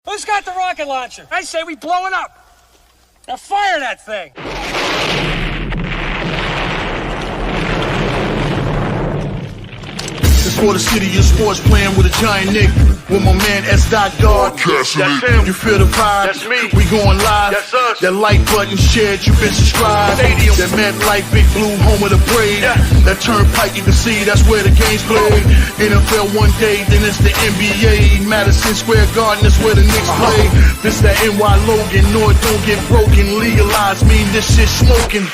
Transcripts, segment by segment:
Who's got the rocket launcher? I say we blow it up. Now fire that thing. It's for the city of sports, playing with a giant Nick. With my man S. God. That's him. You feel the vibe? That's me. We going live. That's us. That like button shared, you been subscribed. Stadium. That MetLife, Big Blue, home of the parade. Yeah. That turnpike, you can see that's where the game's played. NFL one day, then it's the NBA. Madison Square Garden, that's where the Knicks play. This that NY Logan, North don't get broken. Legalized mean this shit smoking.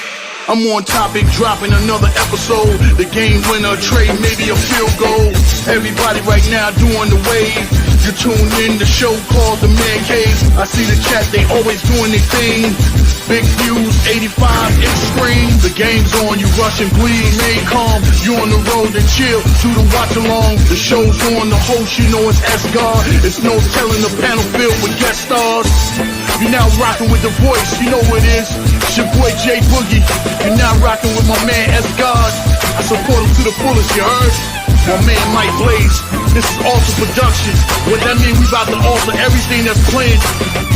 I'm on topic, dropping another episode. The game winner, trade, maybe a field goal. Everybody right now doing the wave. You tune in, the show called The Man Cave. I see the chat, they always doing their thing. Big views, 85 inch screen. The game's on, you rush and bleed. Stay calm, you on the road and chill. Do the watch along. The show's on, the host, you know it's S-God. It's no telling the panel filled with guest stars. You're now rocking with the voice, you know what it is. It's your boy J Boogie. You're now rocking with my man S-God. I support him to the fullest, you heard? My man Mike Blaze. This is Alter Production. What that mean? We about to alter everything that's playing.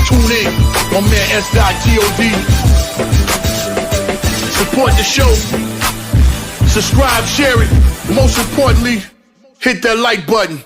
Tune in. My man S.God. Support the show. Subscribe, share it. Most importantly, hit that like button.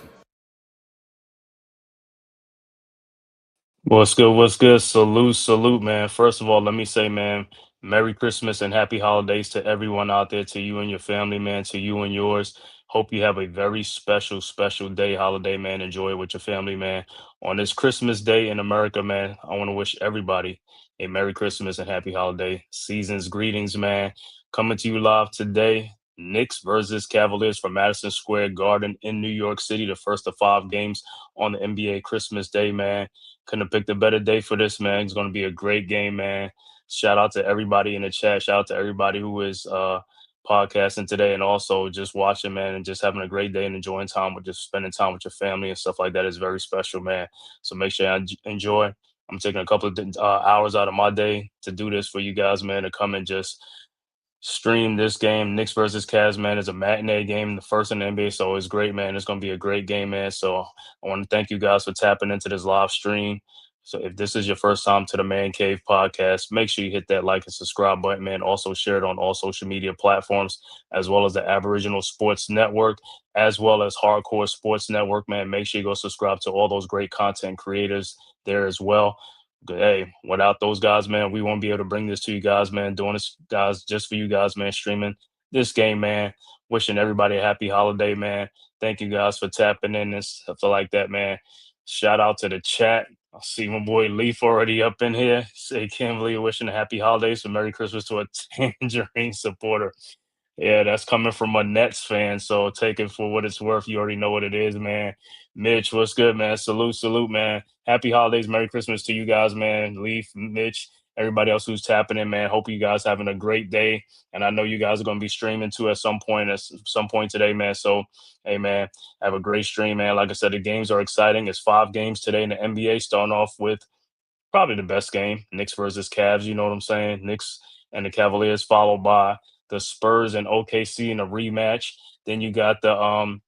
What's good? What's good? Salute, man. First of all, let me say, man, Merry Christmas and Happy Holidays to everyone out there, to you and your family, man, to you and yours. Hope you have a very special day, holiday, man. Enjoy it with your family, man. On this Christmas day in America, man, I want to wish everybody a Merry Christmas and Happy Holiday. Season's greetings, man. Coming to you live today, Knicks versus Cavaliers from Madison Square Garden in New York City, the first of 5 games on the NBA Christmas Day, man. Couldn't have picked a better day for this, man. It's going to be a great game, man. Shout out to everybody in the chat. Shout out to everybody who is podcasting today and also just watching, man, and just having a great day and enjoying time with just spending time with your family and stuff like that is very special, man. So make sure you enjoy. I'm taking a couple of hours out of my day to do this for you guys, man, to come and just stream this game. Knicks versus Cavs, man, is a matinee game, the first in the NBA, so it's great, man. It's going to be a great game, man. So I want to thank you guys for tapping into this live stream. So if this is your first time to the Man Cave podcast, make sure you hit that like and subscribe button, man. Also share it on all social media platforms, as well as the Aboriginal Sports Network, as well as Hardcore Sports Network, man. Make sure you go subscribe to all those great content creators there as well. Hey, without those guys, man, we won't be able to bring this to you guys, man. Doing this, guys, just for you guys, man, streaming this game, man. Wishing everybody a happy holiday, man. Thank you guys for tapping in and stuff like that, man. Shout out to the chat. I see my boy Leaf already up in here. Say, can't believe wishing a happy holidays and Merry Christmas to a Tangerine supporter. Yeah, that's coming from a Nets fan, so take it for what it's worth. You already know what it is, man. Mitch, what's good, man? Salute, man. Happy holidays, Merry Christmas to you guys, man. Leaf, Mitch, everybody else who's tapping in, man. Hope you guys having a great day, and I know you guys are going to be streaming too at some point today, man. So, hey, man, have a great stream, man. Like I said, the games are exciting. It's 5 games today in the NBA, starting off with probably the best game, Knicks versus Cavs. You know what I'm saying? Knicks and the Cavaliers, followed by the Spurs and OKC in a rematch. Then you got the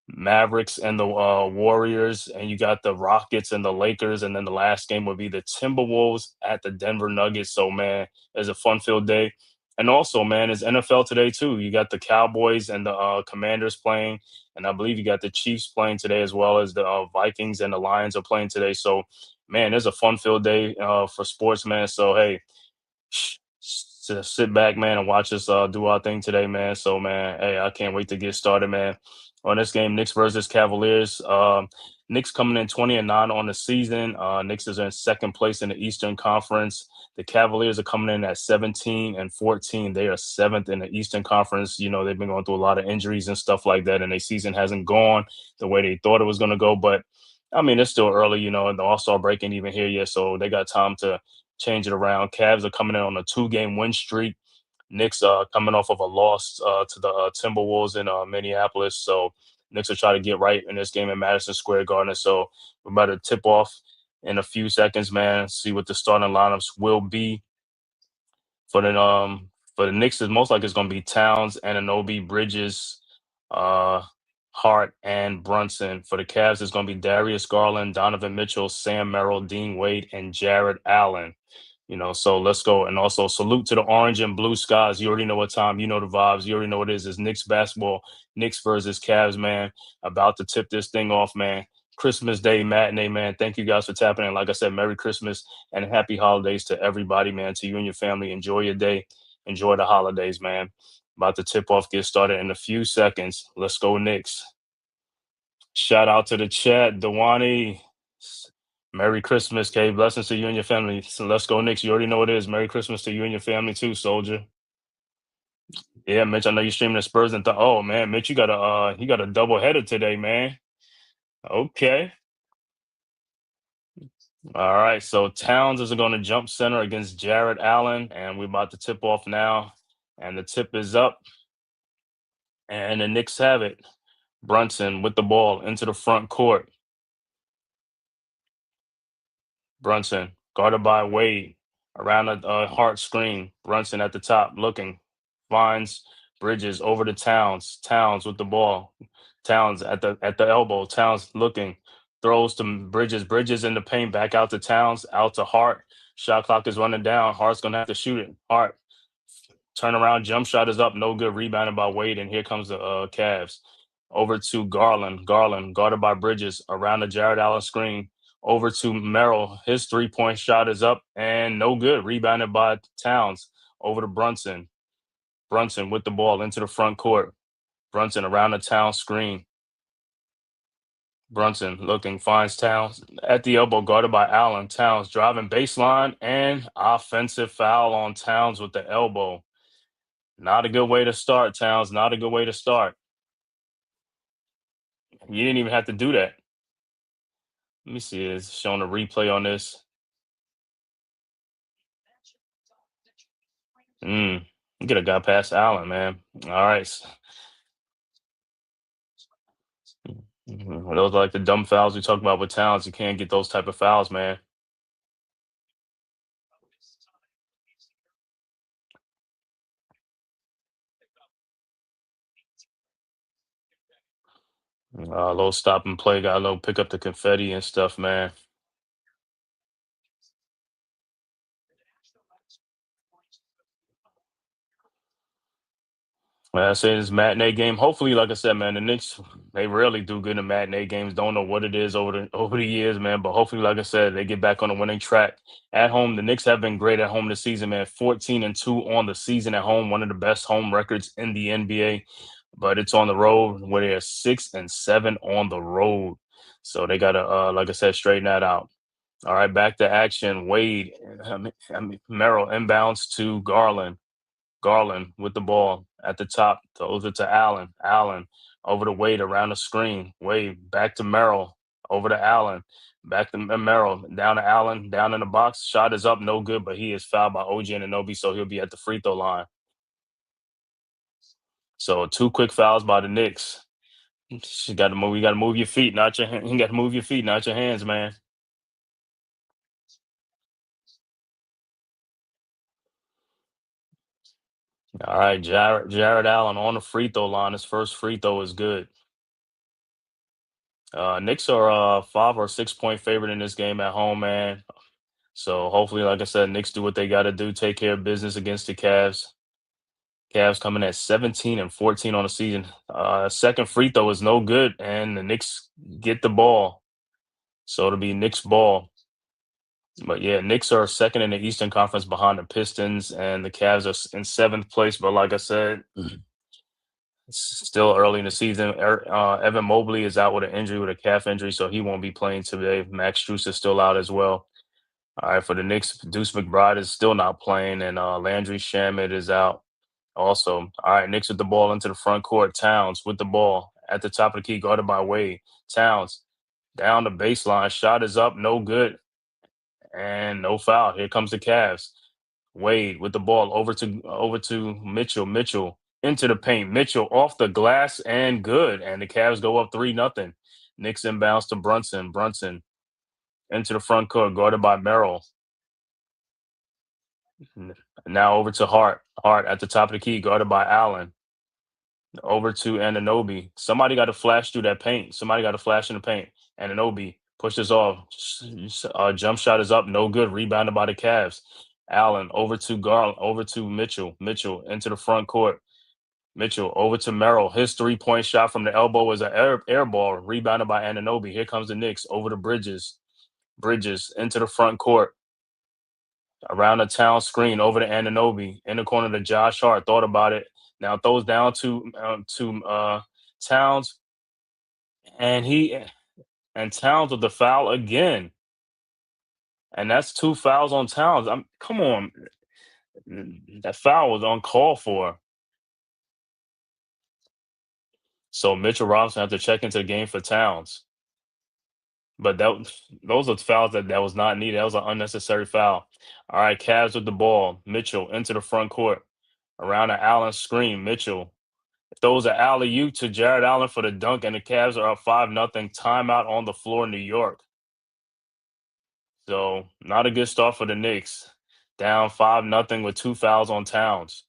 Mavericks and the Warriors, and you got the Rockets and the Lakers, and then the last game would be the Timberwolves at the Denver Nuggets. So, man, it's a fun-filled day. And also, man, it's NFL today, too. You got the Cowboys and the Commanders playing, and I believe you got the Chiefs playing today, as well as the Vikings and the Lions are playing today. So, man, it's a fun-filled day for sports, man. So, hey, just sit back, man, and watch us do our thing today, man. So, man, hey, I can't wait to get started, man. On this game, Knicks versus Cavaliers. Knicks coming in 20-9 on the season. Knicks is in second place in the Eastern Conference. The Cavaliers are coming in at 17-14. They are 7th in the Eastern Conference. You know, they've been going through a lot of injuries and stuff like that, and their season hasn't gone the way they thought it was going to go. But, I mean, it's still early, you know, and the All-Star break ain't even here yet, so they got time to change it around. Cavs are coming in on a 2-game win streak. Knicks coming off of a loss to the Timberwolves in Minneapolis. So Knicks will try to get right in this game in Madison Square Garden. So we're about to tip off in a few seconds, man. See what the starting lineups will be for the Knicks. Is most likely it's going to be Towns, Anunoby, Bridges, Hart, and Brunson. For the Cavs, it's going to be Darius Garland, Donovan Mitchell, Sam Merrill, Dean Wade, and Jared Allen. So let's go. And also salute to the orange and blue skies. You already know what time, you know the vibes. You already know what it is. It's Knicks basketball, Knicks versus Cavs, man. About to tip this thing off, man. Christmas Day matinee, man. Thank you guys for tapping in. Like I said, Merry Christmas and happy holidays to everybody, man. To you and your family. Enjoy your day. Enjoy the holidays, man. About to tip off, get started in a few seconds. Let's go, Knicks. Shout out to the chat, Dewani. Merry Christmas, K. Blessings to you and your family. So let's go, Knicks. You already know what it is. Merry Christmas to you and your family too, soldier. Yeah, Mitch. I know you're streaming the Spurs and oh man, Mitch, you got a double header today, man. Okay. All right. So Towns is going to jump center against Jared Allen, and we're about to tip off now. And the tip is up, and the Knicks have it. Brunson with the ball into the front court. Brunson, guarded by Wade, around a Hart screen. Brunson at the top, looking, finds Bridges over to Towns. Towns with the ball. Towns at the elbow. Towns looking, throws to Bridges. Bridges in the paint, back out to Towns, out to Hart. Shot clock is running down. Hart's gonna have to shoot it. Hart, turnaround jump shot is up, no good. Rebounded by Wade, and here comes the Cavs. Over to Garland. Garland guarded by Bridges around the Jared Allen screen. Over to Merrill. His 3-point shot is up and no good. Rebounded by Towns. Over to Brunson. Brunson with the ball into the front court. Brunson around the Towns screen. Brunson looking, finds Towns at the elbow, guarded by Allen. Towns driving baseline and offensive foul on Towns with the elbow. Not a good way to start, Towns. Not a good way to start. You didn't even have to do that. Let me see. It's showing a replay on this. You could have got past Allen, man. All right. Those are like the dumb fouls we talk about with Towns. You can't get those type of fouls, man. A little stop and play, got a little pick up the confetti and stuff, man. I say this matinee game. Hopefully, like I said, man, the Knicks they rarely do good in matinee games. Don't know what it is over the years, man. But hopefully, like I said, they get back on the winning track at home. The Knicks have been great at home this season, man. 14-2 on the season at home, one of the best home records in the NBA. But it's on the road where they're 6-7 on the road. So they gotta, like I said, straighten that out. All right, back to action. Wade, Merrill inbounds to Garland. Garland with the ball at the top, throws it to Allen. Allen over to Wade around the screen. Wade back to Merrill, over to Allen. Back to Merrill, down to Allen, down in the box. Shot is up, no good, but he is fouled by OG Anunoby, so he'll be at the free throw line. So 2 quick fouls by the Knicks. You got to move. You got to move your feet, not your. You got to move your feet, not your hands, man. All right, Jared Allen on the free throw line. His first free throw is good. Knicks are a 5 or 6 point favorite in this game at home, man. So hopefully, like I said, Knicks do what they got to do, take care of business against the Cavs. Cavs coming at 17-14 on the season. Second free throw is no good, and the Knicks get the ball. So it'll be Knicks ball. But yeah, Knicks are second in the Eastern Conference behind the Pistons, and the Cavs are in 7th place. But like I said, it's still early in the season. Evan Mobley is out with an injury, with a calf injury, so he won't be playing today. Max Strus is still out as well. All right, for the Knicks, Deuce McBride is still not playing, and Landry Shamet is out also. All right, Knicks with the ball into the front court. Towns with the ball at the top of the key, guarded by Wade. Towns down the baseline. Shot is up, no good, and no foul. Here comes the Cavs. Wade with the ball over to Mitchell. Mitchell into the paint. Mitchell off the glass and good. And the Cavs go up 3-0. Knicks inbounds to Brunson. Brunson into the front court, guarded by Merrill. Now over to Hart. Hart at the top of the key, guarded by Allen. over to Ananobi. Somebody got to flash through that paint. Somebody got to flash in the paint. Ananobi pushes off. Jump shot is up. No good. Rebounded by the Cavs. Allen over to Garland. Over to Mitchell. Mitchell into the front court. Mitchell over to Merrill. His 3-point shot from the elbow was an air ball. Rebounded by Ananobi. Here comes the Knicks over to Bridges. Bridges into the front court. Around the town screen over to Ananobi. In the corner to Josh Hart. Thought about it. Now throws down to Towns, and Towns with the foul again, and that's 2 fouls on Towns. Come on, that foul was uncalled for. So Mitchell Robinson had to check into the game for Towns, but those are fouls that was not needed. That was an unnecessary foul. All right, Cavs with the ball. Mitchell into the front court, around the Allen screen. Mitchell throws an alley-oop to Jared Allen for the dunk, and the Cavs are up 5-0. Timeout on the floor, New York. So not a good start for the Knicks. Down 5-0 with 2 fouls on Towns.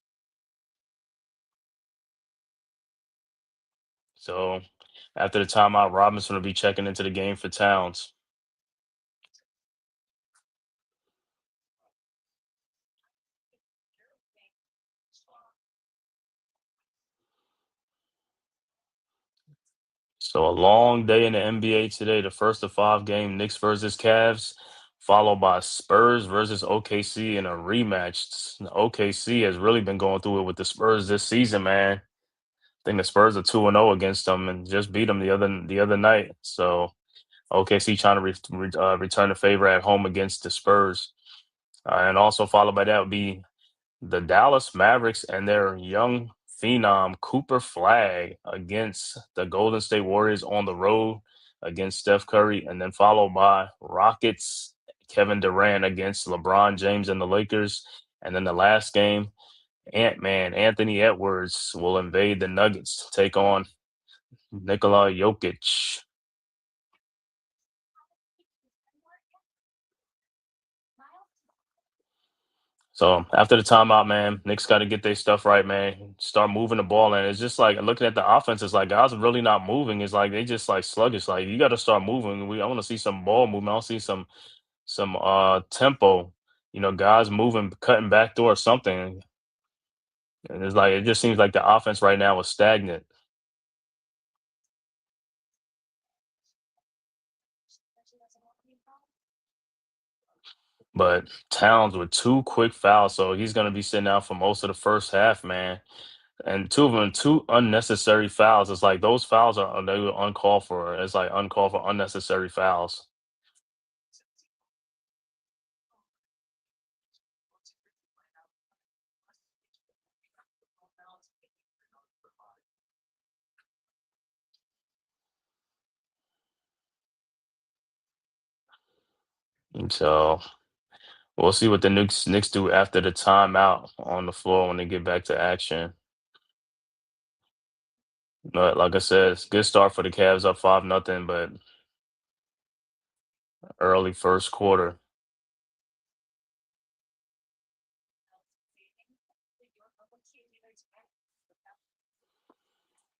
So after the timeout, Robinson will be checking into the game for Towns. So a long day in the NBA today. The first of 5 game Knicks versus Cavs, followed by Spurs versus OKC in a rematch. OKC has really been going through it with the Spurs this season, man. I think the Spurs are 2-0 against them and just beat them the other night. So OKC trying to return the favor at home against the Spurs. And also followed by that would be the Dallas Mavericks and their young phenom Cooper Flag against the Golden State Warriors on the road against Steph Curry, and then followed by Rockets Kevin Durant against LeBron James and the Lakers. And then the last game, Ant-Man Anthony Edwards will invade the Nuggets to take on Nikola Jokic. So after the timeout, man, Knicks got to get their stuff right, man. Start moving the ball, and it's just like looking at the offense. It's like guys are really not moving. It's like they just like sluggish. Like you got to start moving. I want to see some ball movement. I want to see some tempo. Guys moving, cutting back door or something. And it's like it just seems like the offense right now is stagnant. But Towns with 2 quick fouls, so he's going to be sitting out for most of the first half, man. And two of them, two unnecessary fouls. It's like those fouls they were uncalled for. It's like uncalled for unnecessary fouls. And so we'll see what the Knicks do after the timeout on the floor when they get back to action. But like I said, it's a good start for the Cavs, up 5-0, but early first quarter.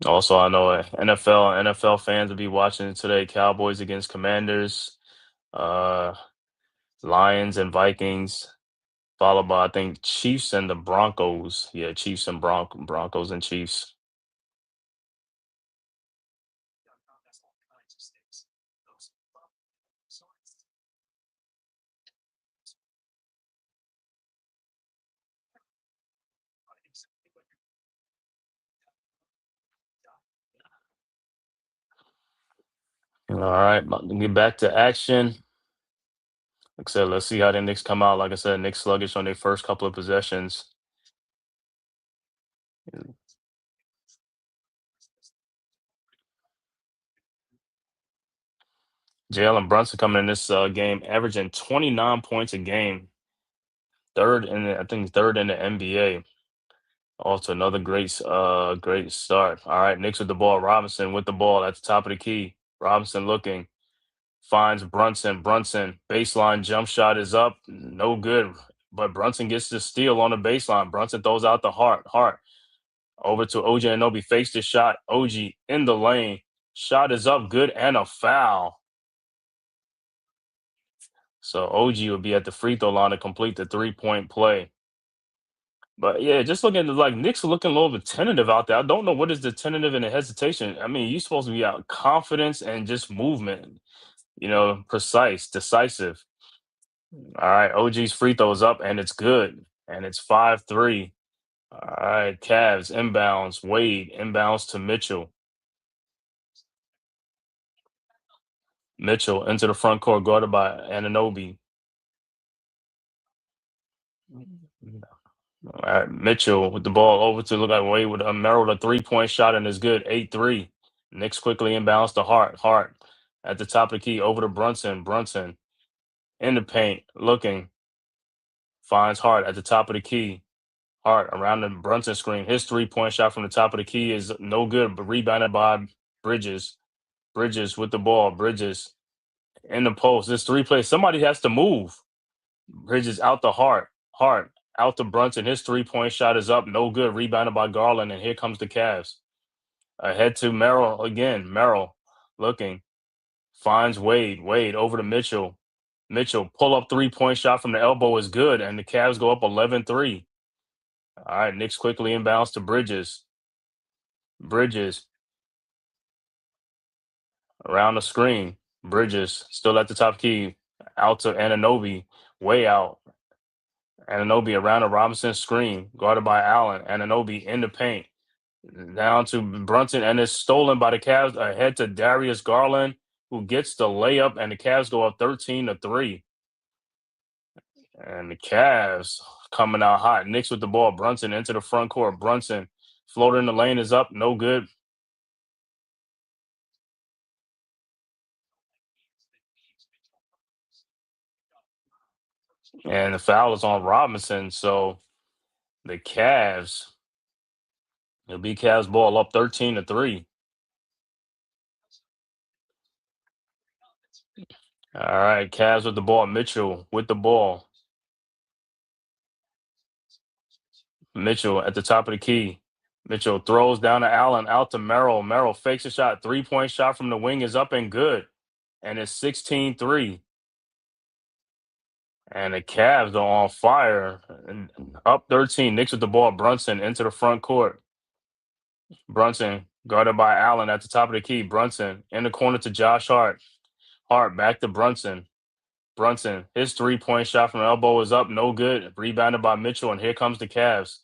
Also, I know NFL fans will be watching today. Cowboys against Commanders, uh, Lions and Vikings, followed by I think Chiefs and the Broncos. Yeah, Chiefs and Broncos and Chiefs. All right, about to get back to action. Like I said, let's see how the Knicks come out. Like I said, Knicks sluggish on their first couple of possessions. Jalen Brunson coming in this game, averaging 29 points a game, I think third in the NBA. Off to another great start. All right, Knicks with the ball. Robinson with the ball at the top of the key. Robinson looking, finds Brunson. Brunson baseline jump shot is up, no good. But Brunson gets the steal on the baseline. Brunson throws out the Hart. Hart Over to OG Anunoby. Fakes the shot. OG in the lane. Shot is up. Good. And a foul. So OG will be at the free throw line to complete the 3-point play. But yeah, just looking at like Knicks are looking a little bit tentative out there. I don't know what is the tentative and the hesitation. I mean, you're supposed to be out confidence and just movement, precise, decisive. All right, OG's free throw is up and it's good. And it's 5-3. All right, Cavs inbounds. Wade inbounds to Mitchell. Mitchell into the front court, guarded by Anunoby. All right, Mitchell with the ball over to look like Wade with a Merrill, a 3-point shot, and is good. 8-3. Knicks quickly inbounds to Hart. Hart at the top of the key over to Brunson. Brunson in the paint, looking, finds Hart at the top of the key. Hart around the Brunson screen. His 3-point shot from the top of the key is no good, but rebounded by Bridges. Bridges with the ball. Bridges in the post. This 3 play. Somebody has to move. Bridges out to Hart. Hart out to Brunson. His 3-point shot is up. No good. Rebounded by Garland. And here comes the Cavs. Ahead to Merrill again. Merrill looking. Finds Wade. Wade over to Mitchell. Mitchell pull up 3-point shot from the elbow is good. And the Cavs go up 11-3. All right. Knicks quickly inbounds to Bridges. Bridges around the screen. Bridges still at the top key. Out to Anunoby. Way out. Anunoby around a Robinson screen, guarded by Allen. Anunoby in the paint. Down to Brunson, and it's stolen by the Cavs. Ahead to Darius Garland, who gets the layup, and the Cavs go up 13-3. And the Cavs coming out hot. Knicks with the ball. Brunson into the front court. Brunson floater in the lane is up. No good. And the foul is on Robinson. So the Cavs, it'll be Cavs ball up 13-3. All right, Cavs with the ball. Mitchell with the ball. Mitchell at the top of the key. Mitchell throws down to Allen, out to Merrill. Merrill fakes a shot. 3-point shot from the wing is up and good. And it's 16-3. And the Cavs are on fire. And up 13. Knicks with the ball. Brunson into the front court. Brunson guarded by Allen at the top of the key. Brunson in the corner to Josh Hart. Hart back to Brunson. Brunson, his 3-point shot from the elbow is up. No good. Rebounded by Mitchell. And here comes the Cavs.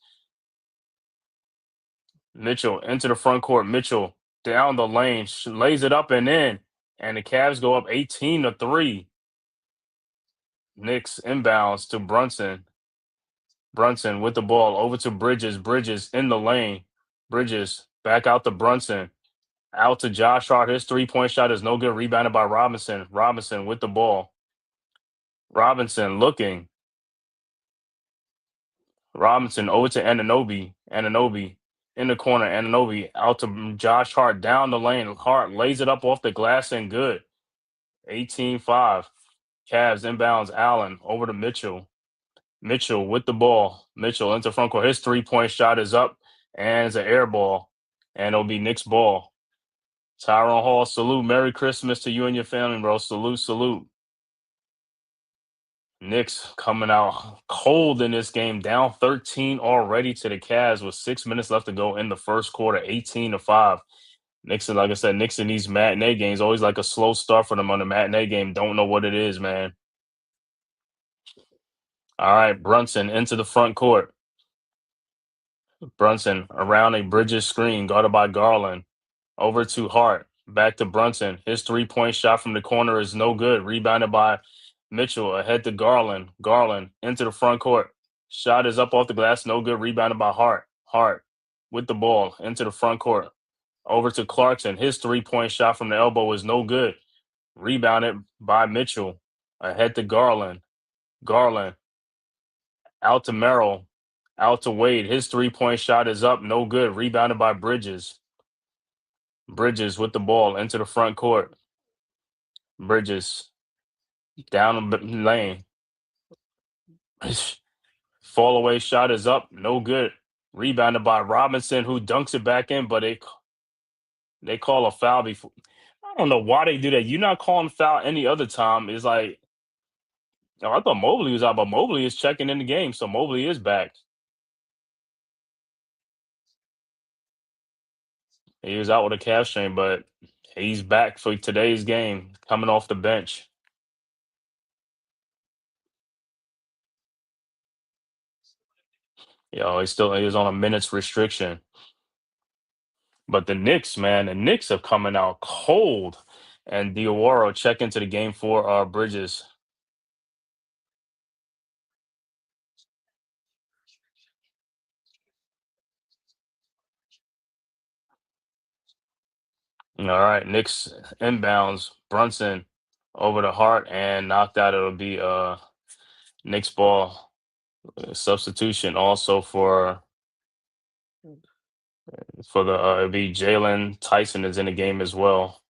Mitchell into the front court. Mitchell down the lane, lays it up and in. And the Cavs go up 18-3. Knicks inbounds to Brunson. Brunson with the ball over to Bridges. Bridges in the lane. Bridges back out to Brunson. Out to Josh Hart. His 3-point shot is no good. Rebounded by Robinson. Robinson with the ball. Robinson looking. Robinson over to Anunoby. Anunoby in the corner. Anunoby out to Josh Hart down the lane. Hart lays it up off the glass and good. 18-5. Cavs inbounds Allen over to Mitchell. Mitchell with the ball. Mitchell into front court. His 3-point shot is up and it's an air ball. And it'll be Knicks ball. Tyrone Hall, salute. Merry Christmas to you and your family, bro. Salute, salute. Knicks coming out cold in this game, down 13 already to the Cavs with 6 minutes left to go in the first quarter, 18-5. Knicks, like I said, Knicks in these matinee games, always like a slow start for them on the matinee game. Don't know what it is, man. All right, Brunson into the front court. Brunson around a Bridges screen, guarded by Garland. Over to Hart. Back to Brunson. His 3-point shot from the corner is no good. Rebounded by Mitchell. Ahead to Garland. Garland into the front court. Shot is up off the glass. No good. Rebounded by Hart. Hart with the ball into the front court. Over to Clarkson. His 3-point shot from the elbow is no good. Rebounded by Mitchell. Ahead to Garland. Garland out to Merrill. Out to Wade. His 3-point shot is up. No good. Rebounded by Bridges. Bridges with the ball into the front court. Bridges down the lane. Fall away shot is up. No good. Rebounded by Robinson, who dunks it back in, but they call a foul before. I don't know why they do that. You're not calling foul any other time. It's like, oh, I thought Mobley was out, but Mobley is checking in the game, so Mobley is back. He was out with a calf strain, but he's back for today's game, coming off the bench. He is on a minutes restriction. But the Knicks, man, the Knicks are coming out cold. And Diawara check into the game for Bridges. All right, Knicks inbounds. Brunson over the heart and knocked out. It'll be Knicks ball. Substitution also for the it'll be Jalen Tyson is in the game as well.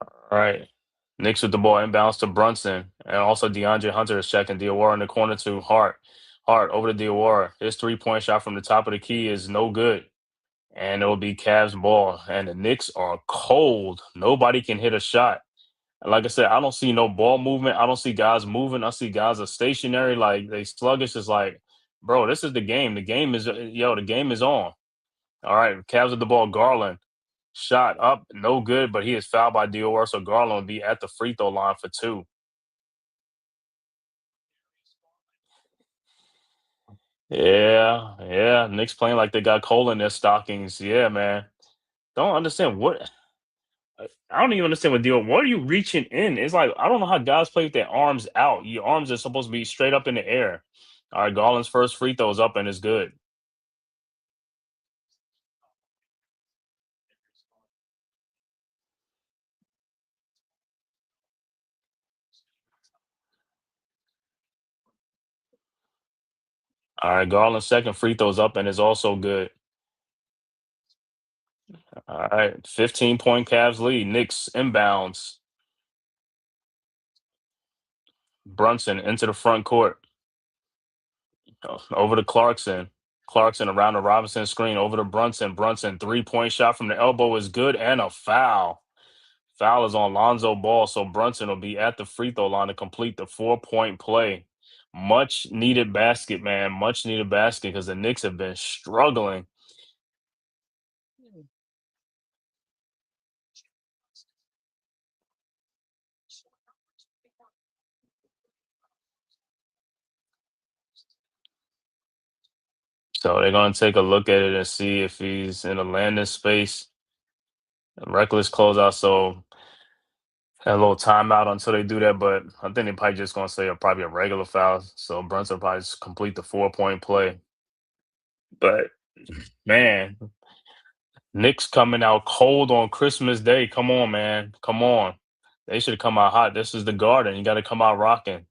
All right. Knicks with the ball inbounds to Brunson. And also DeAndre Hunter is checking Diawara in the corner to Hart. Hart over to Diawara. His 3-point shot from the top of the key is no good. And it will be Cavs ball. And the Knicks are cold. Nobody can hit a shot. And like I said, I don't see no ball movement. I don't see guys moving. I see guys are stationary, like they sluggish. It's like, bro, this is the game. The game is on. All right, Cavs with the ball. Garland shot up, no good, but he is fouled by Dior, so Garland will be at the free throw line for two. Yeah, yeah. Knicks playing like they got coal in their stockings. Yeah, man. Don't understand what I don't even understand what deal. What are you reaching in? It's like I don't know how guys play with their arms out. Your arms are supposed to be straight up in the air. All right, Garland's first free throw is up and it's good. All right, Garland's second free throw is up and is also good. All right, 15-point Cavs lead. Knicks inbounds. Brunson into the front court. Over to Clarkson. Clarkson around the Robinson screen. Over to Brunson. Brunson 3-point shot from the elbow is good and a foul. Foul is on Lonzo Ball, so Brunson will be at the free throw line to complete the 4-point play. Much needed basket, man. Much needed basket because the Knicks have been struggling. So they're going to take a look at it and see if he's in a landing space. Reckless closeout. So a little timeout until they do that, but I think they're probably just going to say probably a regular foul. So Brunson will probably just complete the 4-point play. But man, Knicks coming out cold on Christmas Day. Come on, man. Come on. They should have come out hot. This is the Garden. You got to come out rocking.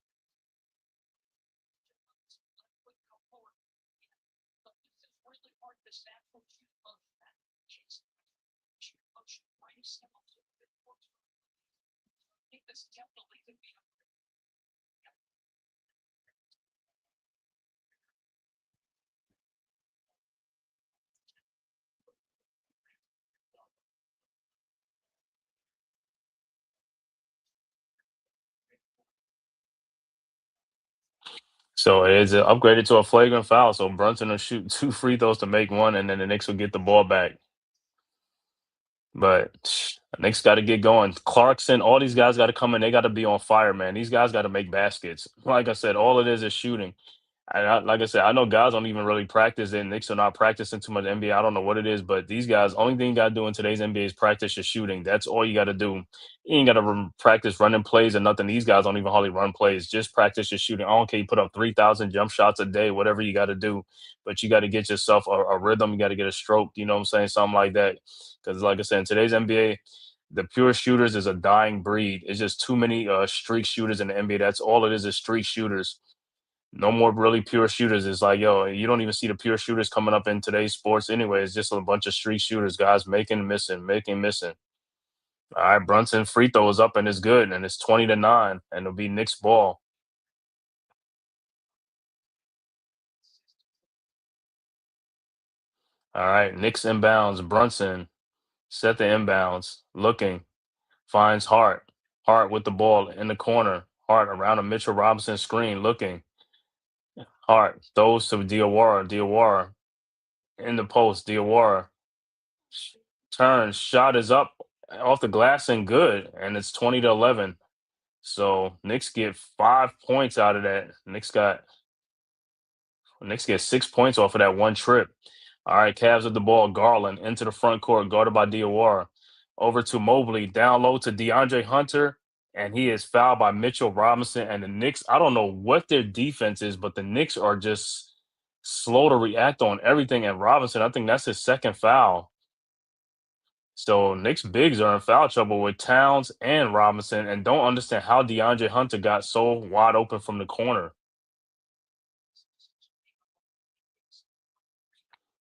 So it is upgraded to a flagrant foul. So Brunson will shoot two free throws to make one, and then the Knicks will get the ball back. But the Knicks got to get going. Clarkson, all these guys got to come in. They got to be on fire, man. These guys got to make baskets. Like I said, all it is shooting. Like I said, I know guys don't even really practice, and Knicks are not practicing too much NBA. I don't know what it is, but these guys, only thing you got to do in today's NBA is practice your shooting. That's all you got to do. You ain't got to practice running plays or nothing. These guys don't even hardly run plays. Just practice your shooting. I don't care. You put up 3,000 jump shots a day, whatever you got to do, but you got to get yourself a rhythm. You got to get a stroke. You know what I'm saying? Something like that. Because, like I said, in today's NBA, the pure shooters is a dying breed. It's just too many streak shooters in the NBA. That's all it is streak shooters. No more really pure shooters. It's like, yo, you don't even see the pure shooters coming up in today's sports anyway. It's just a bunch of street shooters, guys making, missing, making, missing. All right, Brunson free throw is up and it's good, and it's 20-9, and it'll be Knicks ball. All right, Knicks inbounds. Brunson set the inbounds. Looking, finds Hart. Hart with the ball in the corner. Hart around a Mitchell Robinson screen. Looking, Hart throws to Diawara. Diawara in the post. Diawara turns. Shot is up off the glass and good, and it's 20-11. So Knicks get 5 points out of that. Knicks get 6 points off of that one trip. All right, Cavs with the ball. Garland into the front court, guarded by Diawara. Over to Mobley, down low to DeAndre Hunter, and he is fouled by Mitchell Robinson. And the Knicks, I don't know what their defense is, but the Knicks are just slow to react on everything. And Robinson, I think that's his second foul. So Knicks bigs are in foul trouble with Towns and Robinson, and don't understand how DeAndre Hunter got so wide open from the corner.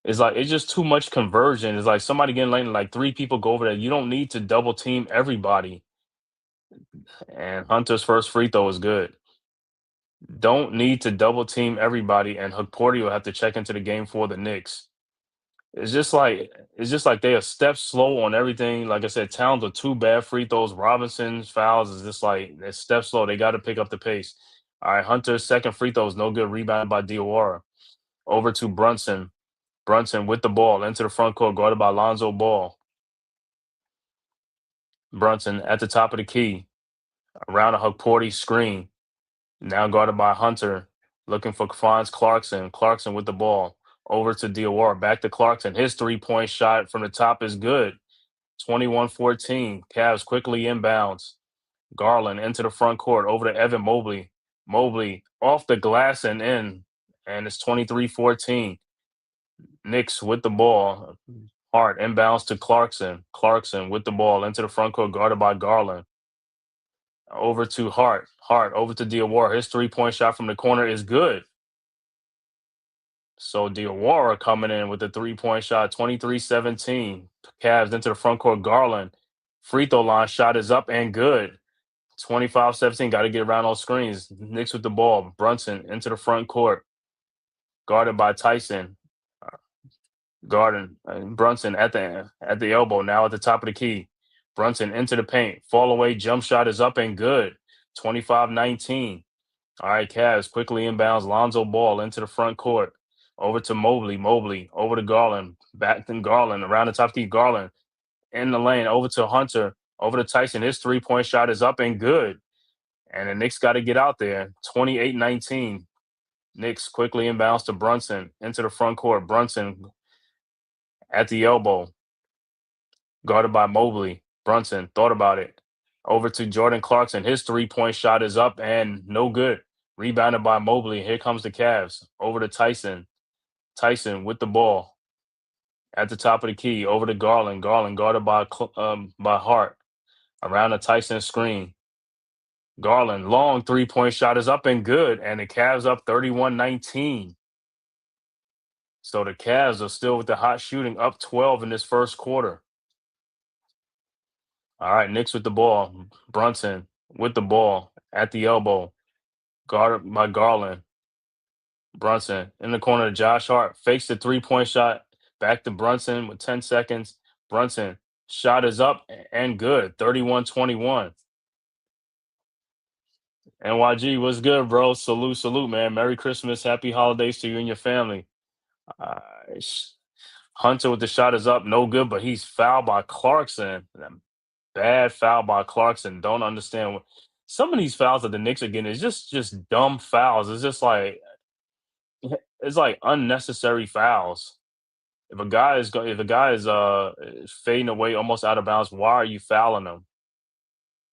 It's like it's just too much conversion. It's like somebody getting late and like three people go over there. You don't need to double team everybody. And Hunter's first free throw is good. Don't need to double team everybody, and Porter will have to check into the game for the Knicks. It's just like they are step slow on everything. Like I said, Towns are two bad free throws. Robinson's fouls is just like they're step slow. They got to pick up the pace. All right, Hunter's second free throw is no good. Rebounded by Diawara. Over to Brunson. Brunson with the ball into the front court, guarded by Lonzo Ball. Brunson at the top of the key, around a Porter screen. Now guarded by Hunter, looking for finds Clarkson. Clarkson with the ball. Over to Diawara, back to Clarkson. His three-point shot from the top is good. 21-14. Cavs quickly inbounds. Garland into the front court, over to Evan Mobley. Mobley off the glass and in, and it's 23-14. Knicks with the ball. Hart inbounds to Clarkson. Clarkson with the ball into the front court, guarded by Garland. Over to Hart. Hart over to Diawara. His three-point shot from the corner is good. So Diawara coming in with the three-point shot, 23-17. Cavs into the front court. Garland. Free throw line shot is up and good. 25-17. Got to get around those screens. Knicks with the ball. Brunson into the front court. Guarded by Tyson. Brunson at the elbow, now at the top of the key. Brunson into the paint. Fall away jump shot is up and good. 25-19. All right, Cavs quickly inbounds. Lonzo Ball into the front court. Over to Mobley. Mobley over to Garland. Back to Garland. Around the top key. Garland in the lane. Over to Hunter. Over to Tyson. His three-point shot is up and good. And the Knicks got to get out there. 28-19. Knicks quickly inbounds to Brunson into the front court. Brunson at the elbow, guarded by Mobley. Brunson thought about it. Over to Jordan Clarkson. His three-point shot is up and no good. Rebounded by Mobley. Here comes the Cavs. Over to Tyson. Tyson with the ball at the top of the key. Over to Garland. Garland guarded by Hart. Around the Tyson screen. Garland, long three-point shot is up and good. And the Cavs up 31-19. So the Cavs are still with the hot shooting, up 12 in this first quarter. All right, Knicks with the ball. Brunson with the ball at the elbow, guarded by Garland. Brunson in the corner to Josh Hart. Fakes the three-point shot. Back to Brunson with 10 seconds. Brunson, shot is up and good. 31-21. NYG, what's good, bro? Salute, salute, man. Merry Christmas. Happy holidays to you and your family. Uh, Hunter with the shot is up. No good, but he's fouled by Clarkson. Bad foul by Clarkson. Don't understand what some of these fouls that the Knicks are getting is just dumb fouls. It's like unnecessary fouls. If a guy is fading away almost out of bounds, why are you fouling him?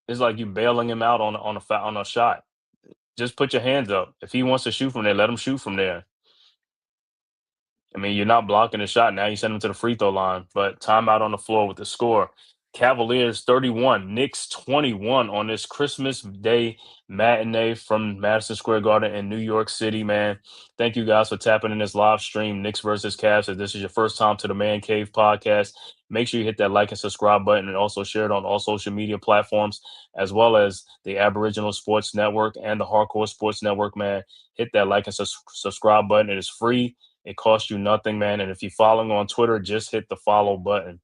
It's like you bailing him out on a shot. Just put your hands up. If he wants to shoot from there, let him shoot from there. I mean, you're not blocking the shot. Now you send him to the free throw line. But timeout on the floor with the score. Cavaliers 31, Knicks 21 on this Christmas Day matinee from Madison Square Garden in New York City, man. Thank you guys for tapping in this live stream, Knicks versus Cavs. If this is your first time to the Man Cave podcast, make sure you hit that like and subscribe button and also share it on all social media platforms, as well as the Aboriginal Sports Network and the Hardcore Sports Network, man. Hit that like and subscribe button. It is free. It costs you nothing, man. And if you're following on Twitter, just hit the follow button.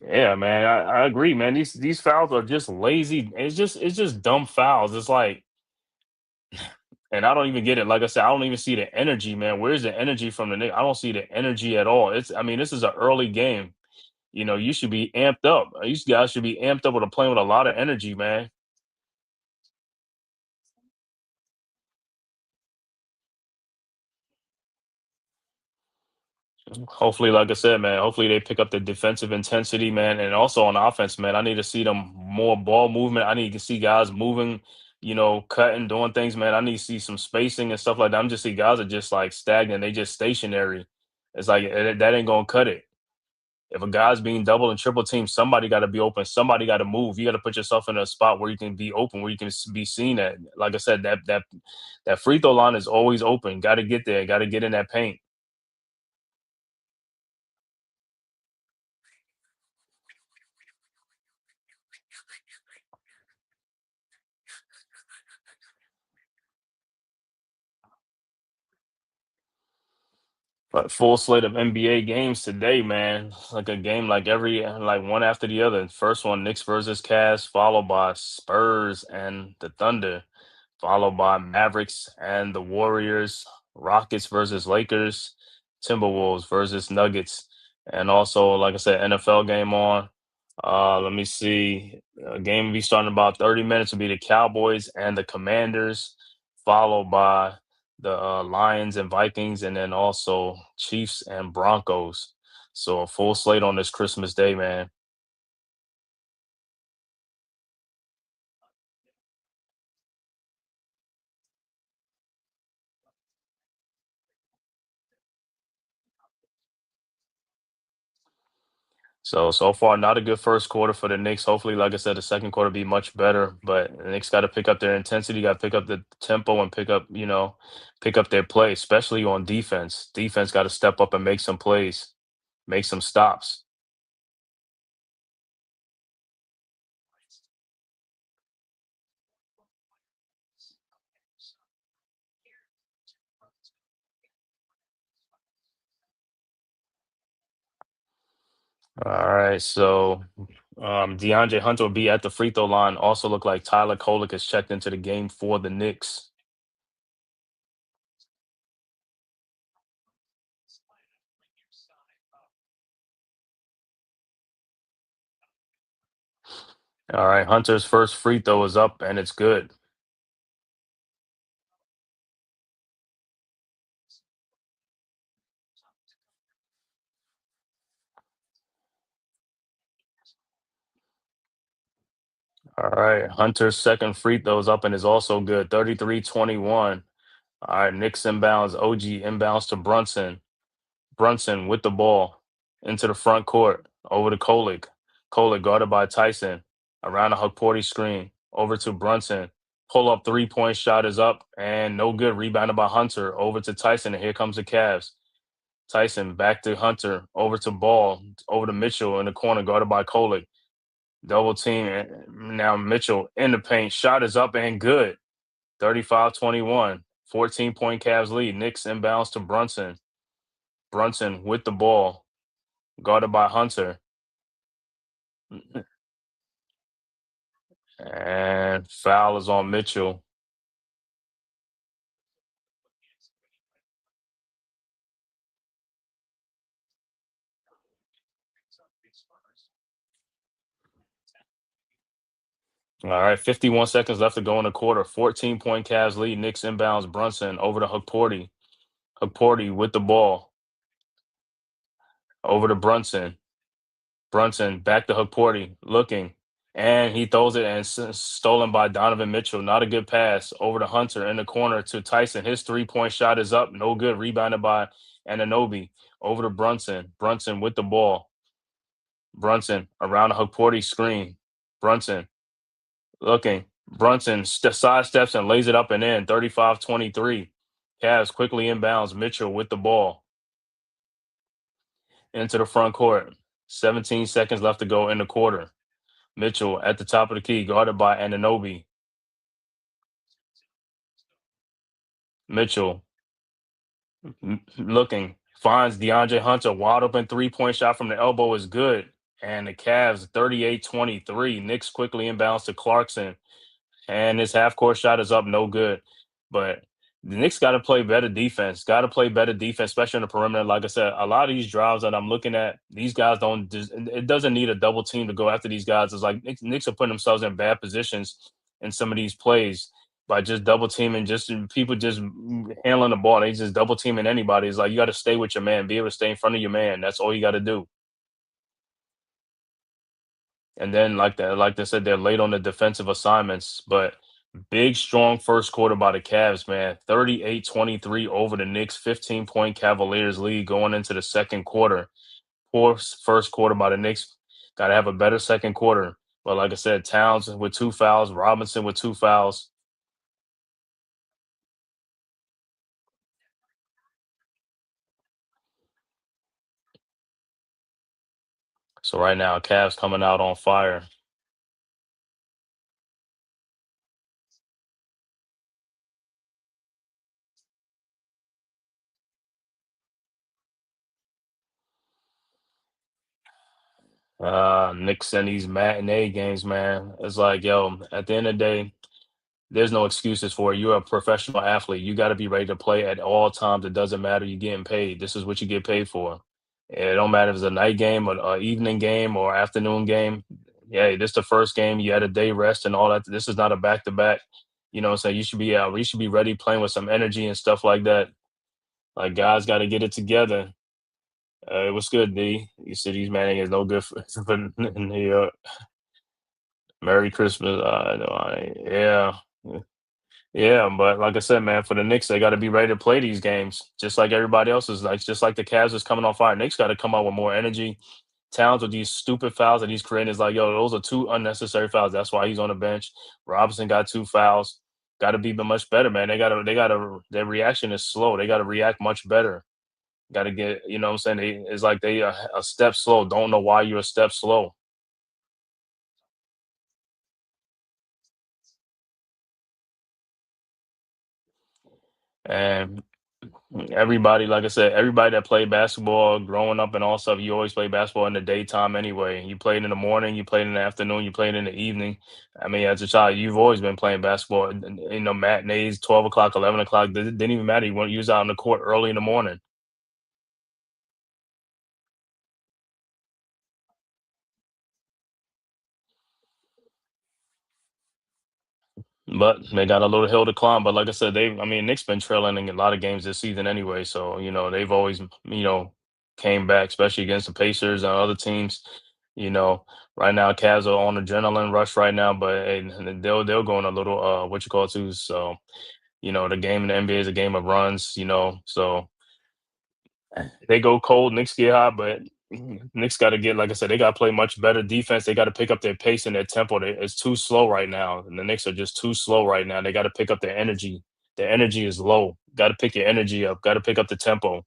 Yeah, man, I agree, man. These fouls are just lazy. It's just dumb fouls. It's like, and I don't even get it. Like I said, I don't even see the energy, man. Where's the energy from the Knicks? I don't see the energy at all. I mean, this is an early game. You should be amped up. These guys should be amped up with playing with a lot of energy, man. Hopefully, like I said, man, hopefully they pick up the defensive intensity, man, and also on offense, man. I need to see them more ball movement. I need to see guys moving, cutting, doing things, man. I need to see some spacing and stuff like that. I'm just see guys are just like stagnant. They just stationary. It's like that ain't gonna cut it. If a guy's being double and triple teamed, somebody got to be open. Somebody got to move. You got to put yourself in a spot where you can be open, where you can be seen at. Like I said, that free throw line is always open. Got to get there. Got to get in that paint. But full slate of NBA games today, man. It's like a game like like one after the other. First one, Knicks versus Cavs, followed by Spurs and the Thunder, followed by Mavericks and the Warriors, Rockets versus Lakers, Timberwolves versus Nuggets, and also, like I said, NFL game on. Let me see. A game will be starting in about 30 minutes. Will be the Cowboys and the Commanders, followed by the Lions and Vikings, and then also Chiefs and Broncos. So a full slate on this Christmas Day, man. So far, not a good first quarter for the Knicks. Hopefully, like I said, the second quarter be much better. But the Knicks got to pick up their intensity, got to pick up the tempo, and pick up their play, especially on defense. Defense got to step up and make some plays, make some stops. All right, so DeAndre Hunter will be at the free throw line. Also, look like Tyler Kolek is checked into the game for the Knicks. All right, Hunter's first free throw is up and it's good. All right, Hunter's second free throw is up and is also good. 33-21. All right, Knicks inbounds. OG inbounds to Brunson. Brunson with the ball into the front court over to Kolek. Kolek guarded by Tyson around the Hukporti screen over to Brunson. Pull up 3-point shot is up and no good. Rebounded by Hunter over to Tyson. And here comes the Cavs. Tyson back to Hunter over to Ball over to Mitchell in the corner guarded by Kolek. Double team. Now Mitchell in the paint. Shot is up and good. 35-21. 14-point Cavs lead. Knicks inbounds to Brunson. Brunson with the ball, guarded by Hunter. And foul is on Mitchell. All right, 51 seconds left to go in the quarter. 14-point Cavs lead. Knicks inbounds Brunson over to Hukporti. Hukporti with the ball over to Brunson. Brunson back to Hukporti, looking, and he throws it and stolen by Donovan Mitchell. Not a good pass over to Hunter in the corner to Tyson. His 3-point shot is up, no good. Rebounded by Ananobi over to Brunson. Brunson with the ball. Brunson around the Hukporti screen. Brunson looking. Brunson sidesteps and lays it up and in. 35-23. Cavs quickly inbounds. Mitchell with the ball into the front court. 17 seconds left to go in the quarter. Mitchell at the top of the key, guarded by Ananobi. Mitchell looking, finds DeAndre Hunter, wide open 3-point shot from the elbow is good. And the Cavs 38-23. Knicks quickly inbounds to Clarkson. And his half court shot is up, no good. But the Knicks got to play better defense. Got to play better defense, especially on the perimeter. Like I said, a lot of these drives that I'm looking at, these guys don't. It doesn't need a double team to go after these guys. It's like Knicks are putting themselves in bad positions in some of these plays by just double teaming, just people just handling the ball. They just double teaming anybody. It's like you got to stay with your man, be able to stay in front of your man. That's all you got to do. And then, like they said, they're late on the defensive assignments. But big, strong first quarter by the Cavs, man. 38-23 over the Knicks, 15-point Cavaliers lead going into the second quarter. Poor first quarter by the Knicks. Got to have a better second quarter. But like I said, Towns with 2 fouls, Robinson with 2 fouls. So right now, Cavs coming out on fire. Knicks and these matinee games, man. It's like, yo, at the end of the day, there's no excuses for it. You're a professional athlete. You got to be ready to play at all times. It doesn't matter. You're getting paid. This is what you get paid for. It don't matter if it's a night game or evening game or afternoon game. Yeah, this the first game. You had a day rest and all that. This is not a back to back. You know, so you should be out. You should be ready, playing with some energy and stuff like that. Like guys got to get it together. It was good, D. You see, these Manning is no good for New York. Merry Christmas. Yeah. Yeah, but like I said, man, for the Knicks, they got to be ready to play these games, just like everybody else is. Like, just like the Cavs is coming on fire. Knicks got to come out with more energy. Towns with these stupid fouls that he's creating is like, yo, those are 2 unnecessary fouls. That's why he's on the bench. Robinson got 2 fouls. Got to be much better, man. Their reaction is slow. They got to react much better. Got to get, you know what I'm saying? It's like they a step slow. Don't know why you're a step slow. And everybody, like I said, everybody that played basketball growing up and all stuff, you always play basketball in the daytime anyway. You played in the morning, you played in the afternoon, you played in the evening. I mean, as a child, you've always been playing basketball. You know, matinees, 12 o'clock, 11 o'clock. Didn't even matter. You was out on the court early in the morning. But they got a little hill to climb. But like I said, I mean, Nick's been trailing in a lot of games this season anyway. So, you know, they've always, came back, especially against the Pacers and other teams. You know, right now, Cavs are on adrenaline rush right now, but hey, they'll go on a little, what you call it, too. So, the game in the NBA is a game of runs, so they go cold, Knicks get hot, but Knicks got to get, like I said, they got to play much better defense. They got to pick up their pace and their tempo. It's too slow right now, and the Knicks are just too slow right now. They got to pick up their energy. Their energy is low. Got to pick your energy up. Got to pick up the tempo.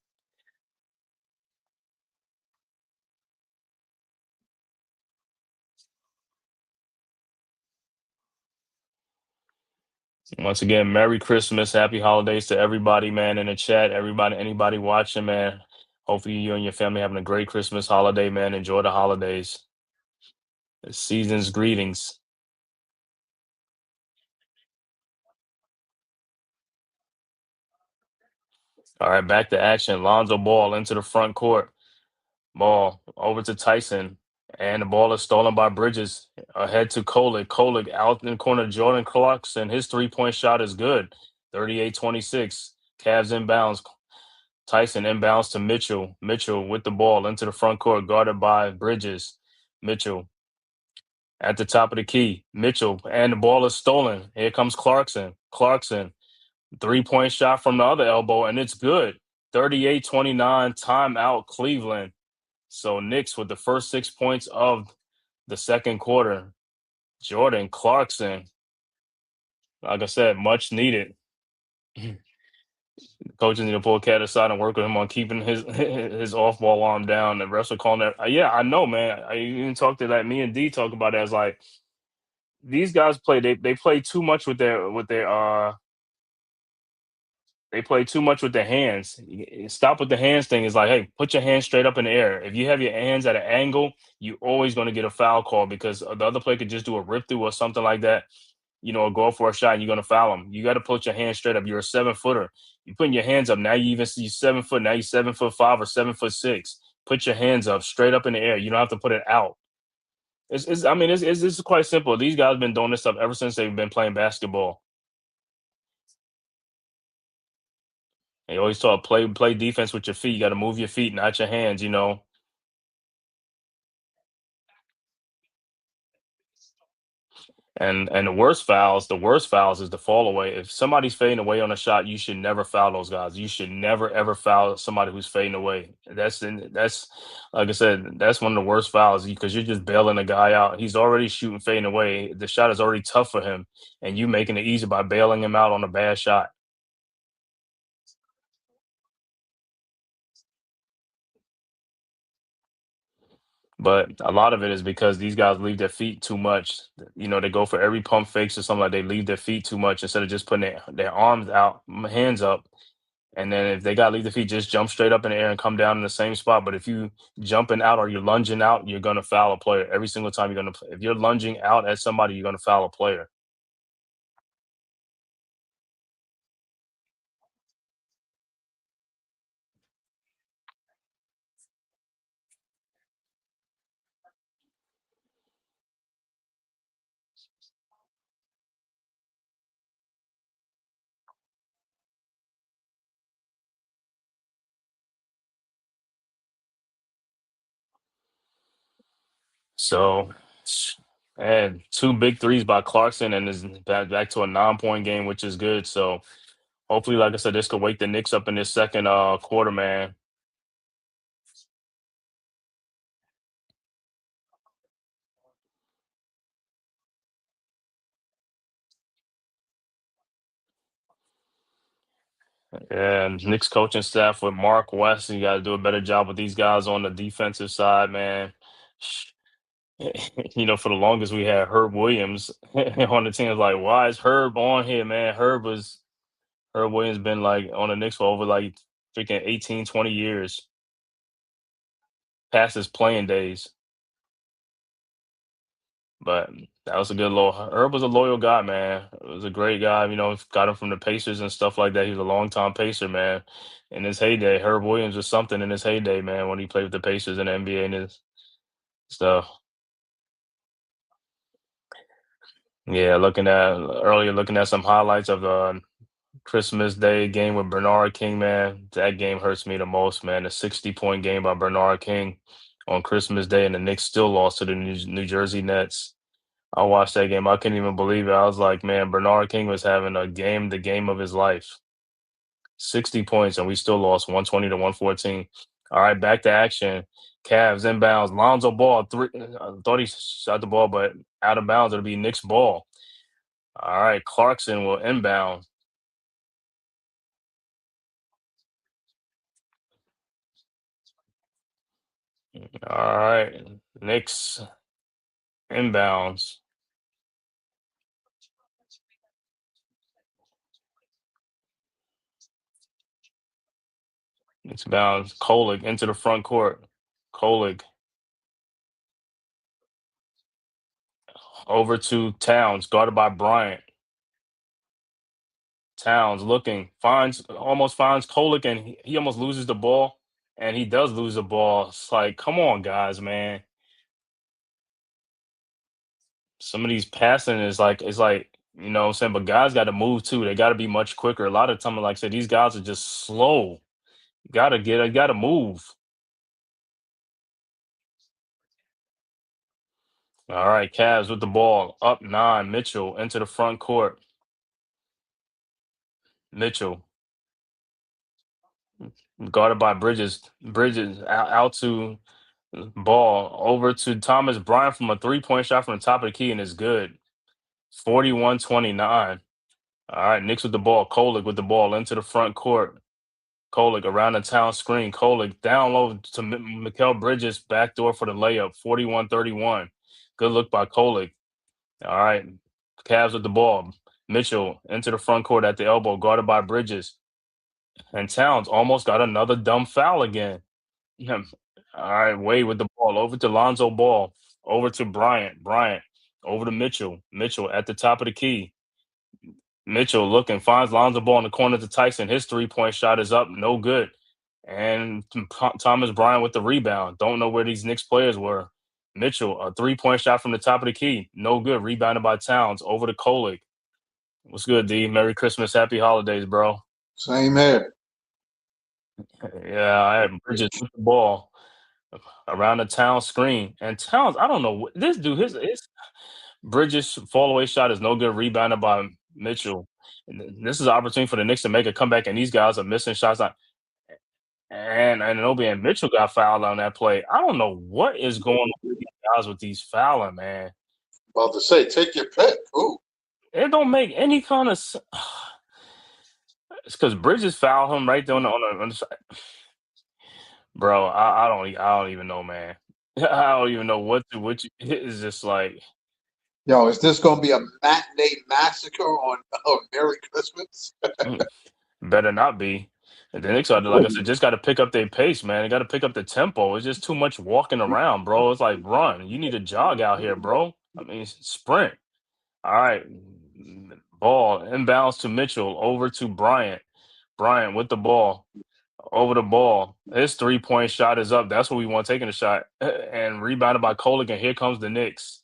Once again, Merry Christmas, Happy Holidays to everybody, man, in the chat. Everybody, anybody watching, man. Hopefully, you and your family having a great Christmas holiday, man. Enjoy the holidays. Season's greetings. All right, back to action. Lonzo Ball into the front court. Ball over to Tyson. And the ball is stolen by Bridges. Ahead to Kolek. Kolek out in the corner. Jordan Clarkson. His 3-point shot is good. 38-26. Cavs inbounds. Tyson inbounds to Mitchell. Mitchell with the ball into the front court, guarded by Bridges. Mitchell at the top of the key. Mitchell, and the ball is stolen. Here comes Clarkson. Clarkson, 3-point shot from the other elbow, and it's good. 38-29, timeout Cleveland. So Knicks with the first 6 points of the second quarter. Jordan Clarkson, like I said, much needed. Coaches need to pull Cat aside and work with him on keeping his his off ball arm down. The refs are calling that. Yeah, I know, man. I even talked to that. Me and D talk about it as like these guys play. They play too much with their They play too much with their hands. Stop with the hands thing. It's like, hey, put your hands straight up in the air. If you have your hands at an angle, you're always going to get a foul call because the other player could just do a rip through or something like that, or go for a shot and you're going to foul them. You got to put your hands straight up. You're a 7-footer. You're putting your hands up. Now you even see 7 foot. Now you're 7'5" or 7'6". Put your hands up straight up in the air. You don't have to put it out. I mean, it's quite simple. These guys have been doing this stuff ever since they've been playing basketball. They always talk play defense with your feet. You got to move your feet, not your hands. And the worst fouls is the fall away. If somebody's fading away on a shot, you should never foul those guys. You should never ever foul somebody who's fading away. That's like I said, that's one of the worst fouls because you're just bailing a guy out. He's already shooting fading away. The shot is already tough for him, and you making it easy by bailing him out on a bad shot. But a lot of it is because these guys leave their feet too much. They go for every pump fakes or something like they leave their feet too much instead of just putting their arms out, hands up. And then if they got to leave the feet, just jump straight up in the air and come down in the same spot. But if you jumping out or you're lunging out, you're going to foul a player every single time you're going to. If you're lunging out at somebody, you're going to foul a player. So, and two big threes by Clarkson, and is back to a 9-point game, which is good. So hopefully, like I said, this could wake the Knicks up in this second quarter, man. And Knicks coaching staff with Mark West, you got to do a better job with these guys on the defensive side, man. For the longest we had Herb Williams on the team. It's like, why is Herb on here, man? Herb Williams been like on the Knicks for over like freaking 18, 20 years past his playing days. But that was a good little. Herb was a loyal guy, man. It was a great guy. Got him from the Pacers and stuff like that. He was a long-time Pacer, man. In his heyday, Herb Williams was something in his heyday, man. When he played with the Pacers in the NBA and his stuff. Yeah, looking at some highlights of the Christmas Day game with Bernard King, man. That game hurts me the most, man. A 60-point game by Bernard King on Christmas Day, and the Knicks still lost to the New Jersey Nets. I watched that game. I couldn't even believe it. I was like, man, Bernard King was having the game of his life. 60 points, and we still lost 120 to 114. All right, back to action. Cavs inbounds. Lonzo Ball, three. I thought he shot the ball, but out of bounds. It'll be Knicks ball. All right, Clarkson will inbound. All right, Knicks inbounds. Knicks bounds. Kolik into the front court. Kolik over to Towns, guarded by Bryant. Towns looking, almost finds Kolik, and he almost loses the ball, and he does lose the ball. It's like, come on, guys, man. Some of these passing is like, what I'm saying, but guys got to move too. They got to be much quicker. A lot of time, like I said, these guys are just slow. Gotta move. All right, Cavs with the ball, up 9. Mitchell into the front court. Mitchell guarded by Bridges. Bridges out to Ball over to Thomas Bryant from a 3-point shot from the top of the key, and it's good. 41-29. All right, Knicks with the ball. Kolik with the ball into the front court. Kolik around the town screen. Kolik down low to Mikal Bridges, backdoor for the layup. 41-31. Good look by Kolik. All right, Cavs with the ball. Mitchell into the front court at the elbow, guarded by Bridges. And Towns almost got another dumb foul again. Yeah. All right, Wade with the ball over to Lonzo Ball, over to Bryant. Bryant over to Mitchell. Mitchell at the top of the key. Mitchell looking, finds Lonzo Ball in the corner to Tyson. His 3-point shot is up, no good. And Thomas Bryant with the rebound. Don't know where these Knicks players were. Mitchell, a 3-point shot from the top of the key. No good. Rebounded by Towns. Over to Kolik. What's good, D? Merry Christmas. Happy holidays, bro. Same here. Yeah, I had Bridges with the ball around the Towns screen. And Towns, I don't know. This dude, his Bridges fall away shot is no good. Rebounded by Mitchell. And this is an opportunity for the Knicks to make a comeback, and these guys are missing shots. And Obi and Mitchell got fouled on that play. I don't know what is going on with these guys with these fouling, man. About to say, take your pick. Ooh. It don't make any kind of. It's because Bridges fouled him right there on the side. Bro, I don't even know, man. I don't even know what it's just like. Yo, is this going to be a matinee massacre on Merry Christmas? Better not be. And the Knicks, like I said, just got to pick up their pace, man. They got to pick up the tempo. It's just too much walking around, bro. It's like run. You need to jog out here, bro. I mean, sprint. All right. Ball inbounds to Mitchell over to Bryant. Bryant with the ball. Over the ball. His 3-point shot is up. That's what we want taking the shot. And rebounded by Kolik. And here comes the Knicks.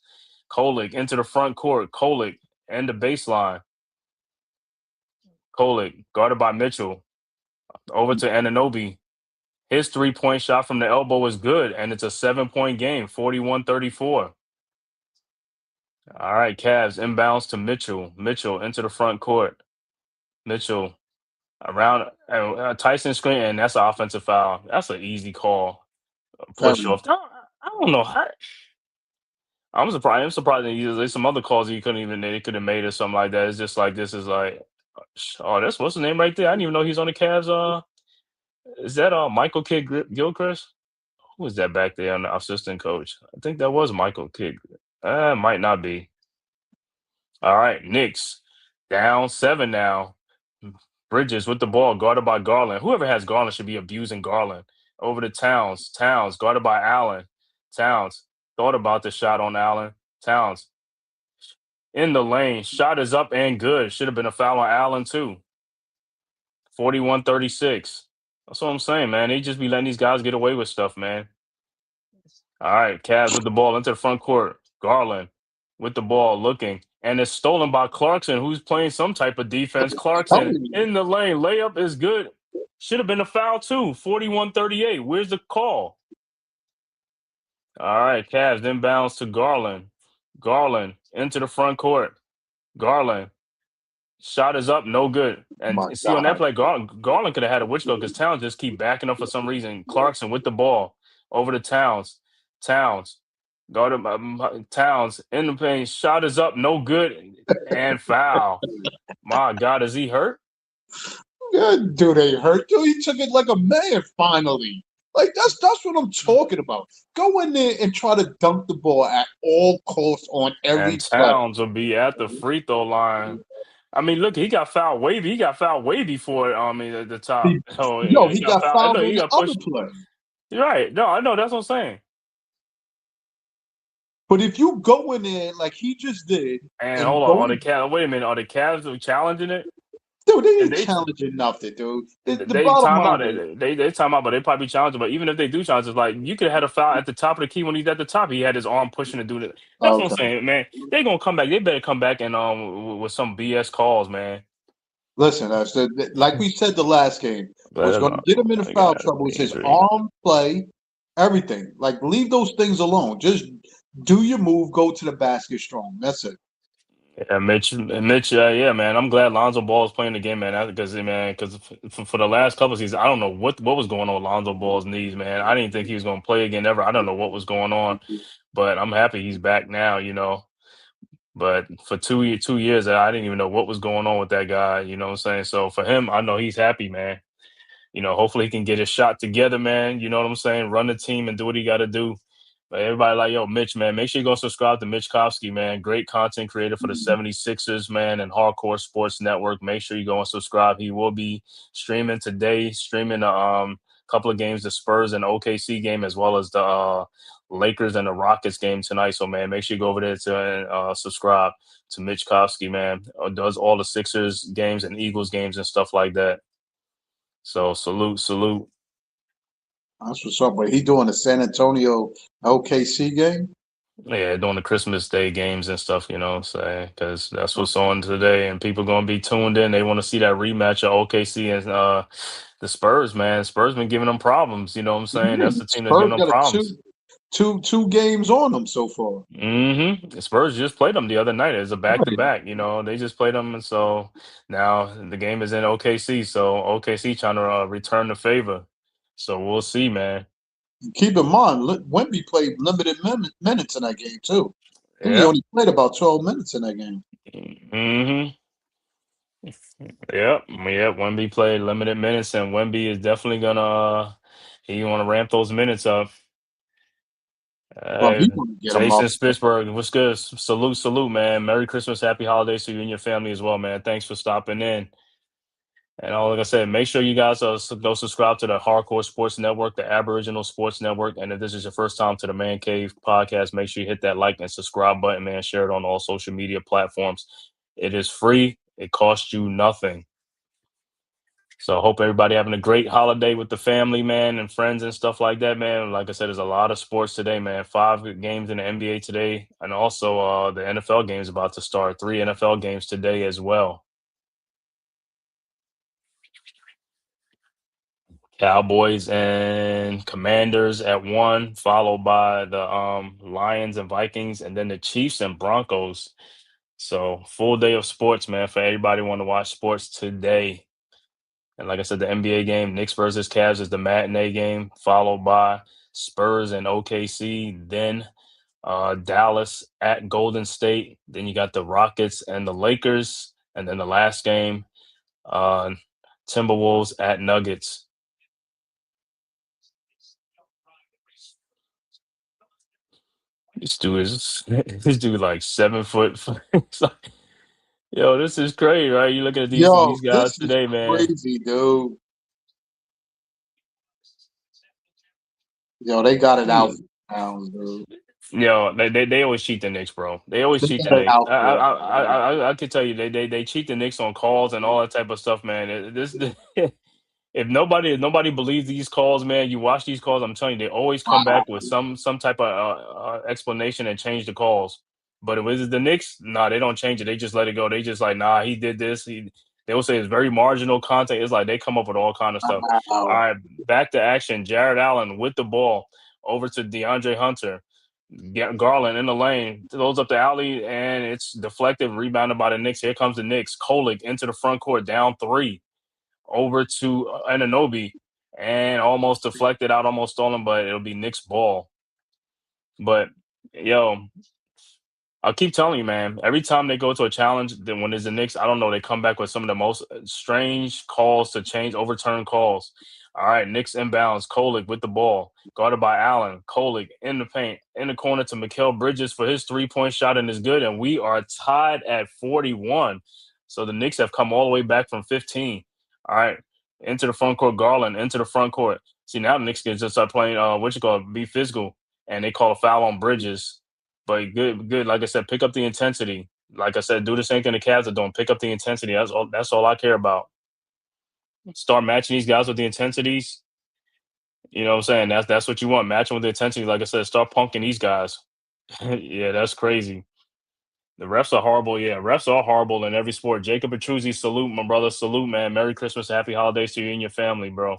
Kolik into the front court. Kolik and the baseline. Kolik guarded by Mitchell. Over to Anunoby. His 3-point shot from the elbow is good. And it's a 7-point game. 41-34. All right, Cavs inbounds to Mitchell. Mitchell into the front court. Mitchell around Tyson screen, and that's an offensive foul. That's an easy call. Push off. I don't know how. I'm surprised. I'm surprised that there's some other calls they could have made or something like that. It's just like this is like, oh, that's what's the name right there. I didn't even know he's on the Cavs. Is that Michael Kidd Gilchrist? Who was that back there on the assistant coach? I think that was Michael Kidd. Might not be. All right, Knicks down 7 now. Bridges with the ball, guarded by Garland. Whoever has Garland should be abusing Garland. Over to Towns. Towns guarded by Allen. Towns thought about the shot on Allen. Towns in the lane. Shot is up and good. Should have been a foul on Allen too. 41-36. That's what I'm saying, man. They just be letting these guys get away with stuff, man. All right, Cavs with the ball into the front court. Garland with the ball looking. And it's stolen by Clarkson, who's playing some type of defense. Clarkson in the lane. Layup is good. Should have been a foul too. 41-38. Where's the call? All right, Cavs inbounds to Garland. Garland into the front court. Garland. Shot is up, no good. And see on that play, Garland could have had a witch go because Towns just keep backing up for some reason. Clarkson with the ball over to Towns. Towns guarded by Towns in the paint. Shot is up, no good, and foul. My God, is he hurt? Yeah, dude, they hurt. Dude, he took it like a man finally. Like that's what I'm talking about. Go in there and try to dunk the ball at all costs on every and Towns will be at the free throw line. I mean, look, he got fouled wavy. He got fouled way before at the top. he got fouled on the other play. You're right. No, I know. That's what I'm saying. But if you go in there like he just did, and hold on, wait a minute, are the Cavs challenging it? Dude, they ain't challenging nothing, dude. They time out. They time out, but they probably challenge it. But even if they do challenge it, like you could have had a foul at the top of the key when he's at the top. He had his arm pushing to do that. That's what I'm saying, man. They're gonna come back. They better come back and with some BS calls, man. Listen, like we said the last game, what's going to get him into foul trouble is his arm play, everything. Like leave those things alone. Just do your move, go to the basket strong. That's it. Yeah, Mitch, yeah, man. I'm glad Lonzo Ball is playing the game, man. Because for the last couple of seasons, I don't know what was going on with Lonzo Ball's knees, man. I didn't think he was going to play again ever. I don't know what was going on, but I'm happy he's back now. But for 2 years, I didn't even know what was going on with that guy. You know what I'm saying? So for him, I know he's happy, man. Hopefully he can get his shot together, man. You know what I'm saying? Run the team and do what he got to do. But everybody like, yo, Mitch, man, make sure you go subscribe to Mitch Kofsky, man. Great content creator for the 76ers, man, and Hardcore Sports Network. Make sure you go and subscribe. He will be streaming today, streaming a couple of games, the Spurs and OKC game, as well as the Lakers and the Rockets game tonight. So, man, make sure you go over there to subscribe to Mitch Kofsky, man. Does all the Sixers games and Eagles games and stuff like that. So, salute. That's what's up. But he doing the San Antonio OKC game? Yeah, doing the Christmas Day games and stuff, you know what I'm saying? Because that's what's on today, and people going to be tuned in. They want to see that rematch of OKC and the Spurs, man. Spurs been giving them problems, you know what I'm saying? That's the team that's giving Spurs them got problems. two games on them so far. The Spurs just played them the other night. It's a back-to-back, you know. They just played them, and so now the game is in OKC. So OKC trying to return the favor. So we'll see, man. Keep in mind, Wemby played limited minutes in that game too. I think he Yeah. only played about 12 minutes in that game. Yep. Wemby played limited minutes, and Wemby is definitely gonna he want to ramp those minutes up. Well, he's gonna get him up. Jason Spitzberg, what's good? Salute, man. Merry Christmas, happy holidays to you and your family as well, man. Thanks for stopping in. And like I said, make sure you guys go subscribe to the Hardcore Sports Network, the Aboriginal Sports Network. And if this is your first time to the Man Cave podcast, make sure you hit that like and subscribe button, man. Share it on all social media platforms. It is free. It costs you nothing. So I hope everybody having a great holiday with the family, man, and friends and stuff like that, man. Like I said, there's a lot of sports today, man. 5 games in the NBA today, and also the NFL games about to start. 3 NFL games today as well. Cowboys and Commanders at 1, followed by the Lions and Vikings, and then the Chiefs and Broncos. So full day of sports, man, for everybody want to watch sports today. And like I said, the NBA game, Knicks versus Cavs is the matinee game, followed by Spurs and OKC, then Dallas at Golden State. Then you got the Rockets and the Lakers. And then the last game, Timberwolves at Nuggets. This dude like 7 foot. Yo, this is crazy, right? You looking at these guys This is today, man. crazy, dude. Yo, they got it out now, dude. Yo, they always cheat the Knicks, bro. They always cheat the got it Knicks. out there, I can tell you they cheat the Knicks on calls and all that type of stuff, man. If nobody believes these calls, man, you watch these calls. I'm telling you, they always come back with some type of explanation and change the calls. But if it's the Knicks, nah, they don't change it. They just let it go. They just like, nah, he did this. They will say it's very marginal content. It's like they come up with all kind of stuff. Wow. All right, back to action. Jared Allen with the ball over to DeAndre Hunter. Garland in the lane, throws up the alley, and it's deflected, rebounded by the Knicks. Here comes the Knicks. Kolick into the front court, down 3. Over to Anunoby, and almost deflected out, almost stolen, but it'll be Knicks ball. But, yo, I'll keep telling you, man, every time they go to a challenge, then when there's the Knicks, I don't know, they come back with some of the most strange calls to change, overturn calls. All right, Knicks inbounds, Kolick with the ball, guarded by Allen. Kolick in the paint, in the corner to Mikal Bridges for his 3-point shot, and is good. And we are tied at 41. So the Knicks have come all the way back from 15. All right, into the front court, Garland, into the front court. See, now the Knicks can just start playing, be physical, and they call a foul on Bridges. But good. Like I said, pick up the intensity. Like I said, do the same thing the Cavs are doing. Pick up the intensity. That's all I care about. Start matching these guys with the intensities. You know what I'm saying? That's what you want. Match them with the intensity. Like I said, start punking these guys. Yeah, that's crazy. The refs are horrible. Yeah, refs are horrible in every sport. Jacob Petruzzi, salute, my brother. Salute, man. Merry Christmas, happy holidays to you and your family, bro.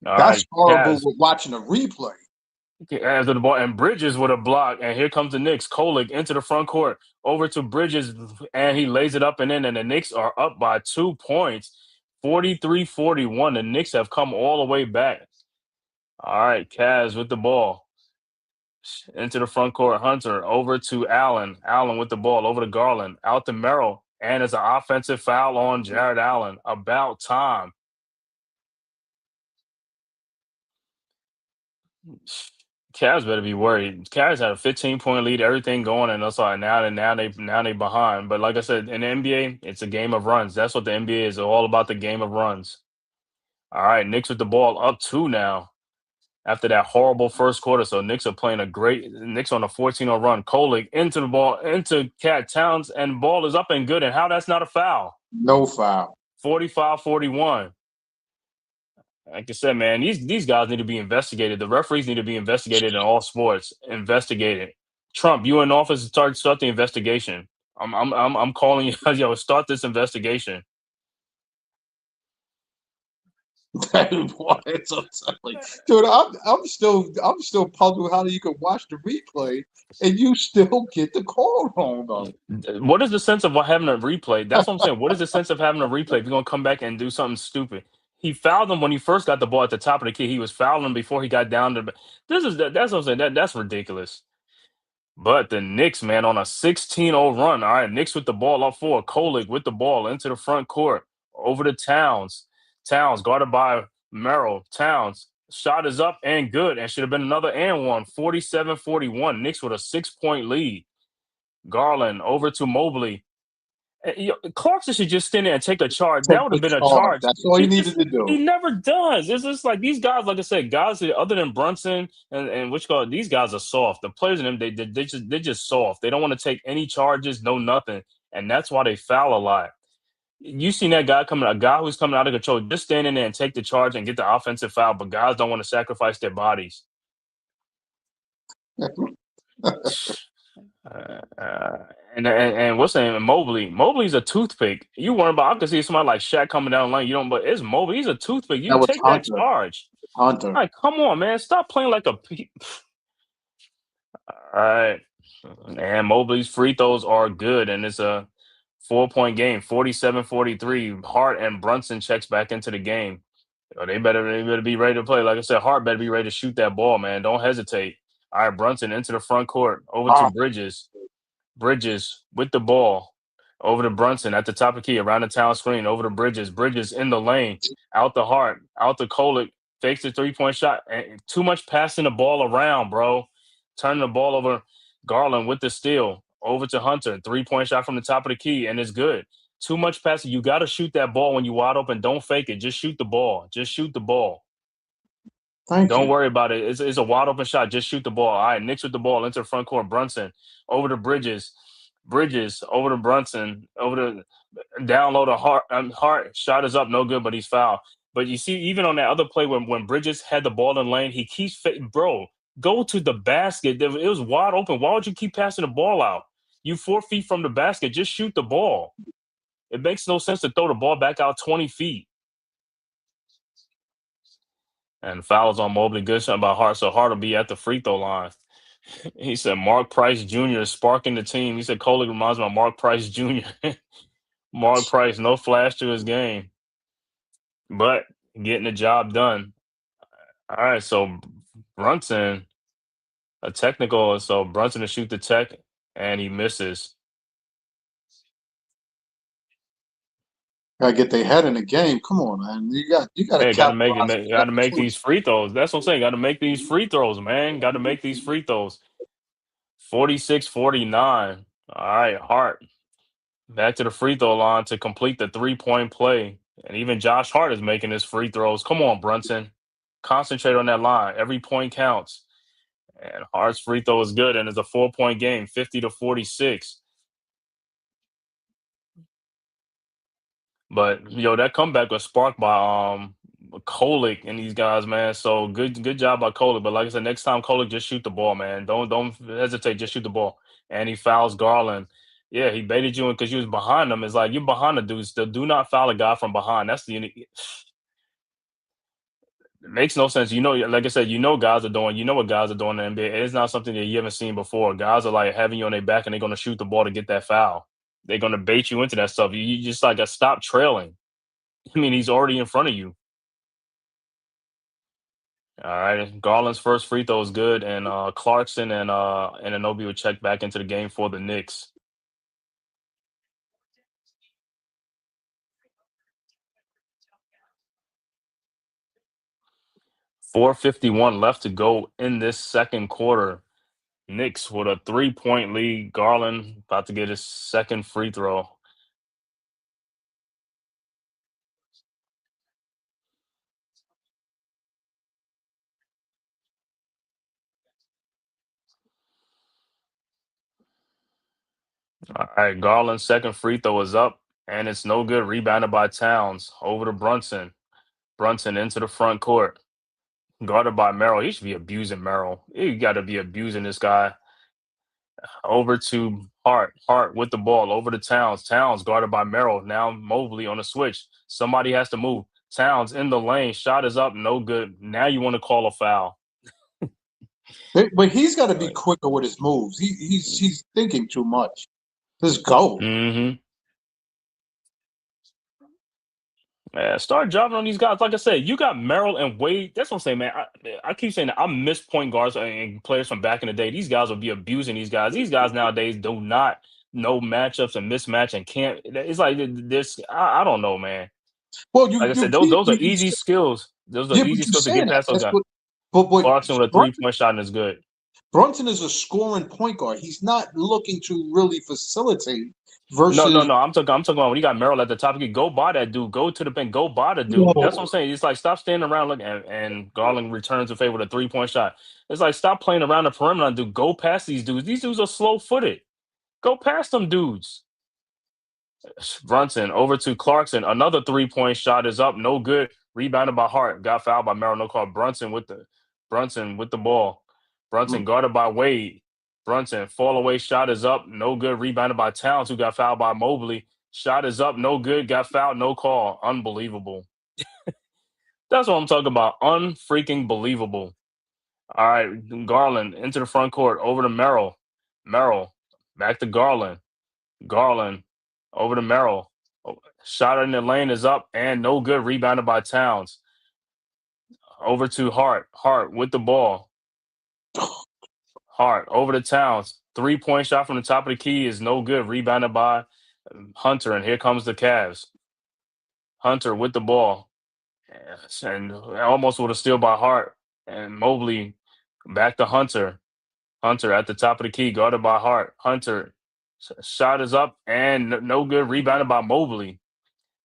All That's right, horrible Cavs. with watching a replay. After the ball, and Bridges with a block, and here comes the Knicks. Kolick into the front court, over to Bridges, and he lays it up and in, and the Knicks are up by 2 points, 43-41. The Knicks have come all the way back. All right, Cavs with the ball. Into the front court, Hunter, over to Allen. Allen with the ball, over to Garland, out to Merrill, and it's an offensive foul on Jared Allen. About time. Cavs better be worried. Cavs had a 15-point lead, everything going, and that's all. Now they behind. But like I said, in the NBA, it's a game of runs. That's what the NBA is all about. The game of runs. All right, Knicks with the ball up two now after that horrible first quarter. So Knicks are playing a great Knicks on a 14-0 run. Kolek into the ball into Cat Towns, and ball is up and good. And how that's not a foul? No foul. 45-41. Like I said, man, these guys need to be investigated. The referees need to be investigated in all sports. Investigated. Trump, you in office, start the investigation. I'm calling you, yo, start this investigation. It's so silly. Dude, I'm still puzzled how you can watch the replay and you still get the call wrong though. What is the sense of having a replay? That's what I'm saying. What is the sense of having a replay if you're gonna come back and do something stupid? He fouled him when he first got the ball at the top of the key. He was fouling him before he got down to. That's what I'm saying. That's ridiculous. But the Knicks, man, on a 16-0 run. All right, Knicks with the ball up four. Kolek with the ball into the front court. Over to Towns. Towns guarded by Merrill. Towns. Shot is up and good. And should have been another and one. 47-41. Knicks with a 6-point lead. Garland over to Mobley. Clarkson should just stand there and take a charge. That Take would have the been a charge. charge. That's all he needed to He do. never does. It's just like these guys, like I said, guys other than Brunson and which call these guys are soft. The players in them, they're just soft. They don't want to take any charges, no nothing, and that's why they foul a lot. You seen that guy coming, a guy who's coming out of control, just stand in there and take the charge and get the offensive foul. But guys don't want to sacrifice their bodies. And what's name? Mobley. Mobley's a toothpick. You worry about? I can see somebody like Shaq coming down the lane. You don't, but it's Mobley. He's a toothpick. You That was take that Hunter. charge. Hunter. All right, come on, man. Stop playing like a. All right, and Mobley's free throws are good, and it's a 4-point game, 47-43. Hart and Brunson checks back into the game. They better be ready to play. Like I said, Hart better be ready to shoot that ball, man. Don't hesitate. All right, Brunson into the front court, over to Bridges. Bridges with the ball over to Brunson at the top of the key around the town screen over to Bridges. Bridges in the lane, out the Hart, out to Kolek, fakes the 3-point shot. And too much passing the ball around, bro. Turning the ball over. Garland with the steal over to Hunter. 3-point shot from the top of the key, and it's good. Too much passing. You got to shoot that ball when you wide open. Don't fake it. Just shoot the ball. Just shoot the ball. Don't worry about it. It's a wide open shot. Just shoot the ball. All right, Knicks with the ball into the front court. Brunson over to Bridges. Bridges over to Brunson. Over to down low to Hart. Hart shot is up, no good, but he's fouled. But you see, even on that other play when Bridges had the ball in lane, he keeps bro, go to the basket. It was wide open. Why would you keep passing the ball out? You 4 feet from the basket. Just shoot the ball. It makes no sense to throw the ball back out 20 feet. And fouls on Mobley. Good shot by Hart. So Hart will be at the free throw line. He said Mark Price Jr. is sparking the team. He said Kolek reminds me of Mark Price Jr. Mark Price, no flash to his game, but getting the job done. All right, so Brunson, a technical. So Brunson to shoot the tech, and he misses. Gotta get their head in the game. Come on, man. You got to Hey, capitalize. got to make these free throws. That's what I'm saying. Got to make these free throws, man. Got to make these free throws. 46-49. All right, Hart back to the free throw line to complete the 3-point play. And even Josh Hart is making his free throws. Come on, Brunson. Concentrate on that line. Every point counts. And Hart's free throw is good, and it's a 4-point game, 50-46. But that comeback was sparked by Kolek and these guys, man. So good job by Kolek. But like I said, next time Kolek, just shoot the ball, man. Don't hesitate, just shoot the ball. And he fouls Garland. Yeah, he baited you in because you was behind him. It's like you're behind the dude. Still, do not foul a guy from behind. That's the unique. It makes no sense. Like I said, guys are doing. You know what guys are doing in the NBA. It's not something that you haven't seen before. Guys are like having you on their back and they're going to shoot the ball to get that foul. They're going to bait you into that stuff. You just like got to stop trailing. I mean, he's already in front of you. All right, Garland's first free throw is good, and Clarkson and Anunoby will check back into the game for the Knicks. 4:51 left to go in this second quarter. Knicks with a 3-point lead. Garland about to get his second free throw. All right, Garland's second free throw is up, and it's no good. Rebounded by Towns. Over to Brunson. Brunson into the front court. Guarded by Merrill. He should be abusing Merrill. You got to be abusing this guy. Over to Hart. Hart with the ball. Over to Towns. Towns guarded by Merrill. Now Mobley on the switch. Somebody has to move. Towns in the lane. Shot is up. No good. Now you want to call a foul. But he's got to be quicker with his moves. He's thinking too much. Just go. Mm-hmm. Man, start dropping on these guys. Like I said, you got Merrill and Wade. That's what I'm saying, man. I keep saying that I miss point guards and players from back in the day. These guys will be abusing these guys. These guys nowadays do not know matchups and mismatch and can't. It's like this. I don't know, man. Well, Like I said, those are easy skills. Those are easy skills to get past those guys. But Clarkson with a 3-point shot is good. Brunson is a scoring point guard. He's not looking to really facilitate. Versus No. I'm talking about when you got Merrill at the top. You go by that dude. Go to the bench. Go by the dude. That's what I'm saying. It's like stop standing around looking. And Garland returns a favor with a 3-point shot. It's like stop playing around the perimeter, dude. Go past these dudes. These dudes are slow footed. Go past them dudes. Brunson over to Clarkson. Another 3-point shot is up. No good. Rebounded by Hart. Got fouled by Merrill. No call. Brunson with the ball. Brunson guarded by Wade. Brunson fall away shot is up. No good. Rebounded by Towns, who got fouled by Mobley. Shot is up. No good. Got fouled. No call. Unbelievable. That's what I'm talking about. Unfreaking believable. All right. Garland into the front court. Over to Merrill. Merrill back to Garland. Garland over to Merrill. Shot in the lane is up and no good. Rebounded by Towns. Over to Hart. Hart with the ball. Hart over to Towns. 3-point shot from the top of the key is no good. Rebounded by Hunter. And here comes the Cavs. Hunter with the ball. And almost with a steal by Hart. And Mobley back to Hunter. Hunter at the top of the key, guarded by Hart. Hunter. Shot is up and no good. Rebounded by Mobley.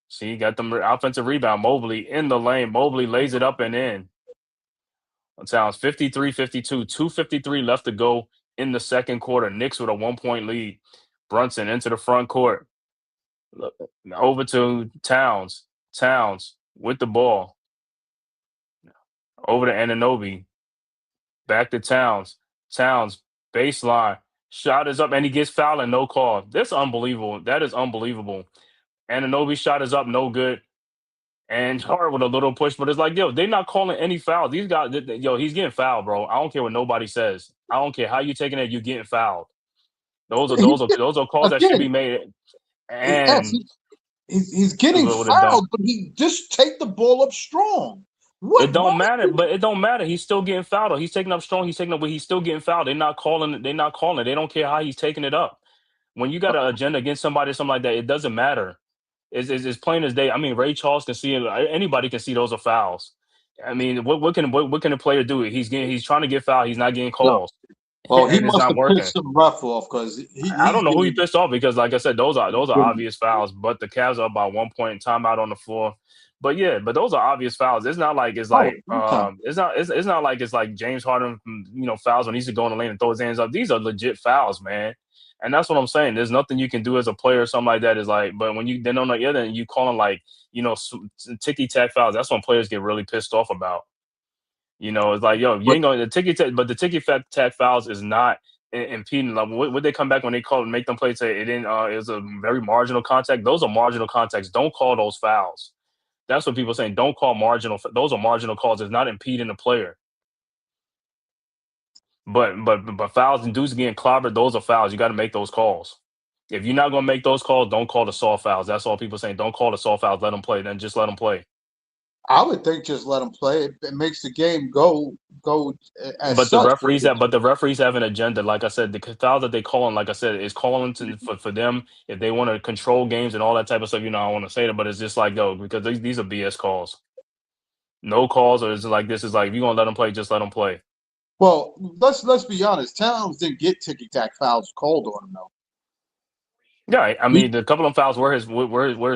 See, got the offensive rebound. Mobley in the lane. Mobley lays it up and in. Towns 53-52. 2:53 left to go in the second quarter. Knicks with a 1-point lead. Brunson into the front court. Over to Towns. Towns with the ball. Over to Anunoby. Back to Towns. Towns baseline. Shot is up and he gets fouled and no call. That's unbelievable. That is unbelievable. Anunoby's shot is up, no good. And Hart with a little push, but it's like, yo, they're not calling any fouls. These guys, yo, he's getting fouled, bro. I don't care what nobody says. I don't care how you taking it, you getting fouled. Those are calls that should be made. And he's getting fouled, but he just take the ball up strong. It don't matter, but it don't matter. He's still getting fouled. He's taking up strong. He's taking up, but he's still getting fouled. They're not calling it. They don't care how he's taking it up. When you got an agenda against somebody, something like that, it doesn't matter. It's plain as day. I mean, Ray Charles can see it. Anybody can see those are fouls. I mean, what can a player do? He's trying to get fouled. He's not getting calls. Well, he must have pissed some ref off because I don't know who he pissed off because, like I said, those are obvious fouls. But the Cavs are up by 1 point, timeout on the floor. But yeah, those are obvious fouls. It's not like it's like it's not like it's like James Harden, fouls when he's to go in the lane and throw his hands up. These are legit fouls, man. And that's what I'm saying. There's nothing you can do as a player or something like that. Is like, but when you then on the other end, you calling like ticky tack fouls. That's when players get really pissed off about. It's like, yo, you ain't going to ticky tack, but the ticky tack fouls is not impeding. Like, would they come back when they call and make them play? Say it didn't. It was a very marginal contact. Those are marginal contacts. Don't call those fouls. That's what people are saying. Don't call marginal. Those are marginal calls. It's not impeding the player. But fouls and dudes getting clobbered, those are fouls. You got to make those calls. If you're not going to make those calls, don't call the soft fouls. That's all people are saying. Don't call the soft fouls. Let them play. Then just let them play. I would think just let them play. It makes the game go. But the referees have an agenda. Like I said, the fouls that they calling, like I said, is calling for them if they want to control games and all that type of stuff. I want to say that, but it's just like because these are BS calls. No calls, or is it like this? Is like if you're gonna let them play, just let them play. Well, let's be honest. Towns didn't get ticky-tack fouls called on him, though. Yeah, I mean, the couple of them fouls were his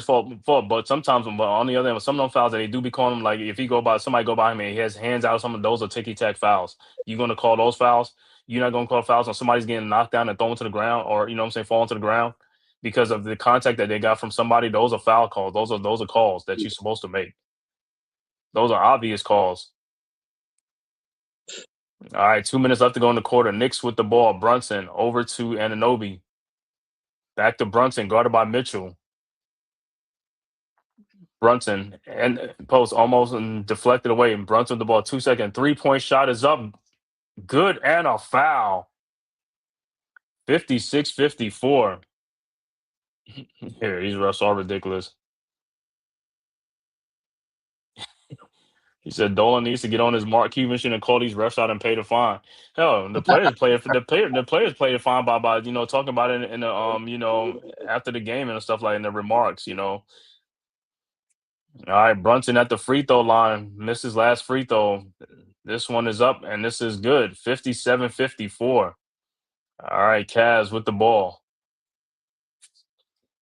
fault. But sometimes, but on the other end, some of them fouls that they do be calling him, like if somebody go by him and he has hands out, some of those are ticky tack fouls. You gonna call those fouls? You're not gonna call fouls on somebody's getting knocked down and thrown to the ground, or you know what I'm saying, falling to the ground because of the contact that they got from somebody. Those are foul calls. Those are calls that you're supposed to make. Those are obvious calls. All right, 2 minutes left to go in the quarter. Knicks with the ball. Brunson over to Anunoby. Back to Brunson, guarded by Mitchell. Brunson and post almost and deflected away. And Brunson with the ball. 2 second 3-point shot is up. Good and a foul. 56-54. Here, these refs are ridiculous. He said Dolan needs to get on his Mark Cuban shit and call these refs out and pay the fine. Hell, the players play it. The players play the fine by talking about it in the after the game and stuff like in the remarks. All right, Brunson at the free throw line missed his last free throw. This one is up and this is good. 57-54. All right, Cavs with the ball.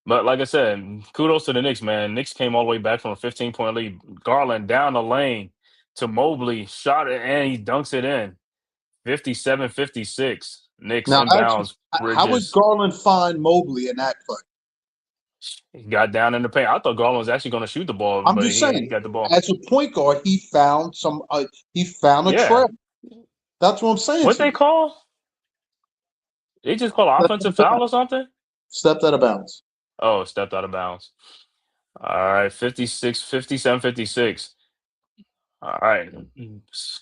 But like I said, kudos to the Knicks, man. Knicks came all the way back from a 15-point lead. Garland down the lane to Mobley, shot it, and he dunks it in. 57-56. Knicks Now, inbounds. actually, how would Garland find Mobley in that play? He got down in the paint. I thought Garland was actually going to shoot the ball, I'm but just saying, he got the ball. As a point guard, he found a trap. That's what I'm saying. What they call? They just call an offensive foul or something? Stepped out of bounds. Oh, stepped out of bounds. All right, 57-56. All right,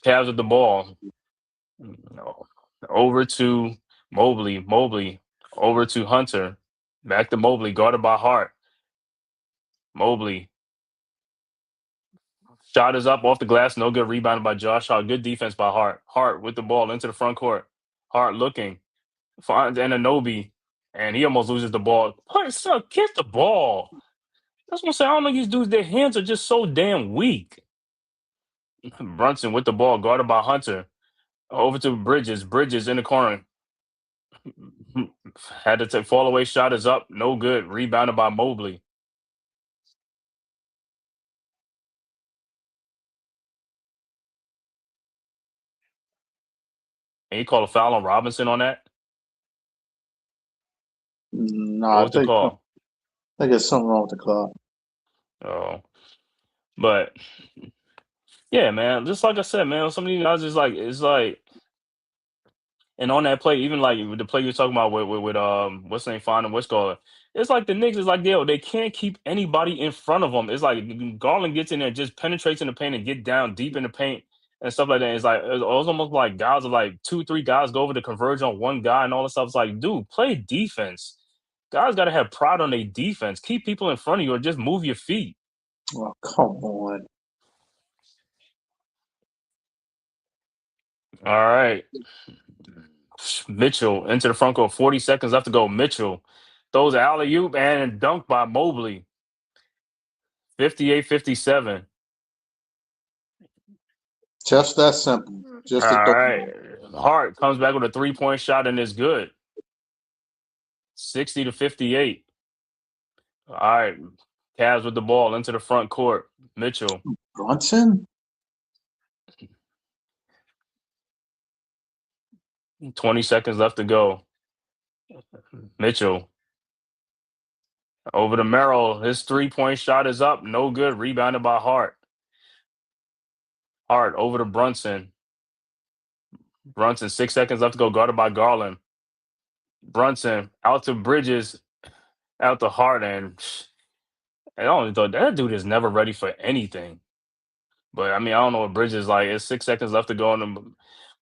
Cavs with the ball. Over to Mobley. Mobley over to Hunter. Back to Mobley, guarded by Hart. Mobley. Shot is up off the glass. No good. Rebounded by Josh Hart. Good defense by Hart. Hart with the ball into the front court. Hart looking. Finds Anunoby. And he almost loses the ball. Son, kiss the ball. That's what I'm saying. I don't know these dudes. Their hands are just so damn weak. Brunson with the ball. Guarded by Hunter. Over to Bridges. Bridges in the corner. Had to take fall away. Shot is up. No good. Rebounded by Mobley. And he called a foul on Robinson on that? No, What was the call? I think there's something wrong with the clock. Oh. But, yeah, man. Just like I said, man, some of these guys it's like, and on that play, even like with the play you're talking about with what's the name, finding what's called, it's like the Knicks is like they can't keep anybody in front of them. It's like Garland gets in there, just penetrates in the paint and get down deep in the paint and stuff like that. It's like it was almost like guys are like 2-3 guys go over to converge on one guy and all this stuff. It's like, dude, play defense. Guys got to have pride on their defense. Keep people in front of you or just move your feet. Oh, come on. All right. Mitchell into the front court. 40 seconds left to go. Mitchell throws an alley-oop and dunked by Mobley. 58-57. Just that simple. All right. Hart comes back with a 3-point shot and is good. 60-58. All right. Cavs with the ball into the front court. Mitchell. Brunson? 20 seconds left to go. Mitchell. Over to Merrill. His 3-point shot is up. No good. Rebounded by Hart. Hart over to Brunson. Brunson, 6 seconds left to go. Guarded by Garland. Brunson out to Bridges. Out to Hart. And I don't know. That dude is never ready for anything. But, I mean, I don't know what Bridges like. It's 6 seconds left to go on them.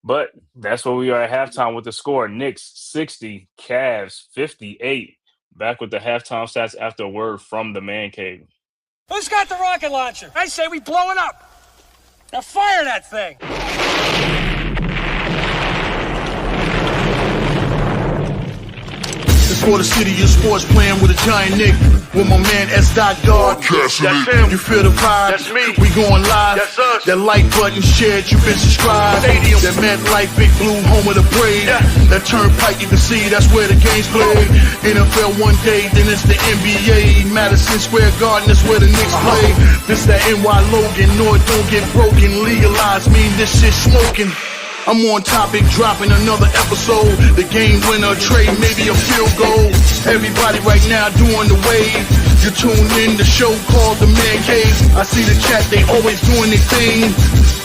But that's where we are at halftime with the score. Knicks 60, Cavs 58. Back with the halftime stats after a word from the man cave. Who's got the rocket launcher? I say we blow it up. Now fire that thing. For the city of sports playing with a giant Nick. with my man S. God. That's him. You feel the vibe? That's me. We going live. That's us. That like button shared, you been subscribed. Stadium. That MetLife Big Blue, home of the Braves. Yeah. That turnpike, you can see that's where the game's played. NFL one day, then it's the NBA. Madison Square Garden, that's where the Knicks play. This that NY Logan, North don't get broken. Legalized mean this shit smoking. I'm on topic, dropping another episode. The game winner, trade, maybe a field goal. Everybody right now doing the wave. You tune in, the show called The Man Cave. I see the chat, they always doing their thing.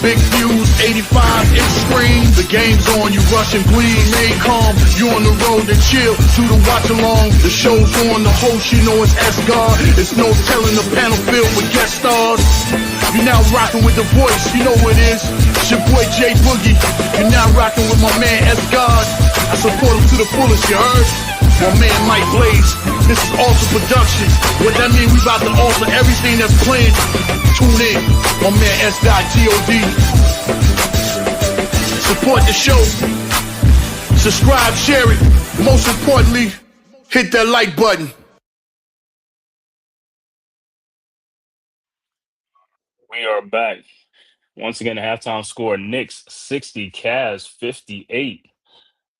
Big views, 85 inch screen. The game's on, you rush and bleed. Stay calm, you on the road to chill. Do the watch along. The show's on, the host, you know it's S-God. It's no telling the panel filled with guest stars. You now rocking with the voice, you know what it is. It's your boy J Boogie. You're now rocking with my man S-God. I support him to the fullest, you heard? My man Mike Blaze. This is Alter Production. What that mean? We about to alter everything that's playing. Tune in. My man S-God G-O-D. Support the show. Subscribe, share it. Most importantly, hit that like button. We are back. Once again, the halftime score, Knicks 60, Cavs 58.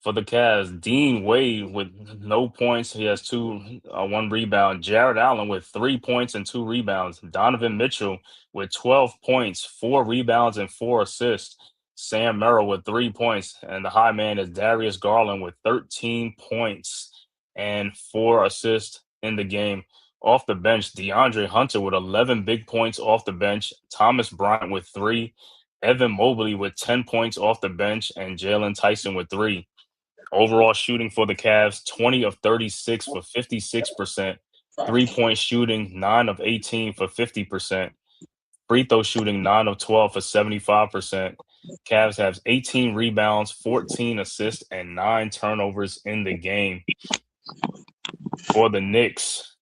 For the Cavs, Dean Wade with no points. He has one rebound. Jared Allen with 3 points and 2 rebounds. Donovan Mitchell with 12 points, 4 rebounds, and 4 assists. Sam Merrill with 3 points. And the high man is Darius Garland with 13 points and 4 assists in the game. Off the bench, DeAndre Hunter with 11 big points off the bench. Thomas Bryant with 3. Evan Mobley with 10 points off the bench. And Jalen Tyson with 3. Overall shooting for the Cavs, 20 of 36 for 56%. 3-point shooting, 9 of 18 for 50%. Free throw shooting, 9 of 12 for 75%. Cavs have 18 rebounds, 14 assists, and 9 turnovers in the game. For the Knicks,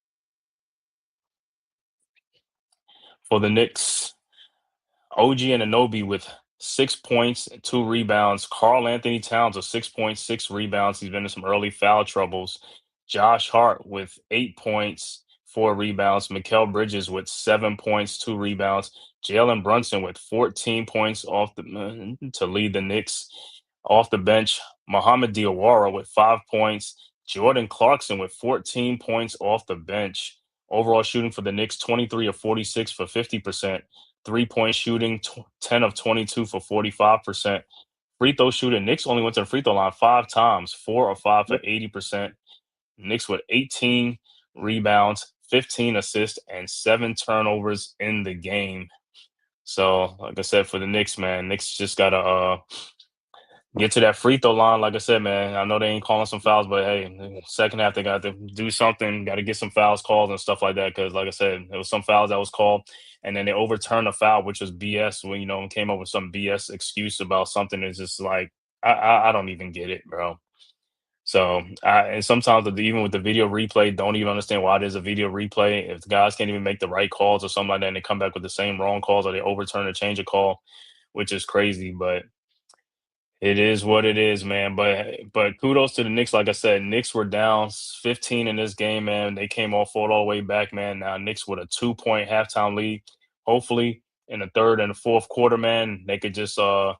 OG Anunoby with 6 points, 2 rebounds. Karl Anthony Towns with 6 points, 6 rebounds. He's been in some early foul troubles. Josh Hart with 8 points, 4 rebounds. Mikal Bridges with 7 points, 2 rebounds. Jalen Brunson with 14 points to lead the Knicks. Off the bench, Mohamed Diawara with 5 points. Jordan Clarkson with 14 points off the bench. Overall shooting for the Knicks, 23 of 46 for 50%. 3-point shooting, 10 of 22 for 45%. Free throw shooting, Knicks only went to the free throw line 5 times, 4 of 5 for 80%. Knicks with 18 rebounds, 15 assists, and 7 turnovers in the game. So, like I said, for the Knicks, man, Knicks just got to get to that free throw line. Like I said, man, I know they ain't calling some fouls, but hey, second half they got to do something, got to get some fouls called and stuff like that. Because, like I said, there was some fouls that was called, and then they overturned a foul, which was BS. When came up with some BS excuse about something. It's just like I don't even get it, bro. So, and sometimes even with the video replay, don't even understand why there's a video replay. If the guys can't even make the right calls or something like that, and they come back with the same wrong calls, or they overturn or change a call, which is crazy. But it is what it is, man. But kudos to the Knicks. Like I said, Knicks were down 15 in this game, man. They came all the way back, man. Now Knicks with a 2-point halftime lead. Hopefully in the third and the fourth quarter, man, they could just their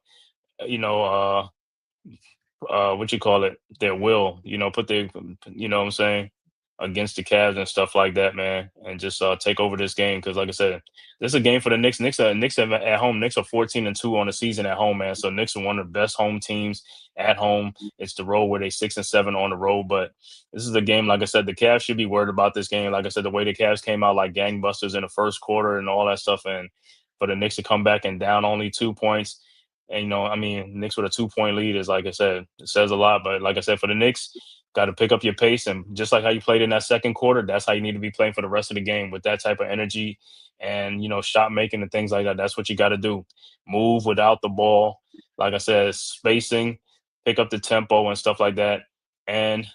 will, put their, what I'm saying, against the Cavs and stuff like that, man, and just take over this game. Because like I said, this is a game for the Knicks. Knicks are at home. Knicks are 14-2 on the season at home, man. So Knicks are one of the best home teams at home. It's the road where they 6-7 on the road. But this is a game, like I said, the Cavs should be worried about this game. Like I said, the way the Cavs came out like gangbusters in the first quarter and all that stuff, and for the Knicks to come back and down only 2 points. And, Knicks with a 2-point lead is, like I said, it says a lot. But like I said, for the Knicks, got to pick up your pace. And just like how you played in that second quarter, that's how you need to be playing for the rest of the game with that type of energy and, shot making and things like that. That's what you got to do. Move without the ball. Like I said, spacing, pick up the tempo and stuff like that. And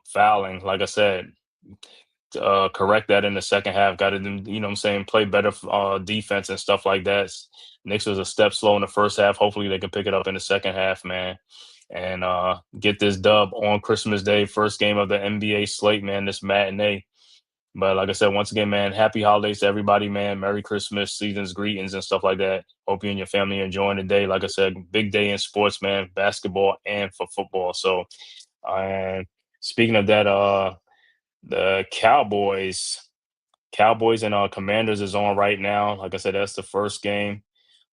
fouling, like I said, correct that in the second half. Got to, play better defense and stuff like that. Knicks was a step slow in the first half. Hopefully they can pick it up in the second half, man, and get this dub on Christmas Day, first game of the NBA slate, man, this matinee. But like I said, once again, man, happy holidays to everybody, man. Merry Christmas, seasons, greetings, and stuff like that. Hope you and your family are enjoying the day. Like I said, big day in sports, man, basketball and for football. So, and speaking of that, the Cowboys and Commanders is on right now. Like I said, that's the first game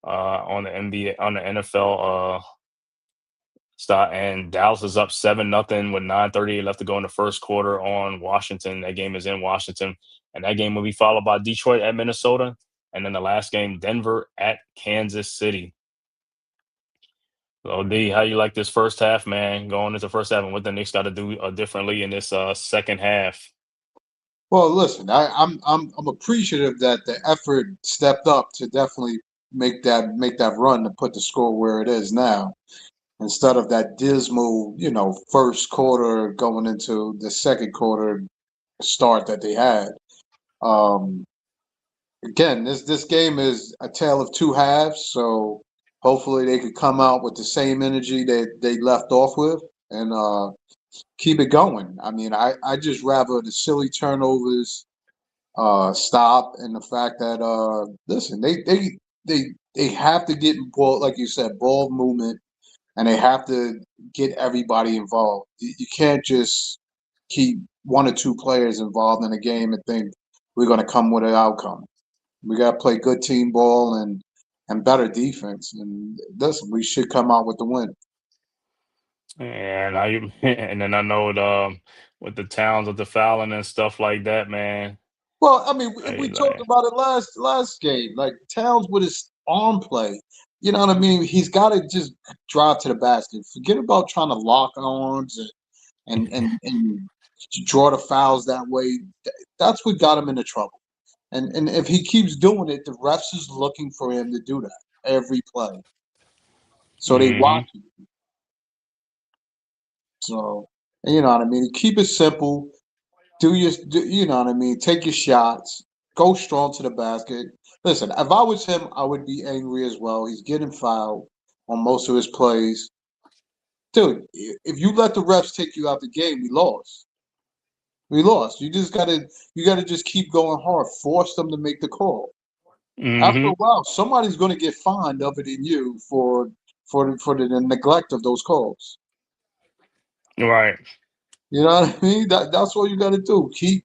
on the NBA on the NFL start, and Dallas is up 7-0 with 9:38 left to go in the first quarter on Washington. That game is in Washington, and that game will be followed by Detroit at Minnesota, and then the last game, Denver at Kansas City. So D, how you like this first half, man? Going into the first half, and what the Knicks got to do differently in this second half? Well, listen, I'm appreciative that the effort stepped up to definitely make that run to put the score where it is now, instead of that dismal, first quarter going into the second quarter start that they had. Um, Again, this game is a tale of two halves, so hopefully they could come out with the same energy that they left off with and keep it going. I mean, I just rather the silly turnovers stop, and the fact that listen, they have to get ball, like you said, ball movement, and they have to get everybody involved. You can't just keep one or two players involved in a game and think we're going to come with an outcome. We got to play good team ball and better defense, and listen, we should come out with the win. And and then I know with the Towns of the fouling and stuff like that, man. Well, I mean, we talked Like, about it last game. Like Towns with his arm play, you know what I mean. He's got to just drive to the basket. Forget about trying to lock arms and draw the fouls that way. That's what got him into trouble. And if he keeps doing it, the refs is looking for him to do that every play. So they hmm watch him. So you know what I mean. Keep it simple. You know what I mean? Take your shots. Go strong to the basket. Listen, if I was him, I would be angry as well. He's getting fouled on most of his plays. Dude, if you let the refs take you out the game, we lost. We lost. You gotta just keep going hard. Force them to make the call. After hmm a while, somebody's gonna get fined other than you for the neglect of those calls. Right. You know what I mean? That's all you gotta do. Keep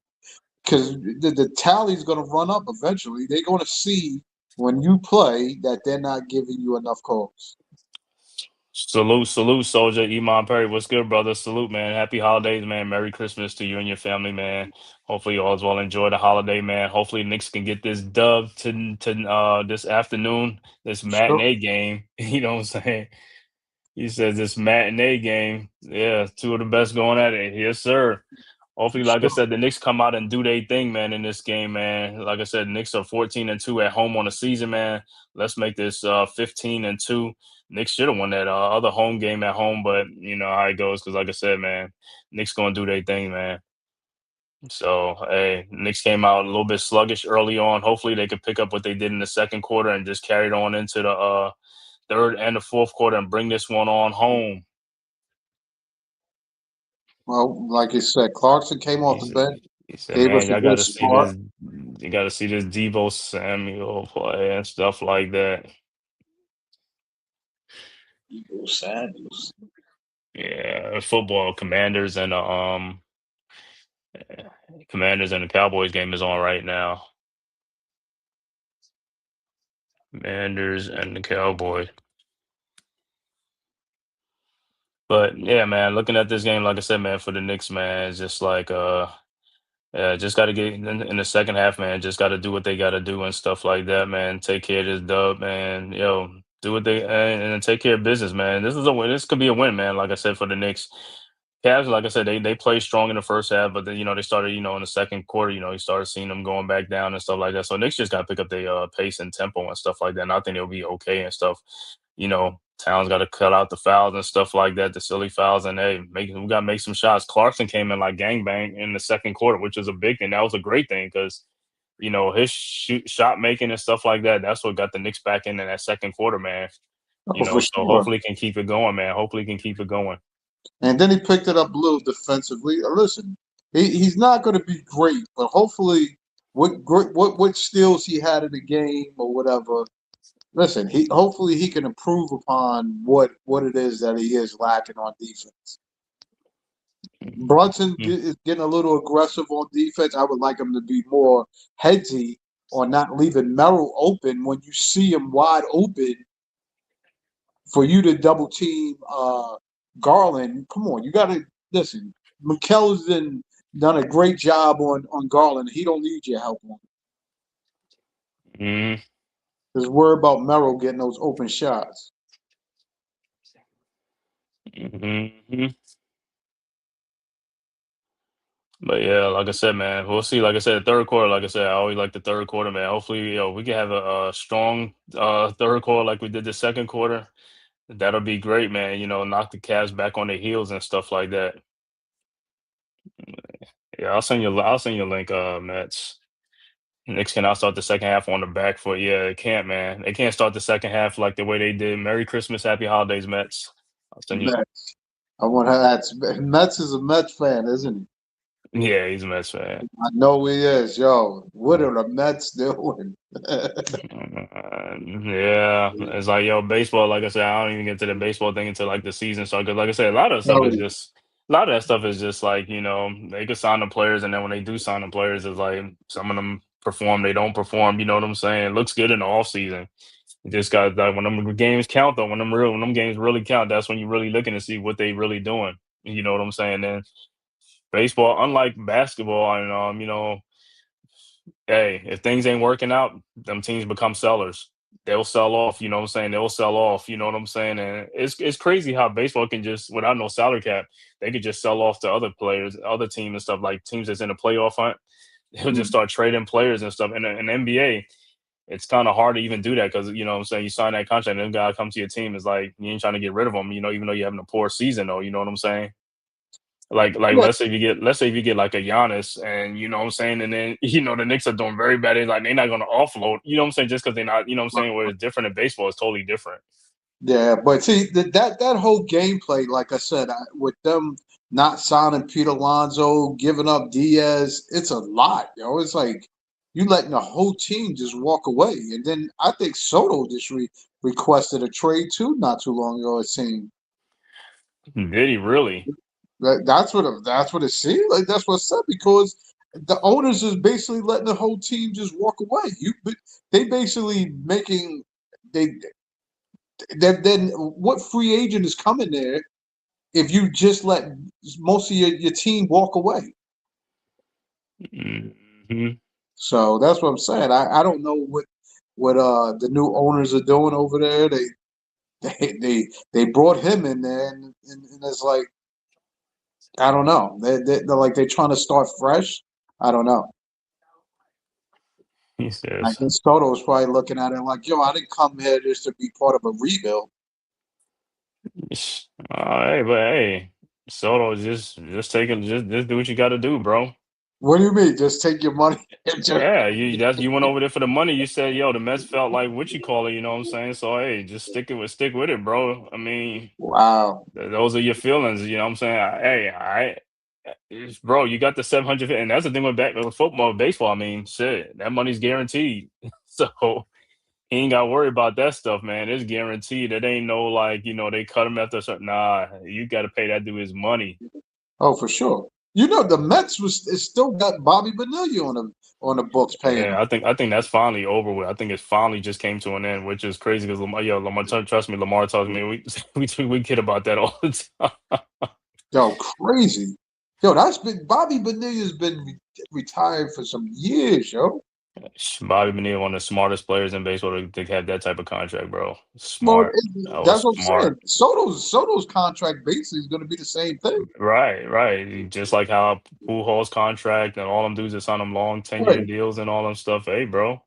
because the tally's going to run up eventually. They're going to see when you play that they're not giving you enough calls. Salute, soldier. Iman Perry. What's good, brother? Salute, man. Happy holidays, man. Merry Christmas to you and your family, man. Hopefully, you all as well enjoy the holiday, man. Hopefully, Knicks can get this dub to this afternoon, this Sure. matinee game. You know what I'm saying? He says this matinee game. Yeah, two of the best going at it. Yes, sir. Hopefully, like I Sure. said, the Knicks come out and do their thing, man, in this game, man. Like I said, Knicks are 14-2 at home on the season, man. Let's make this 15-2. Knicks should have won that other home game at home, but you know how it goes. Because, like I said, man, Knicks gonna do their thing, man. So, hey, Knicks came out a little bit sluggish early on. Hopefully, they could pick up what they did in the second quarter and just carry it on into the third and the fourth quarter and bring this one on home. Well, like I said, Clarkson came off He the said, bench, he said, gave man, us a y'all got good to see start. this. You got to see this Debo Samuel play and stuff like that. Sanders. Yeah, football Commanders and the Cowboys game is on right now. Commanders and the Cowboys. But yeah, man, looking at this game, like I said, man, for the Knicks, man, it's just like yeah, just got to get in the second half, man. Just got to do what they got to do and stuff like that, man. Take care of this dub, man. Yo, do what they and take care of business, man. This is a win. This could be a win, man. Like I said, for the Knicks, Cavs, like I said, they played strong in the first half, but then they started, in the second quarter, you started seeing them going back down and stuff like that. So Knicks just got to pick up their pace and tempo and stuff like that. And I think they'll be okay and stuff. Towns got to cut out the fouls and stuff like that, the silly fouls, and hey, we got to make some shots. Clarkson came in like gangbang in the second quarter, which was a big thing. That was a great thing because his shot making and stuff like that. That's what got the Knicks back in that second quarter, man. Oh, for So sure. hopefully he can keep it going, man. Hopefully he can keep it going. And then he picked it up a little defensively. Listen, He's not going to be great, but hopefully, what steals he had in the game or whatever. Listen, hopefully he can improve upon what it is that he is lacking on defense. Brunson is getting a little aggressive on defense. I would like him to be more headsy or not leaving Merrill open when you see him wide open for you to double team Garland. Come on, you got to listen. McKell's done a great job on Garland. He don't need your help on it. Mm-hmm. Just worry about Merrill getting those open shots. Mm-hmm. But yeah, like I said, man, we'll see. Like I said, third quarter. Like I said, I always like the third quarter, man. Hopefully, we can have a strong third quarter like we did the second quarter. That'll be great, man. Knock the Cavs back on their heels and stuff like that. Yeah, I'll send you a link, Mets. Knicks cannot start the second half on the back foot. Yeah, they can't, man. They can't start the second half like the way they did. Merry Christmas, Happy Holidays, Mets. I'll send you. Mets. I want to. Mets is a Mets fan, isn't he? Yeah, he's a Mets fan. I know he is. Yo, what are the Mets doing? Yeah, it's like, baseball. Like I said, I don't even get to the baseball thing until like the season starts. Because, like I said, a lot of that stuff is just like they could sign the players, and then when they do sign the players, it's like some of them perform, they don't perform. You know what I'm saying? It looks good in the off season. You just got like when them games count, though. When them games really count, that's when you're really looking to see what they really doing. You know what I'm saying? Then baseball, unlike basketball, and hey, if things ain't working out, them teams become sellers. They'll sell off, you know what I'm saying? They'll sell off, you know what I'm saying? And it's crazy how baseball can just, without no salary cap, they could just sell off to other players, other teams and stuff, like teams that's in the playoff hunt. They'll just start trading players and stuff. And in the NBA, it's kind of hard to even do that because, you know what I'm saying, you sign that contract and then guy come to your team. It's like, you ain't trying to get rid of them, even though you're having a poor season, though, you know what I'm saying? Like let's say if you get like a Giannis and you know what I'm saying, and then the Knicks are doing very bad, they're not gonna offload, you know what I'm saying, just because they're not, you know what I'm saying, where it's different in baseball, it's totally different. Yeah, but see that whole gameplay, like I said, with them not signing Pete Alonso, giving up Diaz, it's a lot, It's like you letting the whole team just walk away, and then I think Soto just requested a trade too, not too long ago. It seemed. Did he really? That's what it seemed like. That's what I said, because the owners is basically letting the whole team just walk away. They basically making they then what free agent is coming there if you just let most of your team walk away? Mm-hmm. So that's what I'm saying. I don't know what the new owners are doing over there. They brought him in there, and it's like, I don't know. They're like they're trying to start fresh. I don't know. He I says, guess Soto's probably looking at it like, yo, I didn't come here just to be part of a rebuild. hey, but hey, Soto, just do what you got to do, bro. What do you mean? Just take your money? Yeah, you went over there for the money. You said, yo, the Mets felt like what you call it, you know what I'm saying? So hey, just stick with it, bro. I mean, Wow. those are your feelings, you know what I'm saying? Bro, you got the 700, and that's the thing with football, baseball. I mean, shit, that money's guaranteed. So he ain't got to worry about that stuff, man. It's guaranteed. It ain't no like, they cut him after a certain. Nah, you got to pay that dude his money. Oh, for sure. The Mets is still got Bobby Bonilla on the books paying him. Yeah, I think that's finally over with. I think it's finally just came to an end, which is crazy because Lamar, trust me, Lamar tells me we kid about that all the time. Yo, crazy. Yo, Bobby Bonilla's been retired for some years, yo. Bobby Bonilla, one of the smartest players in baseball to have that type of contract, bro. Well, Smart. That was that's what I'm saying. smart. Soto's contract basically is going to be the same thing. Right. Just like how Pujols contract and all them dudes that sign them long 10-year Right. deals and all them stuff. Hey, bro.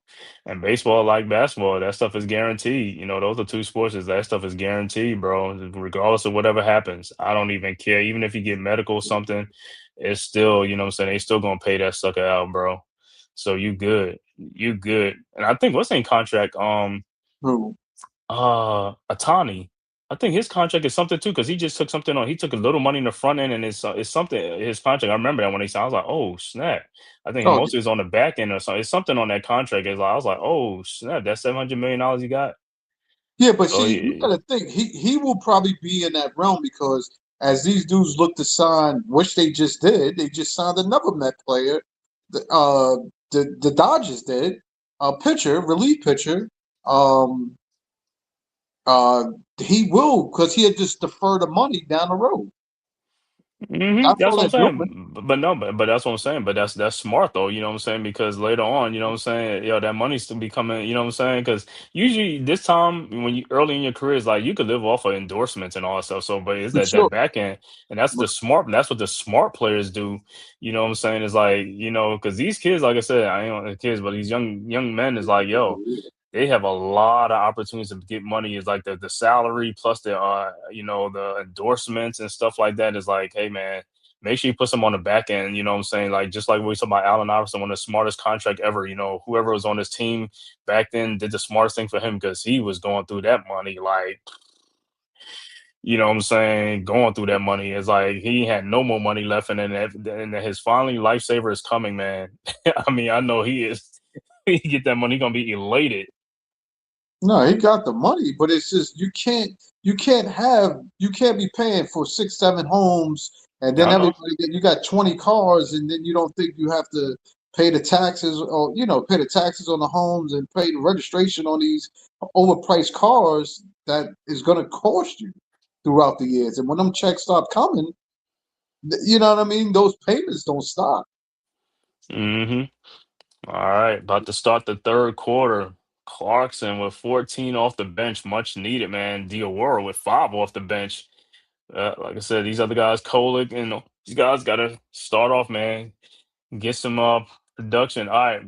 And baseball, like basketball, that stuff is guaranteed. Those are two sports. That stuff is guaranteed, bro. Regardless of whatever happens, I don't even care. Even if you get medical or something, it's still, you know what I'm saying, they still gonna pay that sucker out, bro. So you good. You good. And I think what's in contract? Who? Atani. I think his contract is something too because he just took something on. He took a little money in the front end, and it's something. His contract. I remember that when he signed. I was like, oh snap! I think Oh most of it's on the back end or something. It's something on that contract. I was like, oh snap! That's $700 million you got. yeah, but So see, you got to think he will probably be in that realm because as these dudes look to sign, which they just did, they just signed another Met player. The Dodgers did a pitcher, relief pitcher. Um, uh, he will because he had just deferred the money down the road. That's That's all what I'm they're doing. saying. But no, but that's what I'm saying. But that's smart though. You know what I'm saying? Because later on, you know what I'm saying. Yo, that money's still be coming. You know what I'm saying? Because usually this time when you early in your career is like you could live off of endorsements and all that stuff. So, but it's For that sure. back end, and that's the smart. That's what the smart players do. You know what I'm saying? Is like because these kids, like I said, I ain't the kids, but these young men is like yo. They have a lot of opportunities to get money. Is like the salary plus the the endorsements and stuff like that. Is like, hey man, make sure you put some on the back end. You know what I'm saying? Like just like we talking about Allen Iverson, one of the smartest contract ever. Whoever was on his team back then did the smartest thing for him because he was going through that money. Like what I'm saying? Going through that money is like he had no more money left, and then his finally lifesaver is coming, man. I mean, I know he is. He get that money, he gonna be elated. No, he got the money, but it's just you can't be paying for 6, 7 homes, and then I know. you got 20 cars, and then you don't think you have to pay the taxes or pay the taxes on the homes and pay the registration on these overpriced cars that is going to cost you throughout the years. And when them checks start coming, you know what I mean? Those payments don't stop. hmm All right, about to start the third quarter. Clarkson with 14 off the bench, much needed, man. Diawara with 5 off the bench. Like I said, these other guys, Kolick, and these guys got to start off, man. Get some production. All right,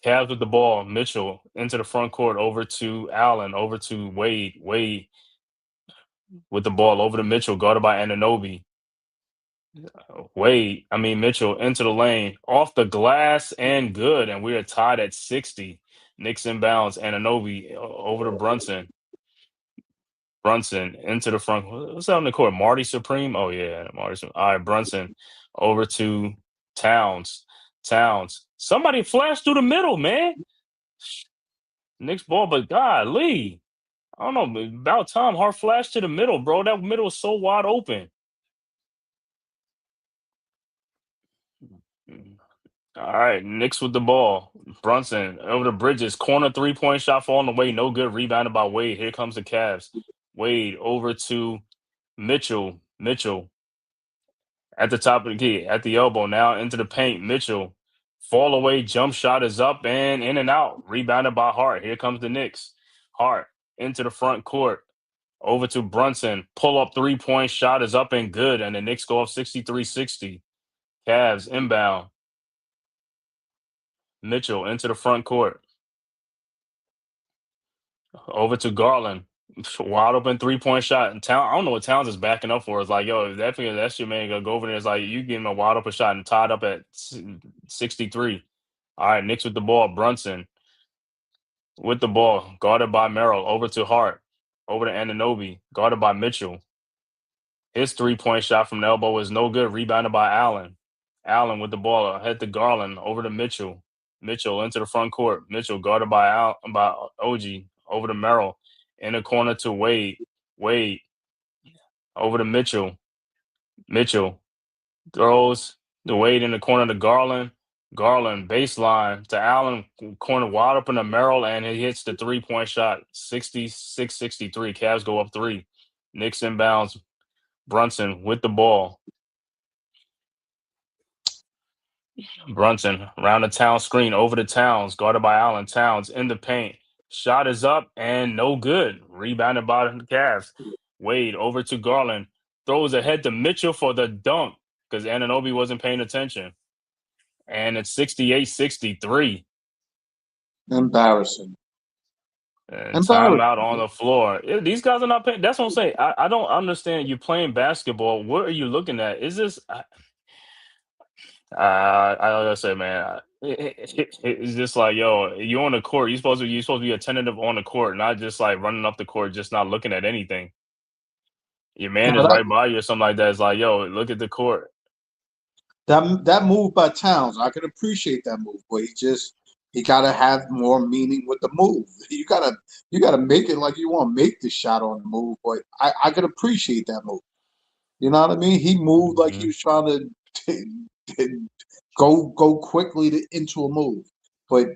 Cavs with the ball. Mitchell into the front court, over to Allen, over to Wade. Wade with the ball, over to Mitchell, guarded by Ananobi. Mitchell into the lane, off the glass and good, and we are tied at 60. Knicks inbounds, Ananobi over to Brunson. Brunson into the front. What's that on the court? Marty Supreme? Oh, yeah, Marty Supreme. All right, Brunson over to Towns. Towns. Somebody flashed through the middle, man. Knicks ball, but golly. I don't know, about time. Hard flash to the middle, bro. That middle is so wide open. All right, Knicks with the ball. Brunson over the Bridges. Corner 3-point shot falling away. No good. Rebounded by Wade. Here comes the Cavs. Wade over to Mitchell. Mitchell at the top of the key, at the elbow. Now into the paint. Mitchell. Fall away. Jump shot is up and in and out. Rebounded by Hart. Here comes the Knicks. Hart into the front court. Over to Brunson. Pull up 3-point shot is up and good. And the Knicks go up 63-60. Cavs inbound. Mitchell into the front court. Over to Garland. Wide open 3-point shot. And I don't know what Towns is backing up for. It's like, yo, if that's your man, go over there. It's like, you give him a wide open shot and tied up at 63. All right, Knicks with the ball. Brunson with the ball. Guarded by Merrill. Over to Hart. Over to Ananobi. Guarded by Mitchell. His 3-point shot from the elbow is no good. Rebounded by Allen. Allen with the ball. Ahead to Garland. Over to Mitchell. Mitchell into the front court. Mitchell guarded by OG. Over to Merrill. In the corner to Wade. Wade over to Mitchell. Mitchell throws the Wade in the corner to Garland. Garland baseline to Allen. Corner wide open to Merrill, and he hits the 3-point shot. 66-63. Cavs go up 3. Knicks inbounds. Brunson with the ball. Brunson around the Towns screen, over to Towns, guarded by Allen. Towns in the paint. Shot is up and no good. Rebounded by the Cavs. Wade over to Garland. Throws ahead to Mitchell for the dunk because Anunoby wasn't paying attention. And it's 68-63. Embarrassing. And timeout on the floor. These guys are not paying. That's what I'm saying. I don't understand. You're playing basketball. What are you looking at? Is this? I gotta say, man, it's just like, yo, you're on the court. You're supposed to be attentive on the court, not just like running up the court, just not looking at anything. your man is right by you or something like that. It's like, yo, look at the court. That move by Towns, I can appreciate that move, but he gotta have more meaning with the move. You gotta make it like you want to make the shot on the move. But I could appreciate that move. You know what I mean? He moved like he was trying to go quickly into a move, but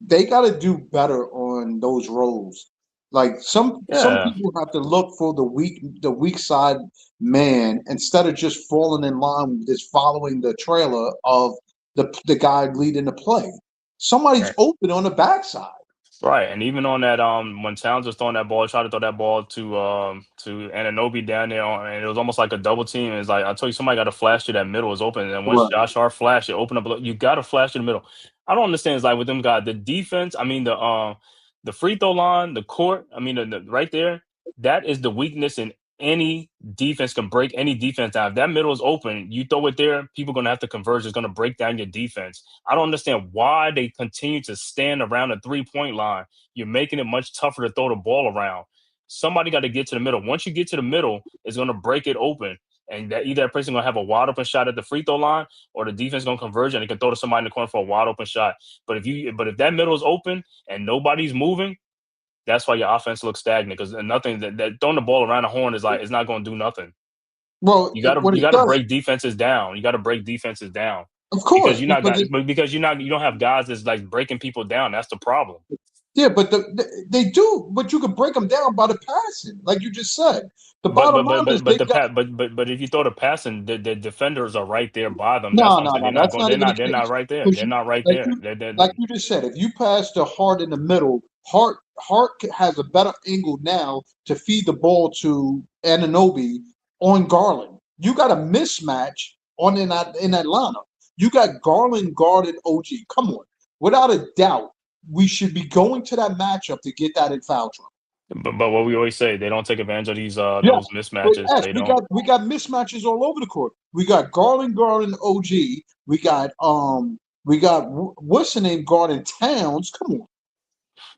they got to do better on those roles. Like some people have to look for the weak side man instead of just falling in line, just following the trailer of the guy leading the play. Somebody's open on the backside. Right, and even on that, when Towns was throwing that ball, tried to throw that ball to Anunoby down there, and it was almost like a double team. It's like I told you, somebody got to flash to that middle is open, and once Josh Hart flashed it, open up. You got to flash in the middle. I don't understand. It's like with them guys, the defense. I mean, the free throw line, the court. I mean, the right there. That is the weakness in any defense. Can break any defense down. If that middle is open, you throw it there, people are gonna have to converge. It's gonna break down your defense. I don't understand why they continue to stand around the 3-point line. You're making it much tougher to throw the ball around. Somebody got to get to the middle. Once you get to the middle, it's gonna break it open. And that either that person gonna have a wide open shot at the free throw line, or the defense gonna converge and they can throw to somebody in the corner for a wide open shot. But if that middle is open and nobody's moving, that's why your offense looks stagnant, because nothing that throwing the ball around the horn is like, it's not going to do nothing. Well, you got to break defenses down. You got to break defenses down. Of course, because you don't have guys that's like breaking people down. That's the problem. Yeah, but they do. But you can break them down by the passing, like you just said. The bottom line is but if you throw the passing, the defenders are right there by them. No, they're not right there. They're not right there. Like you just said, if you pass to Hart in the middle, Hart has a better angle now to feed the ball to Anunoby on Garland. You got a mismatch in that lineup. You got Garland guarded OG. Come on, without a doubt, we should be going to that matchup to get that in foul trouble. But what we always say, they don't take advantage of those mismatches. Yes, we got mismatches all over the court. We got Garland guarding OG. We got what's the name guarding Towns. Come on.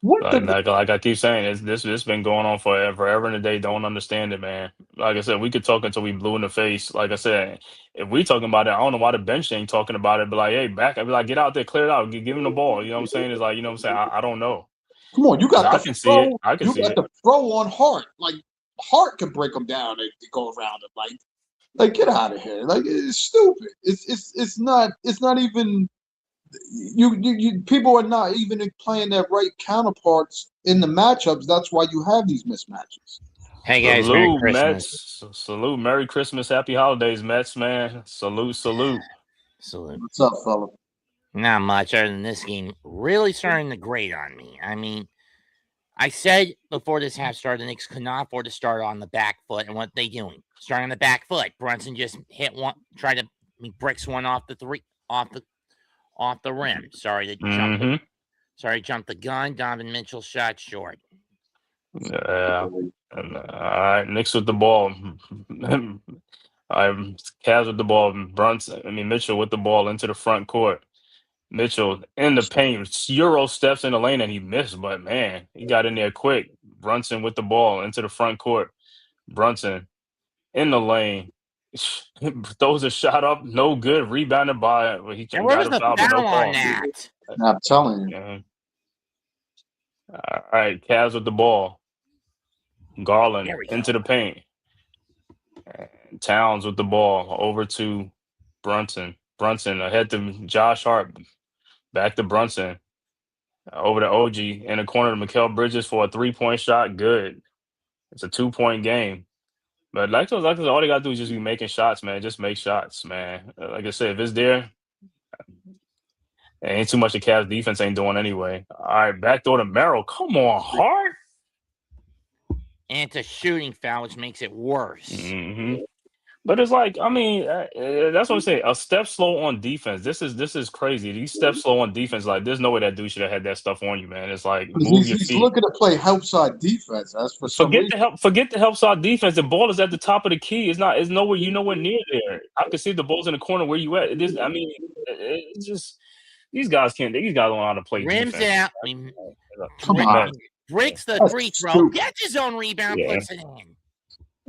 Like I keep saying, this been going on forever and a day. Don't understand it, man. Like I said, we could talk until we blue in the face. Like I said, if we talking about it, I don't know why the bench ain't talking about it. But like, hey, back, I'd be like, get out there, clear it out, give him the ball. You know what I'm saying? It's like, you know what I'm saying? I don't know. Come on, you got I can see it. I can see it. You got the throw on Hart. Like Hart can break them down and go around it. Like get out of here. Like it's stupid. It's not even. You people are not even playing their right counterparts in the matchups. That's why you have these mismatches. Hey guys, Merry Christmas. Mets. Salute, Merry Christmas, Happy Holidays, Mets, man. Salute. What's up, fella? Not much other than this game really starting to grate on me. I mean, I said before this half started, the Knicks could not afford to start on the back foot, and what they doing? Starting on the back foot. Brunson just hit one, bricks one off the rim. Sorry to jump the gun. Donovan Mitchell shot short. Yeah. All right, Knicks with the ball. Cavs with the ball. Mitchell with the ball into the front court. Mitchell in the paint. Euro steps in the lane and he missed, but man, he got in there quick. Brunson with the ball into the front court. Brunson in the lane. Throws a shot up, no good. Rebounded by. He got where was the foul on that? I'm telling you. All right, Cavs with the ball. Garland into the paint. Towns with the ball over to Brunson. Brunson ahead to Josh Hart. Back to Brunson. Over to OG in the corner to Mikal Bridges for a 3-point shot. Good. It's a 2-point game. But like all they got to do is just be making shots, man. Just make shots, man. Like I said, if it's there, it ain't too much the Cavs defense ain't doing anyway. All right, backdoor to Merrill. Come on, Hart. And it's a shooting foul, which makes it worse. Mm-hmm. But it's like, I mean, that's what I'm saying. A step slow on defense. This is crazy. These steps slow on defense. Like, there's no way that dude should have had that stuff on you, man. It's like move your feet. He's looking to play help side defense. That's for some reason. Forget the help side defense. The ball is at the top of the key. It's nowhere. You nowhere near there. I can see the ball's in the corner where you at. It's just these guys don't know how to play. Rims defense. Out. Breaks the free throw. Gets his own rebound. Puts it in.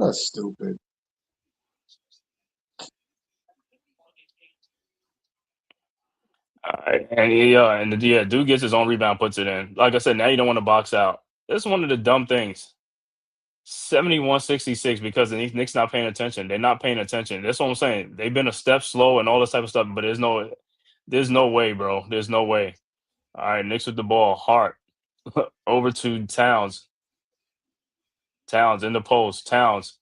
That's stupid. Dude gets his own rebound, puts it in. Like I said, now you don't want to box out. This is one of the dumb things. 71-66 because the Knicks not paying attention. They're not paying attention. That's what I'm saying. They've been a step slow and all this type of stuff, but there's no way, bro. There's no way. All right, Knicks with the ball. Hart over to Towns. Towns in the post. Towns.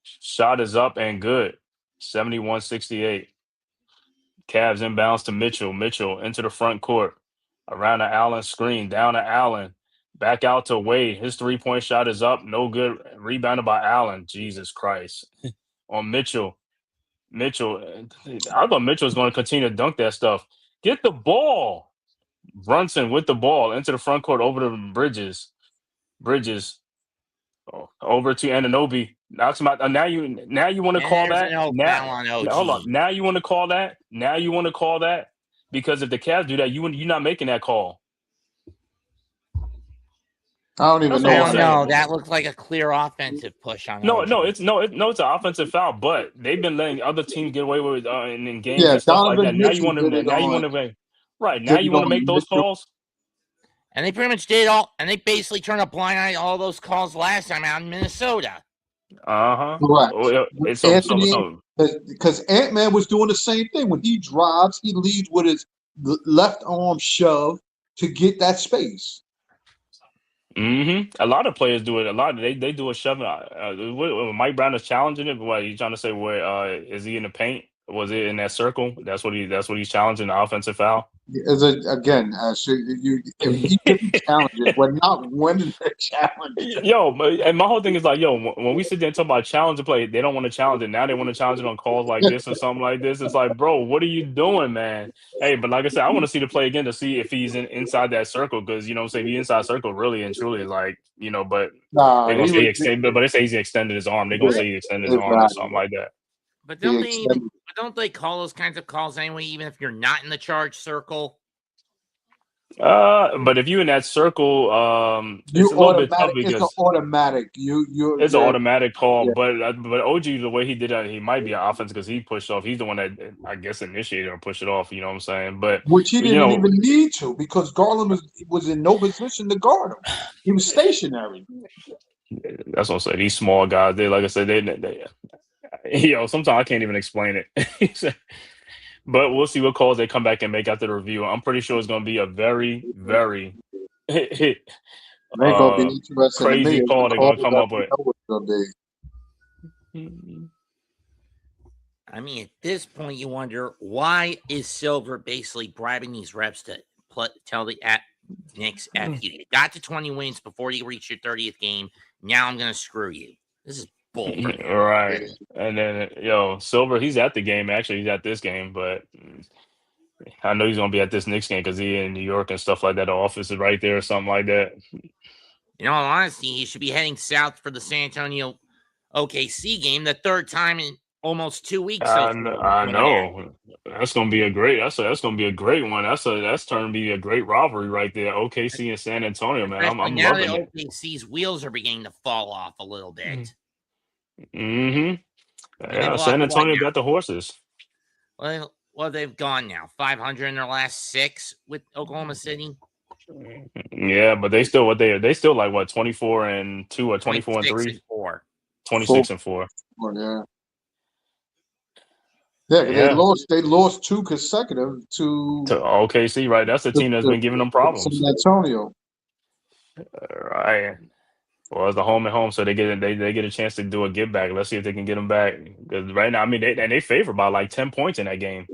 Shot is up and good. 71-68. Cavs inbounds to Mitchell. Mitchell into the front court. Around the Allen screen. Down to Allen. Back out to Wade. His 3-point shot is up. No good. Rebounded by Allen. Jesus Christ. On Mitchell. Mitchell. I thought Mitchell was going to continue to dunk that stuff. Get the ball. Brunson with the ball into the front court over to Bridges. Bridges. Over to Anunoby. Knocks him out. Now you want to call that? Hold on. Now you want to call that? Now you want to call that? Because if the Cavs do that, you're not making that call. I don't even know. I don't know. That looked like a clear offensive push on. It's an offensive foul, but they've been letting other teams get away with in games and stuff like that. Now you want to right now you want to make those calls. And they pretty much did all, and they basically turned a blind eye to all those calls last time out in Minnesota. Right. Because Ant-Man was doing the same thing. When he drives, he leads with his left arm shove to get that space. A lot of players do it. They do a shove. Mike Brown is challenging it. But what are you trying to say? Where is he in the paint? Was it in that circle? That's what he's challenging, the offensive foul. If he didn't challenge it, we're not winning the challenge. And my whole thing is like, when we sit there and talk about challenge play, they don't want to challenge it. Now they want to challenge it on calls like this or something like this. It's like, bro, what are you doing, man? Hey, but like I said, I want to see the play again to see if he's inside that circle because if he's inside circle, really and truly, like but they're gonna say they say he's extended his arm. They're gonna say he extended his arm or something like that. But don't they call those kinds of calls anyway, even if you're not in the charge circle? But if you're in that circle, it's a little bit tough because it's automatic. It's an automatic call. Yeah. But OG, the way he did it, he might be an offense because he pushed off. He's the one that I guess initiated or pushed it off. You know what I'm saying? But which he didn't even need to because Garland was in no position to guard him. He was stationary. That's what I'm saying. These small guys, like I said, they sometimes I can't even explain it. But we'll see what calls they come back and make after the review. I'm pretty sure it's going to be a very, very crazy call they're going to come up with. I mean, at this point, you wonder, why is Silver basically bribing these reps to tell the Knicks, F you got to 20 wins before you reach your 30th game. Now I'm going to screw you. This is bull. Right. And then, Silver, he's at the game. Actually, he's at this game, but I know he's going to be at this Knicks game because he's in New York and stuff like that. The office is right there or something like that. In all honesty, he should be heading south for the San Antonio OKC game, the third time in almost 2 weeks. I know. That's going to be a great. That's going to be a great one. That's turning to be a great rivalry right there. OKC and San Antonio, man. I'm now loving that OKC's wheels are beginning to fall off a little bit. Yeah, San Antonio got the horses. Well, they've gone now 500 in their last 6 with Oklahoma City. Yeah, but they still like 24-2 or 24-3, 26-4. Yeah, they lost 2 consecutive to OKC, right? That's the team that's been giving them problems. San Antonio, right? Well, it's the home and home, so they get a chance to do a give back. Let's see if they can get them back. Because right now, I mean, they favor by like 10 points in that game.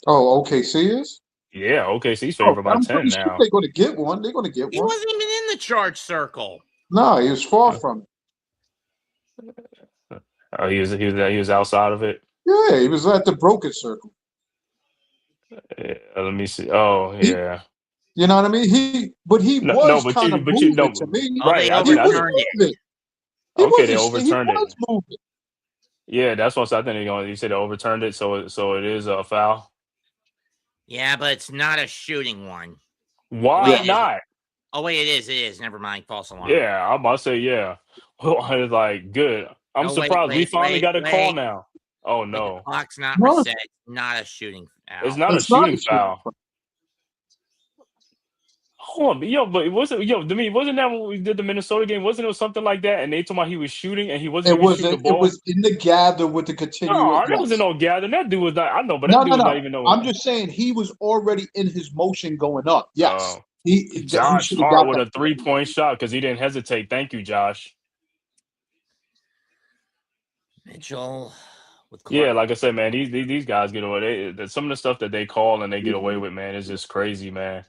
Oh, OKC is? Yeah, OKC's favored by 10 now. Sure they're going to get one. They're going to get one. He wasn't even in the charge circle. No, he was far from it. Oh, he was outside of it. Yeah, he was at the broken circle. Yeah, let me see. Oh, yeah. You know what I mean? He was kind of moving to me. Right, he was moving. Okay, they overturned it. Moving. Yeah, that's what I think you said they overturned it, so it is a foul. Yeah, but it's not a shooting one. Why not? Oh, wait, it is. Never mind. False alarm. Yeah, I'm about to say, yeah. Well, I was like, good. I'm surprised. We finally got a call now. Oh, Wait, the no. clock's not No. reset. Not a shooting foul. It's not a It's not shooting a shooting foul. foul. Hold on, yo, but wasn't that when we did the Minnesota game? Wasn't it something like that? And they told me he was shooting and he wasn't even shooting the It ball. was in the gather with the continuous. No, that wasn't no gathering. That dude was not. I know, but that No, dude no, was not no. even know. I'm just saying he was already in his motion going up. Yes, he Josh should have Hart got with that. a 3-point shot because he didn't hesitate. Thank you, Josh. Mitchell. Yeah, like I said, man, these guys get away. Some of the stuff that they call and they get away with, man, is just crazy, man.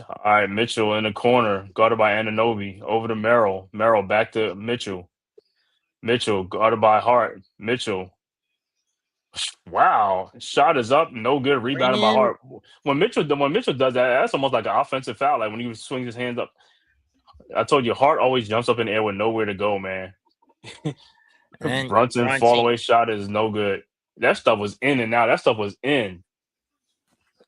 All right, Mitchell in the corner, guarded by Anunoby. Over to Merrill. Merrill back to Mitchell. Mitchell guarded by Hart. Mitchell. Wow, shot is up, no good. Rebounded by Hart. When Mitchell does that, that's almost like an offensive foul. Like when he swings his hands up. I told you, Hart always jumps up in the air with nowhere to go, man. Brunson fall away shot is no good. That stuff was in and out. That stuff was in.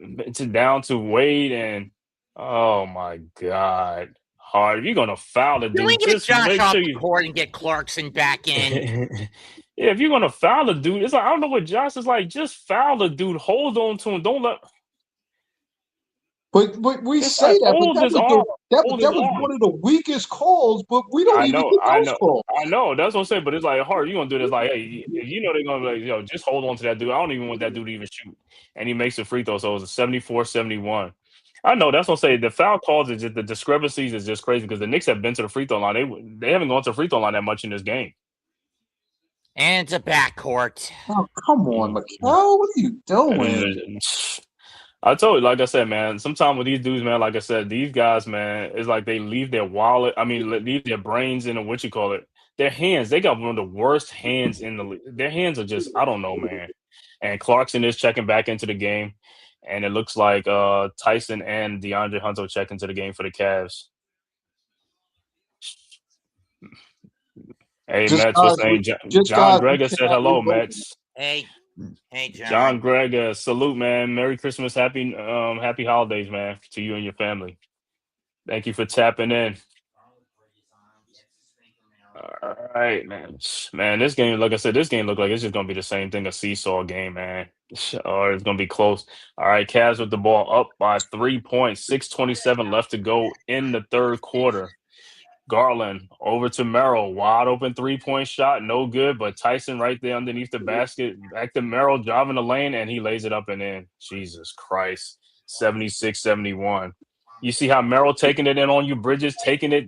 It's down to Wade and oh my God, Hart. If you're gonna foul the dude, Can we get just Josh make off sure the court and get Clarkson back in? Yeah, if you're gonna foul the dude, it's like I don't know what Josh is like. Just foul the dude. Hold on to him. Don't let. But we It's say like, that, but hold his arm. that Hold his was arm. one of the weakest calls. But we don't even get those calls. I know. That's what I'm saying. But it's like, Hart, you gonna do this? Like, hey, if you know they're gonna be like, yo, just hold on to that dude. I don't even want that dude to even shoot. And he makes a free throw, so it was a 74-71. I know. That's what I'm saying. The foul calls is just the discrepancies is just crazy because the Knicks have been to the free throw line. They haven't gone to the free throw line that much in this game. And it's a backcourt. Oh, come on, Mikal. What are you doing? I told you, like I said, man, sometimes with these dudes, man, like I said, these guys, man, it's like they leave their wallet. I mean, leave their brains in their hands. They got one of the worst hands in the league. Their hands are just, I don't know, man. And Clarkson is checking back into the game. And it looks like Tyson and DeAndre Hunter check into the game for the Cavs. Hey, Mets was saying, John Gregor said hello, Mets. Hey, John. John Gregor, salute, man. Merry Christmas, happy holidays, man, to you and your family. Thank you for tapping in. All right, man. Man, this game, like I said, this game looked like it's just gonna be the same thing, a seesaw game, man. Or it's gonna be close. All right, Cavs with the ball up by 3 points, 6:27 left to go in the third quarter. Garland over to Merrill, wide open 3-point shot, no good. But Tyson right there underneath the basket, back to Merrill, driving the lane, and he lays it up and in. Jesus Christ, 76-71. You see how Merrill taking it in on you, Bridges, taking it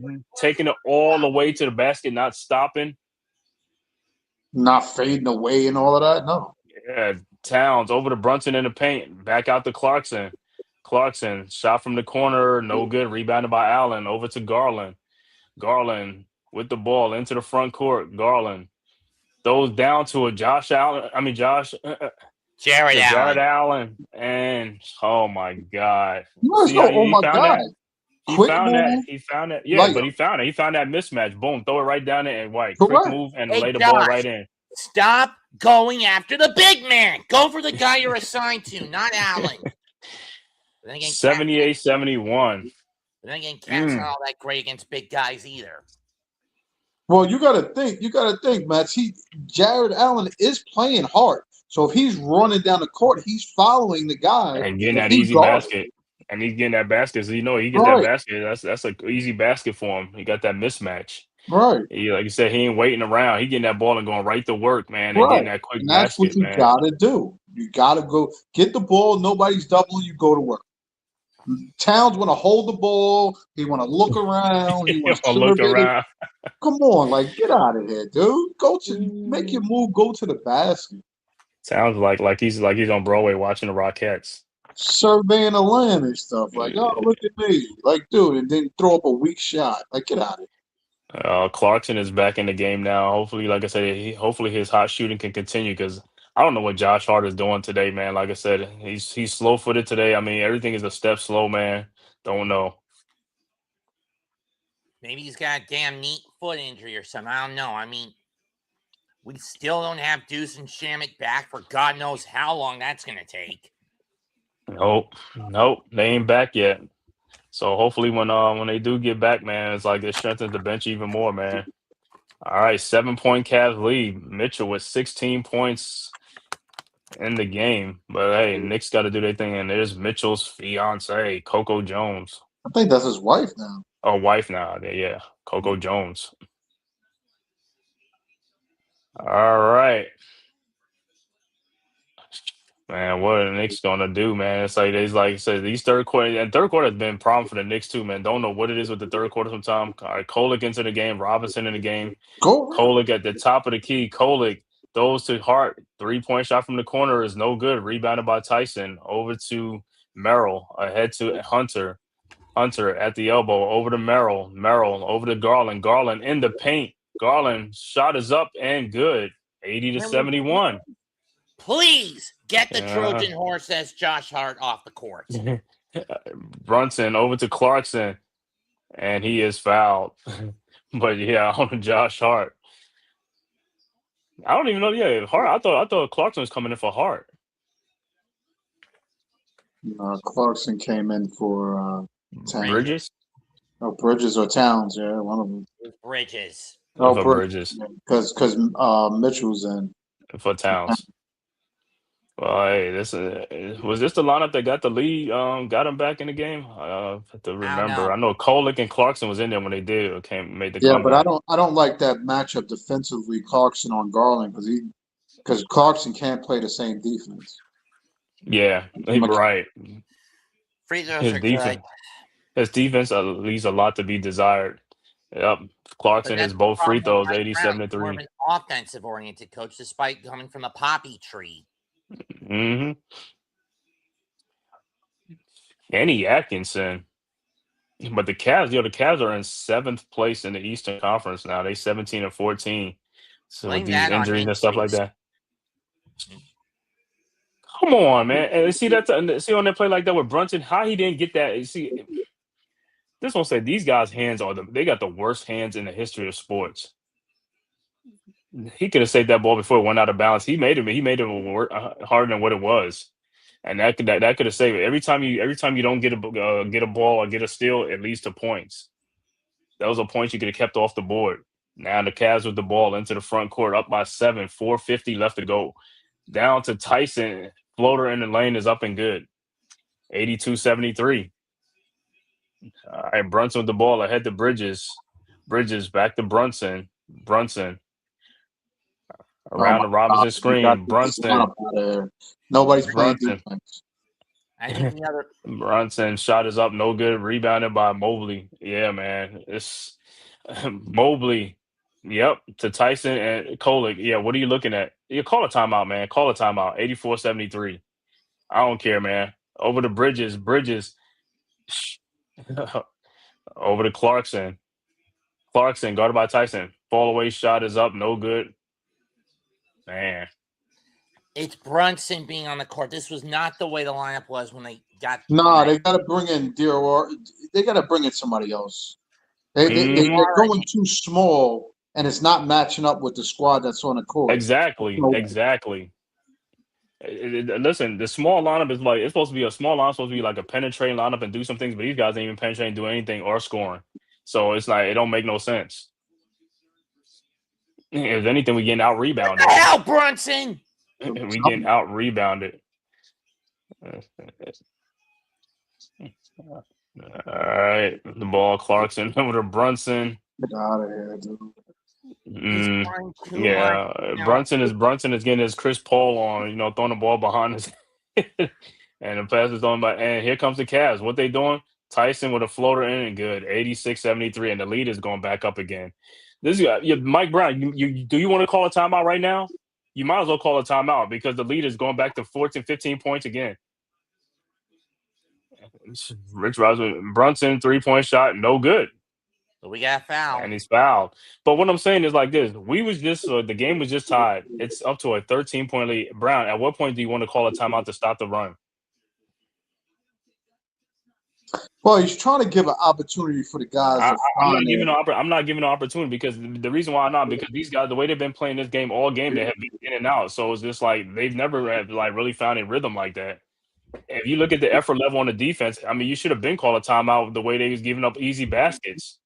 all the way to the basket, not stopping, not fading away and all of that. No. Yeah, Towns over to Brunson in the paint, back out to Clarkson. Clarkson shot from the corner, no good. Rebounded by Allen. Over to Garland. Garland with the ball into the front court. Garland throws down to a Jared Allen. And oh my God. Oh my God. He found that. Yeah, like, but he found it. He found that mismatch. Boom. Throw it right down there and White. Quick move and lay the ball right in. Stop going after the big man. Go for the guy you're assigned to, not Allen. 78-71. But then again, Cavs not all that great against big guys either. Well, you got to think, Matt. Jared Allen is playing hard. So if he's running down the court, he's following the guy and getting that easy basket. And he's getting that basket. So he gets that basket. That's an easy basket for him. He got that mismatch. Right. Like you said, he ain't waiting around. He getting that ball and going right to work, man, and getting that quick basket. That's what you got to do. You got to go get the ball. Nobody's doubling. You go to work. Towns want to hold the ball. He want to look around. He wants to look around. Come on, like get out of here, dude. Make your move. Go to the basket. Sounds like he's on Broadway watching the Rockettes, surveying the land and stuff. Like, oh, look at me, like, dude, and then throw up a weak shot. Like, get out of here. Clarkson is back in the game now. Hopefully, like I said, hopefully his hot shooting can continue because I don't know what Josh Hart is doing today, man. Like I said, he's slow-footed today. I mean, everything is a step slow, man. Don't know. Maybe he's got a damn neat foot injury or something. I don't know. I mean, we still don't have Deuce and Shamet back for God knows how long that's going to take. Nope. They ain't back yet. So hopefully when they do get back, man, it's like it strengthens the bench even more, man. All right, 7-point Cavs lead. Mitchell with 16 points in the game. But hey, Knicks got to do their thing. And there's Mitchell's fiance, Coco Jones. I think that's his wife now. Oh, wife now. Yeah, Coco Jones. All right. Man, what are the Knicks gonna do, man? It's like I said, these third quarter has been a problem for the Knicks too, man. Don't know what it is with the third quarter sometimes. All right, Kolek into the game, Robinson in the game. Go. Kolek at the top of the key. Kolek throws to Hart. 3-point shot from the corner is no good. Rebounded by Tyson. Over to Merrill. Ahead to Hunter. Hunter at the elbow. Over to Merrill. Merrill over to Garland. Garland in the paint. Garland shot is up and good. 80-71. Please get the Trojan horse as Josh Hart off the court. Brunson over to Clarkson, and he is fouled. But yeah, on Josh Hart. I don't even know. Yeah, Hart. I thought Clarkson was coming in for Hart. Clarkson came in for Bridges. Oh, Bridges or Towns, yeah, one of them. Bridges. Oh, for Bridges. Because Mitchell's in for Towns. Well, hey, was this the lineup that got the lead? Got him back in the game. I have to remember. I know Kolek and Clarkson was in there when they made the comeback. But I don't like that matchup defensively. Clarkson on Garland because Clarkson can't play the same defense. Yeah, right. Free throws are good. His defense leaves a lot to be desired. Yep, Clarkson is both free throws, 87-3. More of an offensive-oriented coach, despite coming from the poppy tree. Mm-hmm. Kenny Atkinson. But the Cavs are in 7th place in the Eastern Conference now. They 17-14. So with these injuries and stuff like that. Come on, man. And see on that play like that with Brunson, how he didn't get that. You see, this one said these guys' hands they got the worst hands in the history of sports. He could have saved that ball before it went out of bounds. He made it harder than what it was, and that could have saved it. Every time you don't get a ball or get a steal, it leads to points. Those are points you could have kept off the board. Now the Cavs with the ball into the front court, up by 7, 4:50 left to go. Down to Tyson, floater in the lane is up and good. 82-73. All right, Brunson with the ball ahead to Bridges. Bridges back to Brunson. Brunson. Around the Robinson screen. Brunson. Nobody's playing defense. Brunson shot is up, no good. Rebounded by Mobley. Yeah, man. It's Mobley. Yep. To Tyson and Kolek. Yeah, what are you looking at? You call a timeout, man. Call a timeout. 84-73. I don't care, man. Over to Bridges. Bridges. Over to Clarkson. Clarkson guarded by Tyson. Fall away shot is up, no good. Man. It's Brunson being on the court. This was not the way the lineup was when they got. No, they got to bring in They got to bring in somebody else. They're going too small, and it's not matching up with the squad that's on the court. Exactly. Listen, the small lineup is like, it's supposed to be a small lineup, supposed to be like a penetrating lineup and do some things, but these guys ain't even penetrating, do anything or scoring. So it's like, it don't make no sense. If anything, we getting out rebounded. What the hell, Brunson? We getting out rebounded. All right, the ball, Clarkson over to Brunson. Get out of here, dude. Brunson is getting his Chris Paul on, throwing the ball behind his head. And the pass is on and here comes the Cavs. What they doing? Tyson with a floater in and good. 86-73, and the lead is going back up again. This Mike Brown, do you want to call a timeout right now? You might as well call a timeout because the lead is going back to 14, 15 points again. Rich Robinson, Brunson, 3-point shot, no good. So we got fouled. And he's fouled. But what I'm saying is like this. The game was just tied. It's up to a 13-point lead. Brown, at what point do you want to call a timeout to stop the run? Well, he's trying to give an opportunity for the guys. I'm not giving an opportunity because the reason why I'm not, because these guys, the way they've been playing this game all game, they have been in and out. So it's just like they've never really found a rhythm like that. if you look at the effort level on the defense, I mean, you should have been called a timeout the way they was giving up easy baskets.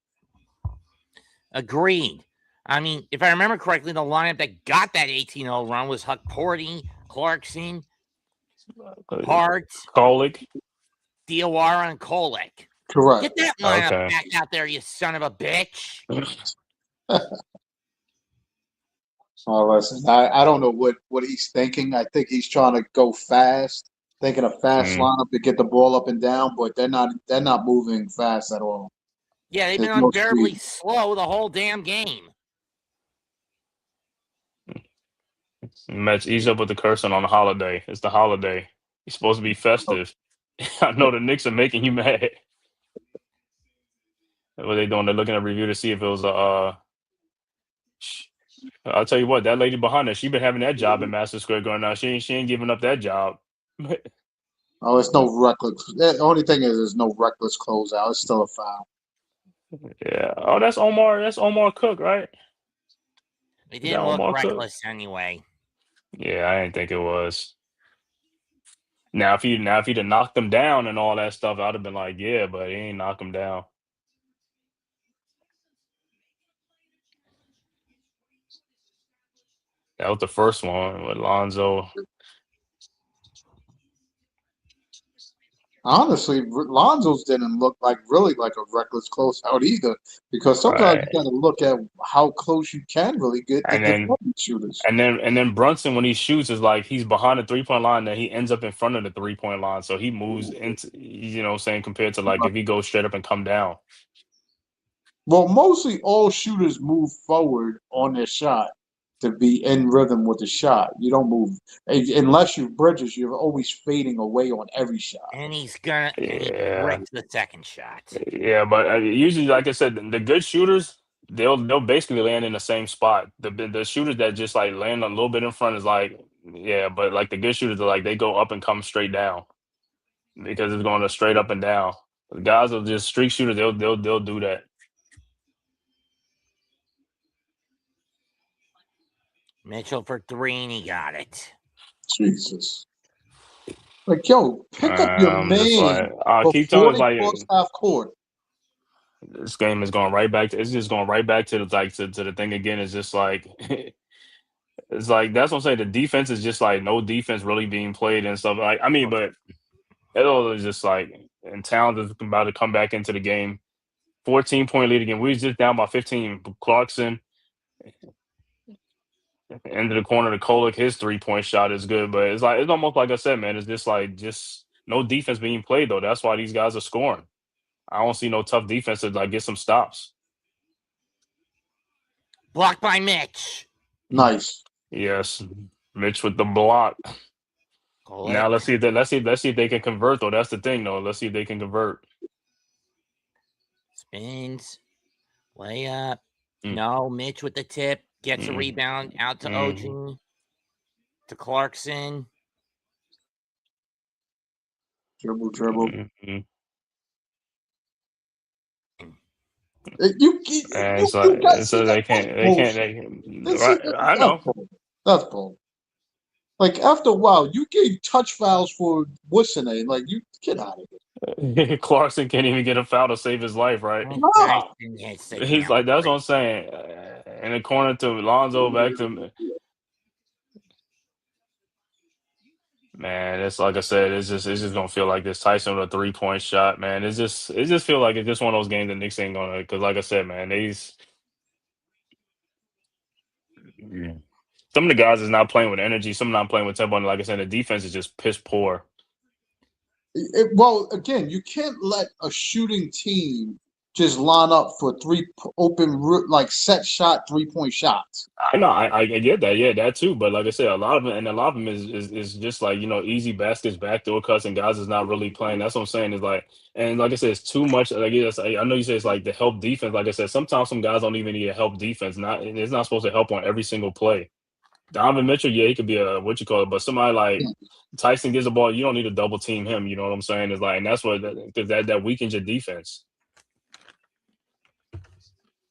Agreed. I mean, if I remember correctly, the lineup that got that 18-0 run was Huck Porty, Clarkson, Hart, Kolick, Diawara, and Kolek. Correct. Get that lineup Okay. back out there, you son of a bitch. Oh, listen, I don't know what he's thinking. I think he's trying to go fast, thinking a fast lineup to get the ball up and down, but they're not moving fast at all. Yeah, they've been There's no unbearably speed. slow the whole damn game. Mets, ease up with the cursing on the holiday. It's the holiday. You're supposed to be festive. I know the Knicks are making you mad. What are they doing? They're looking at review to see if it was a. I'll tell you what, that lady behind her, she been having that job in Madison Square Garden now. She ain't giving up that job. Oh, it's no reckless. The only thing is, there's no reckless closeout. It's still a foul. Yeah. Oh, that's Omar. That's Omar Cook, right? They didn't look reckless anyway. Yeah, I didn't think it was. Now, if he'd have knocked them down and all that stuff, I'd have been like, yeah, but he ain't knock them down. That was the first one with Lonzo. Honestly, Lonzo's didn't look really like a reckless closeout either, because sometimes you got to look at how close you can really get to the shooters. And then Brunson, when he shoots, is like he's behind the 3-point line, then he ends up in front of the 3-point line, so he moves into, you know what I'm saying, compared to like if he goes straight up and come down. Well, mostly all shooters move forward on their shot to be in rhythm with the shot. You don't move unless you Bridges. You're always fading away on every shot. And he's gonna he bricks the second shot. Yeah, but usually, like I said, the good shooters they'll basically land in the same spot. The shooters that just like land a little bit in front is like, yeah, but like the good shooters are like they go up and come straight down because it's going to straight up and down. The guys are just streak shooters. They'll do that. Mitchell for 3, and he got it. Jesus. Like, yo, pick up your man keep telling before they cross half court. This game is going right back to. It's just going right back to the thing again. It's just like it's like that's what I'm saying. The defense is just like no defense really being played and stuff. Like I mean, but it all is just like and Towns is about to come back into the game. 14-point lead again. We was just down by 15. Clarkson into the corner to Kolek. His 3-point shot is good, but it's almost like I said, man. It's just no defense being played though. That's why these guys are scoring. I don't see no tough defense to like get some stops. Blocked by Mitch. Nice. Yes, Mitch with the block. Kolek. Now let's see if they can convert though. That's the thing though. Let's see if they can convert. Spins, layup. No, Mitch with the tip gets a rebound out to OG, to Clarkson. Dribble. I know. That's bull. Like after a while, you gave touch fouls for what's the name? Like you get out of here. Clarkson can't even get a foul to save his life, right? No. He's like, that's what I'm saying. In the corner to Lonzo, back to man. It's like I said, it's just gonna feel like this Tyson with a 3-point shot, man. It just feel like it's just one of those games that Knicks ain't gonna, because like I said, man, some of the guys is not playing with energy, some not playing with tempo, and like I said, the defense is just piss poor. Well, again, you can't let a shooting team just line up for set shot 3-point shots. I know, I get that, yeah, that too. But like I said, a lot of them is just like, you know, easy baskets, backdoor cuts, and guys is not really playing. That's what I'm saying. Is like, and like I said, it's too much. Like I know you say it's like the help defense. Like I said, sometimes some guys don't even need a help defense. It's not supposed to help on every single play. Donovan Mitchell, yeah, he could be a but somebody like Tyson gets the ball, you don't need to double team him. You know what I'm saying? It's like, and that's what because that weakens your defense.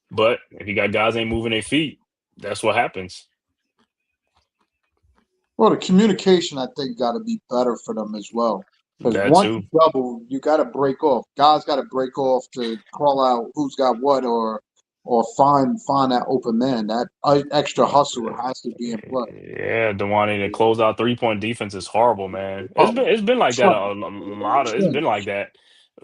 But if you got guys ain't moving their feet, that's what happens. Well, the communication, I think, got to be better for them as well. Because That once too. you double, you got to break off. Guys got to break off to call out who's got what, or find that open man. That extra hustle has to be in play. Yeah, Dewani, the closeout 3-point defense is horrible, man. Oh, It's been like that trash, a lot of it's trash. been like that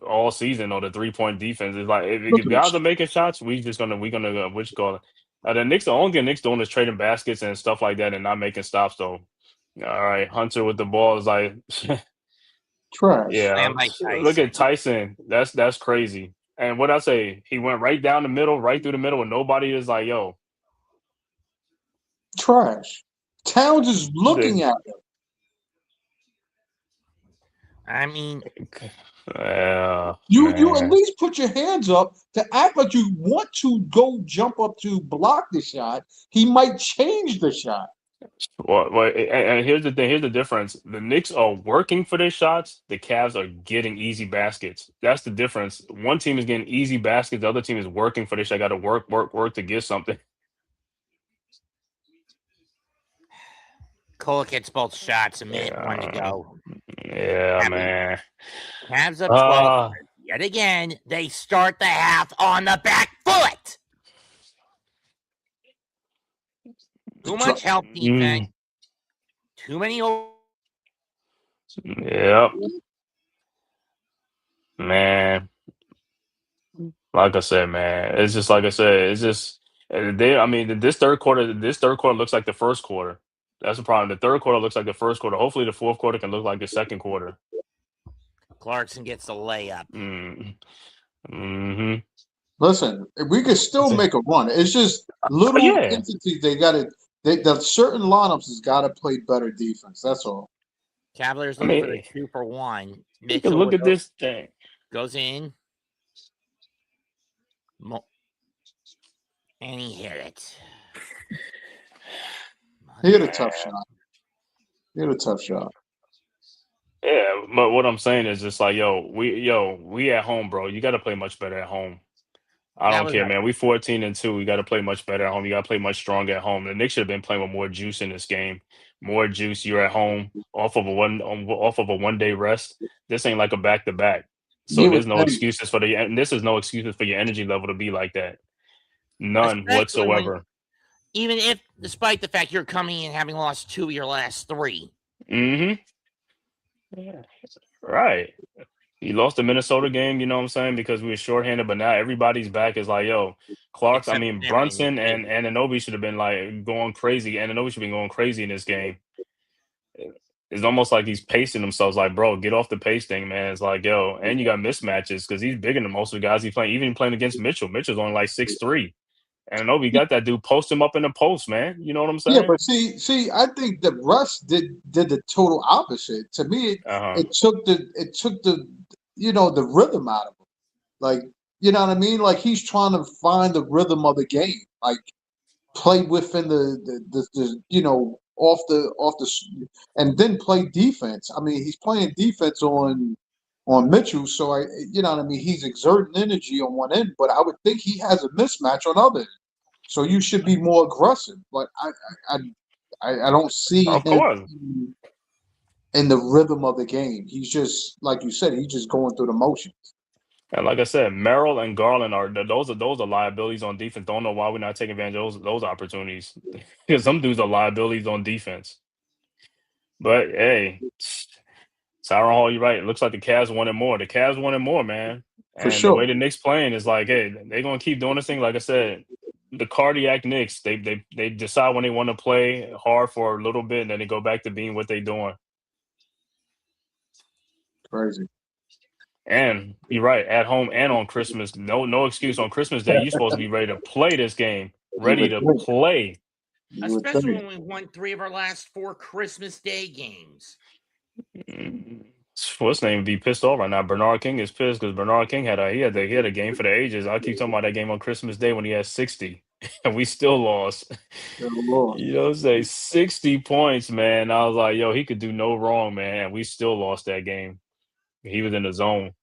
all season. Or the 3-point defense is like Look if at this. guys are making shots, we gonna what you call it? The Knicks, the only thing Knicks doing is trading baskets and stuff like that, and not making stops. Though, all right, Hunter with the ball is like, Trash. yeah. Slam by Look at Tyson. Tyson. That's crazy. And what I say, he went right down the middle, right through the middle, and nobody is like, yo, Trash. Towns is looking the at him. I mean, You at man. least put your hands up to act like you want to go jump up to block the shot. He might change the shot. Well, and here's the thing. Here's the difference. The Knicks are working for their shots. The Cavs are getting easy baskets. That's the difference. One team is getting easy baskets. The other team is working for their shot. Got to work to get something. Cole gets both shots. A minute, one to go. Yeah, man. Cavs up 12. Yet again, they start the half on the back foot. Too much help defense. Too many. Yep. Man. Like I said, man, it's just like I said. It's just I mean, this third quarter looks like the first quarter. That's the problem. The third quarter looks like the first quarter. Hopefully, the fourth quarter can look like the second quarter. Clarkson gets the layup. Mm-hmm. Listen, we could still make a run. It's just little Yeah. entities they got to. The certain lineups has got to play better defense. That's all. Cavaliers looking for the 2-for-1. You can look at this thing. Goes in. And he hit it. He hit a tough shot. Yeah, but what I'm saying is just like, we at home, bro. You got to play much better at home. I don't care, man. We 14-2. We got to play much better at home. You got to play much stronger at home. The Knicks should have been playing with more juice in this game. More juice. You're at home off of a 1 day rest. This ain't like a back-to-back. So there's no excuses and this is no excuses for your energy level to be like that. None whatsoever. Even if, despite the fact you're coming in having lost 2 of your last 3. Mm-hmm. Yeah. Right. You lost the Minnesota game, you know what I'm saying, because we were shorthanded, but now everybody's back is like, Brunson and Anunoby should have been like going crazy. Anunoby should have been going crazy in this game. It's almost like he's pacing himself. Like, bro, get off the pace thing, man. It's like, and you got mismatches because he's bigger than most of the guys he's playing. Even playing against Mitchell. Mitchell's only like 6'3". And Anunoby got that dude post him up in the post, man. You know what I'm saying? Yeah, but see, I think the Russ did the total opposite. To me, it took the the rhythm out of him. Like, you know what I mean? Like he's trying to find the rhythm of the game. Like play within the off the and then play defense. I mean, he's playing defense on Mitchell, so what I mean. He's exerting energy on one end, but I would think he has a mismatch on other end. So you should be more aggressive. But I don't see him in the rhythm of the game. He's just like you said. He's just going through the motions. And like I said, Merrill and Garland those are liabilities on defense. Don't know why we're not taking advantage of those opportunities. Because some dudes are liabilities on defense. But hey, Tyron Hall, you're right. It looks like the Cavs wanted more. The Cavs wanted more, man. And the way the Knicks playing is like, hey, they're gonna keep doing this thing. Like I said, the cardiac Knicks, they decide when they want to play hard for a little bit, and then they go back to being what they're doing. Crazy. And you're right, at home and on Christmas. No excuse on Christmas Day. You're supposed to be ready to play this game. Ready to play. Especially when we won 3 of our last 4 Christmas Day games. What's name would be pissed off right now? Bernard King is pissed because Bernard King had a game for the ages. I keep talking about that game on Christmas Day when he had 60, and we still lost. Say 60 points, man. I was like, he could do no wrong, man. And we still lost that game. He was in the zone.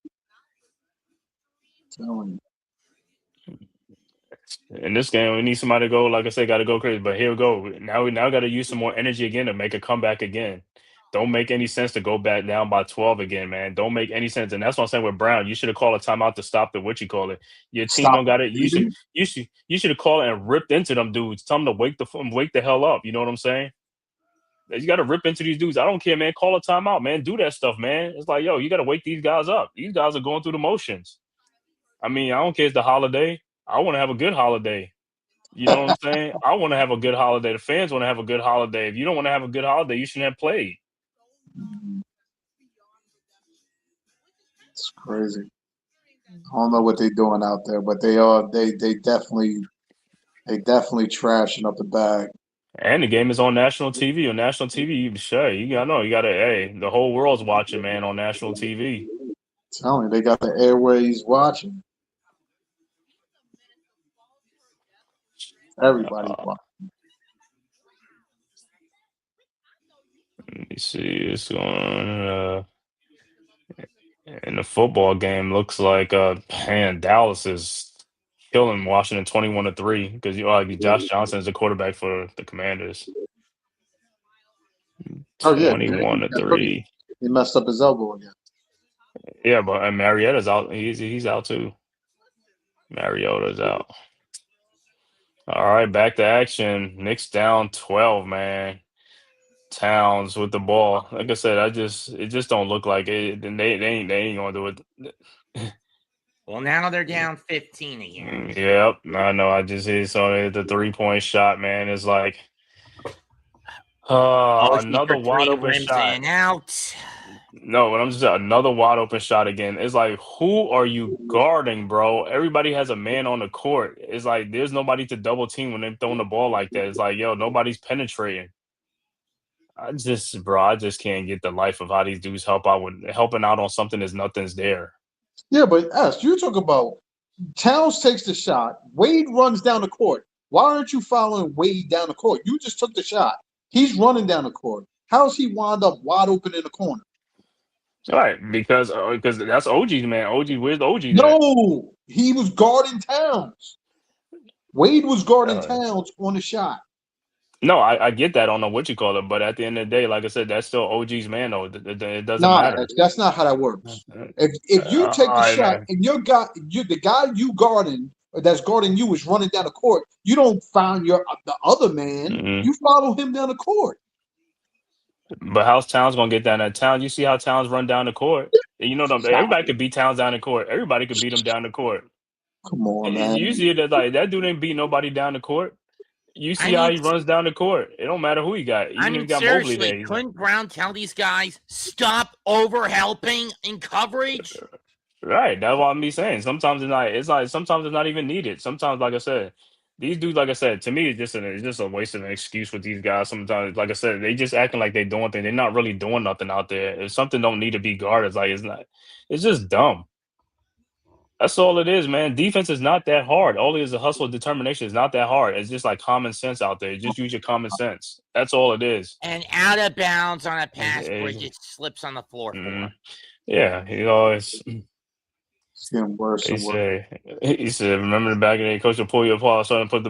In this game, we need somebody to go, like I said, got to go crazy. But here we go. Now got to use some more energy again to make a comeback again. Don't make any sense to go back down by 12 again, man. Don't make any sense. And that's what I'm saying with Brown. You should have called a timeout to stop the what you call it. Your team Stop don't got it. bleeding. You should have called it and ripped into them dudes. Tell them to wake the hell up. You know what I'm saying? You got to rip into these dudes. I don't care, man. Call a timeout, man. Do that stuff, man. It's like, yo, you got to wake these guys up. These guys are going through the motions. I mean, I don't care if it's the holiday. I want to have a good holiday. You know what I'm saying? I want to have a good holiday. The fans want to have a good holiday. If you don't want to have a good holiday, you shouldn't have played. It's crazy. I don't know what they're doing out there, but they definitely trashing up the bag. And the game is on national TV. On national TV, sure, you gotta. Hey, the whole world's watching, man, on national TV. I'm telling you, they got the airways watching. Everybody's watching. Let me see. It's going in the football game. Looks like man, Dallas is killing Washington 21-3 because Josh Johnson is the quarterback for the Commanders. Oh yeah, 21-3. he messed up his elbow again. Yeah, but Marietta's out. He's out too. Mariota's out. All right, back to action. Knicks down 12, man. Towns with the ball. Like I said, it just don't look like it. Then they ain't gonna do it. Well, now they're down 15 again. Yep, I know. I just hit the 3-point shot, man. It's like another wide open shot. And out. No, but I'm just another wide open shot again. It's like, who are you guarding, bro? Everybody has a man on the court. It's like there's nobody to double team when they're throwing the ball like that. It's like, yo, nobody's penetrating. I just can't get the life of how these dudes helping out on something as nothing's there. Yeah, but you talk about Towns takes the shot. Wade runs down the court. Why aren't you following Wade down the court? You just took the shot. He's running down the court. How's he wound up wide open in the corner? All right, because that's OG's man. Where's OG? No, he was guarding Towns. Wade was guarding Towns on the shot. No, I get that. I don't know what you call it, but at the end of the day, like I said, that's still OG's man. Though it doesn't matter. That's not how that works. If you take the shot and the guy you guarding that's guarding you is running down the court, you don't find the other man. Mm-hmm. You follow him down the court. But how's Towns gonna get down that Towns? You see how Towns run down the court? You know, everybody could beat Towns down the court. Everybody could beat him down the court. Come on, man. You see that that dude ain't beat nobody down the court. You see how he runs down the court. It don't matter who he got. Even if he got Mobley there. Couldn't Brown tell these guys, stop over helping in coverage? Right. That's what I'm saying. Sometimes sometimes it's not even needed. Sometimes, like I said, these dudes, like I said, to me, it's just a waste of an excuse with these guys. Sometimes, like I said, they just acting like they're doing things. They're not really doing nothing out there. If something don't need to be guarded, it's just dumb. That's all it is, man. Defense is not that hard. All it is a hustle, determination. It's not that hard. It's just like common sense out there. Just use your common sense. That's all it is. And out of bounds on a pass where it just slips on the floor. Yeah, it's getting worse and worse. He said, remember the back of the coach will pull you apart and put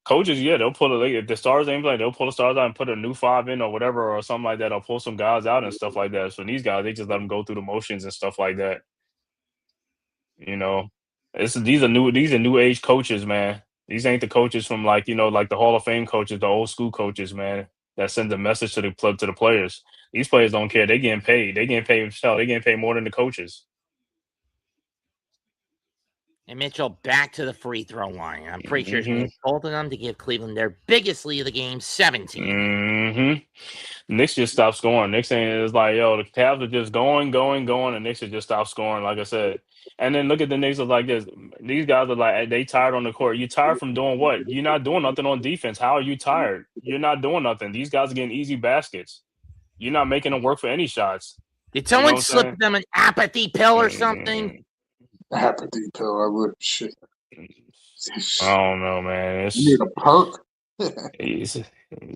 coaches, they'll pull it. If the stars ain't playing, they'll pull the stars out and put a new 5 in or whatever or something like that. Or pull some guys out and stuff like that. So these guys, they just let them go through the motions and stuff like that. You know, these are new age coaches, man. These ain't the coaches from like the Hall of Fame coaches, the old school coaches, man, that send a message to the players. These players don't care. They getting paid. They getting paid themselves. They getting paid more than the coaches. And Mitchell back to the free throw line. I'm pretty sure he's both of them to give Cleveland their biggest lead of the game, 17. Mm-hmm. Knicks just stopped scoring. Knicks is like, yo, the Cavs are just going, and Knicks just stopped scoring, like I said. And then look at the Knicks are like this. These guys are like, they tired on the court. You tired from doing what? You're not doing nothing on defense. How are you tired? You're not doing nothing. These guys are getting easy baskets. You're not making them work for any shots. Did someone slip them an apathy pill or something? Apathy pill, I would shit. I don't know, man. You need a perk. He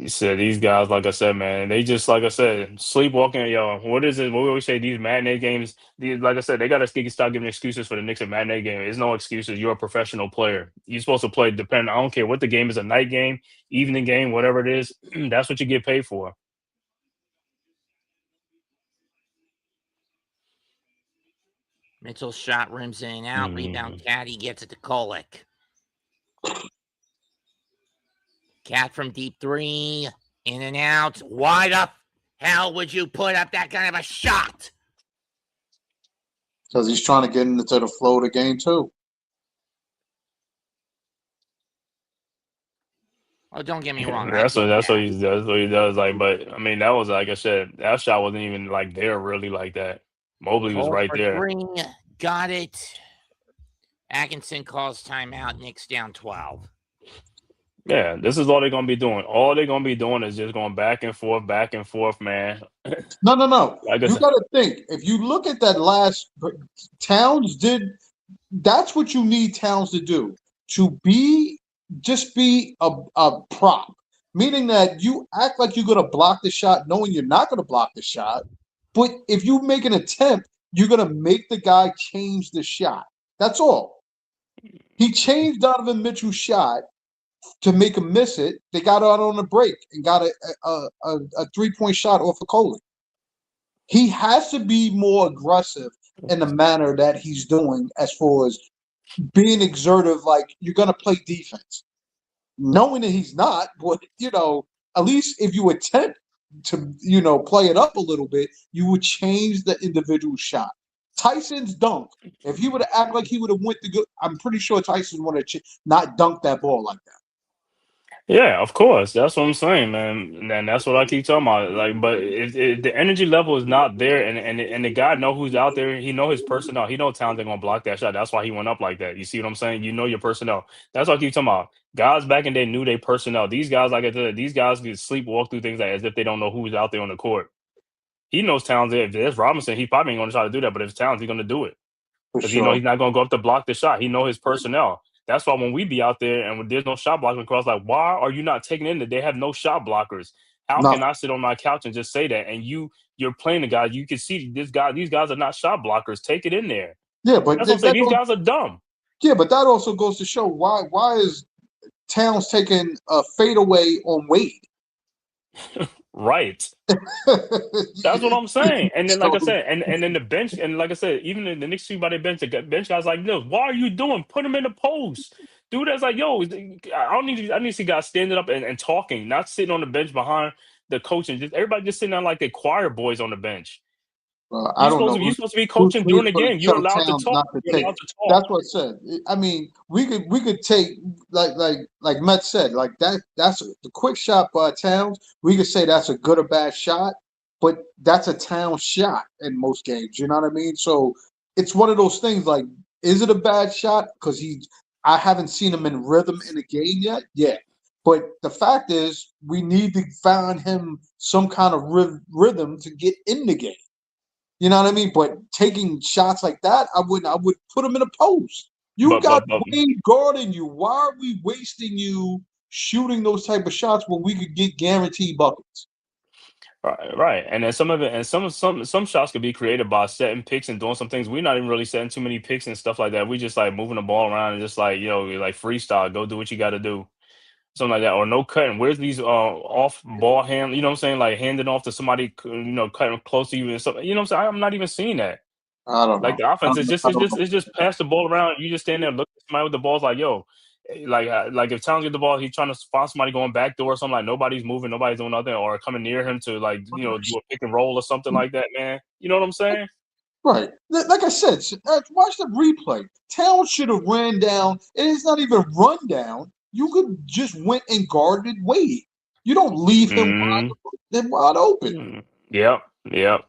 said these guys, like I said, man, they just, like I said, sleepwalking. Yo, what is it? What we always say, these matinee games. Like I said, they got to start giving excuses for the Knicks at matinee game. There's no excuses. You're a professional player. You're supposed to play. I don't care what the game is, a night game, evening game, whatever it is. That's what you get paid for. Mitchell's shot rims in and out. Rebound, Caddy gets it to Kolek. Cat from deep three. In and out. Why the hell would you put up that kind of a shot? Because he's trying to get into the flow of the game, too. Oh, don't get me wrong. That's what he does. Like, but I mean, that was, like I said, that shot wasn't even like there really like that. Mobley was right there. Three, got it. Atkinson calls timeout. Knicks down 12. Yeah, this is all they're gonna be doing. All they're gonna be doing is just going back and forth, man. No. Like You got to think. If you look at that last, Towns did. That's what you need Towns to do. To just be a prop, meaning that you act like you're gonna block the shot, knowing you're not gonna block the shot. But if you make an attempt, you're gonna make the guy change the shot. That's all. He changed Donovan Mitchell's shot to make him miss it. They got out on a break and got a 3-point shot off of Kolek. He has to be more aggressive in the manner that he's doing as far as being exertive, like you're going to play defense. Knowing that he's not, but, at least if you attempt to, play it up a little bit, you would change the individual shot. Tyson's dunk, if he would have acted like he would have went to go, I'm pretty sure Tyson would have not dunked that ball like that. Yeah, of course. That's what I'm saying, man. And that's what I keep talking about. Like, but if the energy level is not there, and the guy know who's out there, he know his personnel. He know Towns gonna block that shot. That's why he went up like that. You see what I'm saying? You know your personnel. That's what I keep talking about. Guys back in the day knew their personnel. These guys, like I said, these guys could sleepwalk through things like as if they don't know who's out there on the court. He knows Towns. If there's Robinson, he probably ain't gonna try to do that. But if it's Towns, he's gonna do it because sure. he's not gonna go up to block the shot. He know his personnel. That's why when we be out there and when there's no shot blocking across, like, why are you not taking in that they have no shot blockers? How can I sit on my couch and just say that? And you're playing the guys. You can see these guys are not shot blockers. Take it in there. Yeah, but that's what I'm saying. These guys are dumb. Yeah, but that also goes to show why is Towns taking a fadeaway on Wade? Right. That's what I'm saying. And then, like I said, and then the bench, and like I said, even in the Knicks team by the bench guys like, no, why are you doing? Put him in the post. Dude, that's like, yo, I need to see guys standing up and talking, not sitting on the bench behind the coach and just everybody just sitting down like they choir boys on the bench. I don't know. You're supposed to be coaching during the game. You're allowed to talk. That's what I said. I mean, we could take like Met said, like that's the quick shot by Towns. We could say that's a good or bad shot, but that's a Towns shot in most games. You know what I mean? So it's one of those things. Like, is it a bad shot? Because I haven't seen him in rhythm in a game yet. Yeah. But the fact is, we need to find him some kind of rhythm to get in the game. You know what I mean? But taking shots like that, I would put him in a post. You got Wade guarding you. Why are we wasting you shooting those type of shots when we could get guaranteed buckets? Right. And then some shots could be created by setting picks and doing some things. We're not even really setting too many picks and stuff like that. We just like moving the ball around and just like, like freestyle, go do what you got to do. Something like that, or no cutting. Where's these off ball hand? You know what I'm saying? Like handing off to somebody, cutting close to you and stuff. You know what I'm saying? I'm not even seeing that. I don't know. Like the offense is just pass the ball around. You just stand there, look at somebody with the balls. Like, yo, like if Towns get the ball, he's trying to find somebody going back door or something. Like nobody's moving, nobody's doing nothing, or coming near him to like do a pick and roll or something like that. Man, you know what I'm saying? Right. Like I said, watch the replay. Towns should have ran down. And it's not even run down. You could just went and guarded Wade. You don't leave him wide open. Yep. Yeah,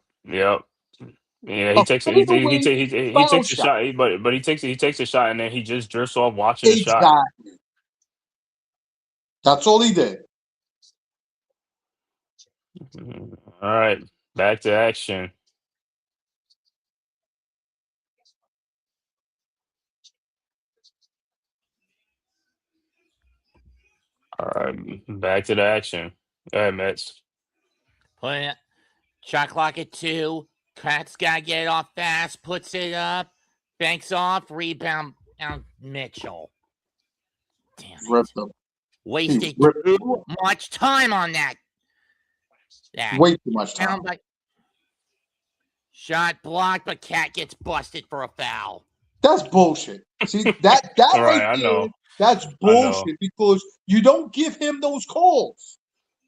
he takes a shot, but he takes a shot and then he just drifts off watching the shot. That's all he did. All right, back to action. All right, back to the action. Go ahead, Mets. Shot clock at 2. Kratz gotta get it off fast, puts it up, banks off, rebound down Mitchell. Damn it. Wasted too much time on that. Way too much time. Shot blocked, but Cat gets busted for a foul. That's bullshit. See, that Right, right I there, know. that's I know. bullshit because you don't give him those calls.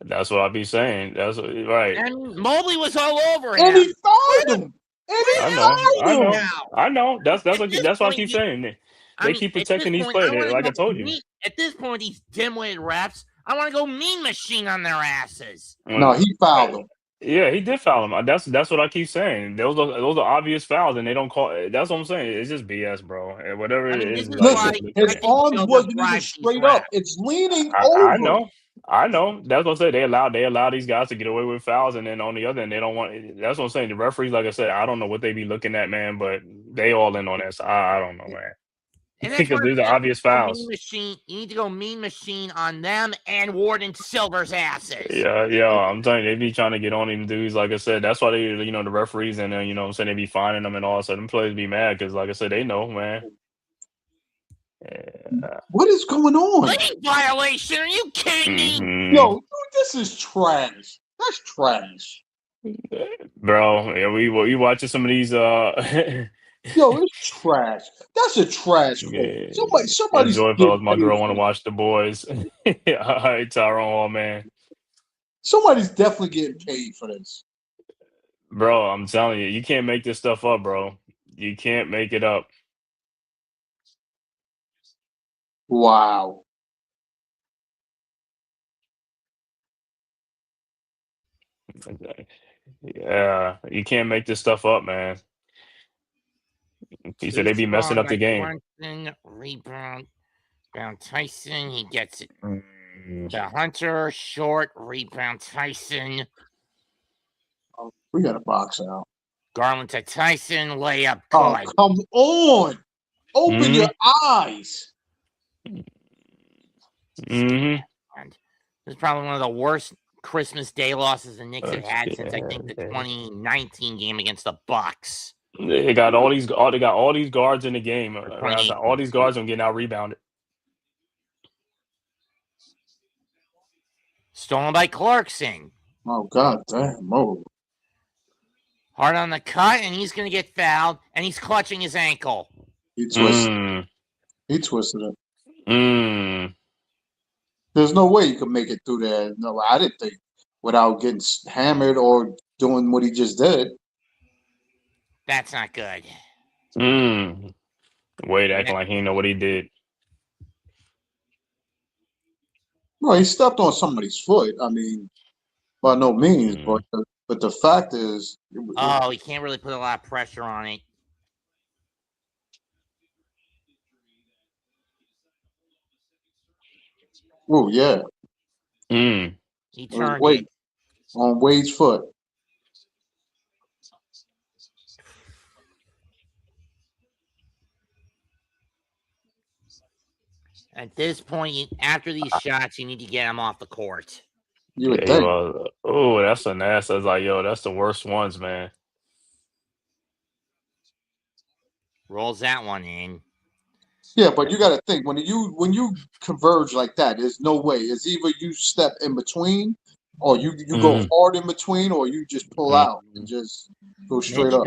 That's what I be saying. That's right. And Mobley was all over him. And he fouled him. I know. Now. I know. That's At what this that's why I point, keep you- saying. I They mean, keep at this protecting these point, I players. want Like I to told go you. at this point, these dim-witted refs, I want to go mean machine on their asses. No, he fouled him. Yeah, he did foul him. That's what I keep saying. Those are obvious fouls, and they don't call. That's what I'm saying. It's just BS, bro. And whatever I mean, it this is, is like why Listen, I his think arms Phil wasn't even drives these straight up. refs. It's leaning I over. know. That's what I'm saying. They allow these guys to get away with fouls, and then on the other end, they don't want. That's what I'm saying. The referees, like I said, I don't know what they be looking at, man, but they all in on that. So I don't know, man. And that's Because where these are obvious fouls. you need to go mean machine on them and Warden Silver's asses. Yeah, I'm telling you, they be trying to get on them dudes. Like I said, that's why they, the referees and you know what I'm saying, they be finding them and all. So them players be mad because, like I said, they know, man. Yeah. What is going on? League violation? Are you kidding me? Mm-hmm. Yo, dude, this is trash. That's trash. Bro, yeah, we watching some of these. Yo, it's trash. That's a trash call. Yeah. Somebody's Enjoy, getting fellas. My paid girl for want to this. watch The Boys. All right, Tyrone Hall, man. Somebody's definitely getting paid for this. Bro, I'm telling you, you can't make this stuff up, bro. You can't make it up. Wow. Yeah, you can't make this stuff up, man. He said they be messing up the game. Brunson, rebound. Tyson, he gets it. Mm. The Hunter, short, rebound Tyson. We got a box out. Garland to Tyson, layup Oh, good. come on. Open your eyes. Mm-hmm. This is probably one of the worst Christmas Day losses the Knicks have had since I think the 2019 game against the Bucks. They got all these guards in the game. All these guards are getting out rebounded. Stolen by Clarkson. Oh, God damn. Oh. Hard on the cut, and he's going to get fouled, and he's clutching his ankle. He twisted it. Mm. There's no way you could make it through there. No, I didn't think without getting hammered or doing what he just did. That's not good. Wade acting like he didn't know what he did. Well, he stepped on somebody's foot. I mean, by no means, but the fact is, he can't really put a lot of pressure on it. Oh yeah. He turned it on Wade's foot. At this point, after these shots, you need to get him off the court. You would think. That's a nasty. I was like, yo, that's the worst ones, man. Rolls that one in. Yeah, but you got to think when you converge like that, there's no way. It's either you step in between, or you go hard in between, or you just pull out and just go straight up.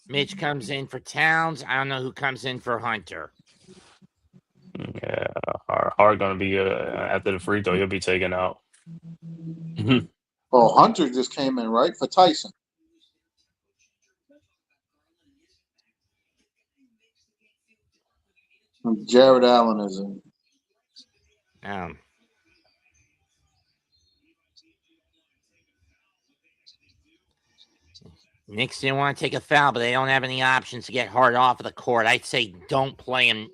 Mitch comes in for Towns. I don't know who comes in for Hunter. Yeah, Hard gonna be after the free throw. He'll be taken out. Oh, Hunter just came in right for Tyson. Jared Allen is in. Knicks didn't want to take a foul, but they don't have any options to get Hard off of the court. I'd say don't play him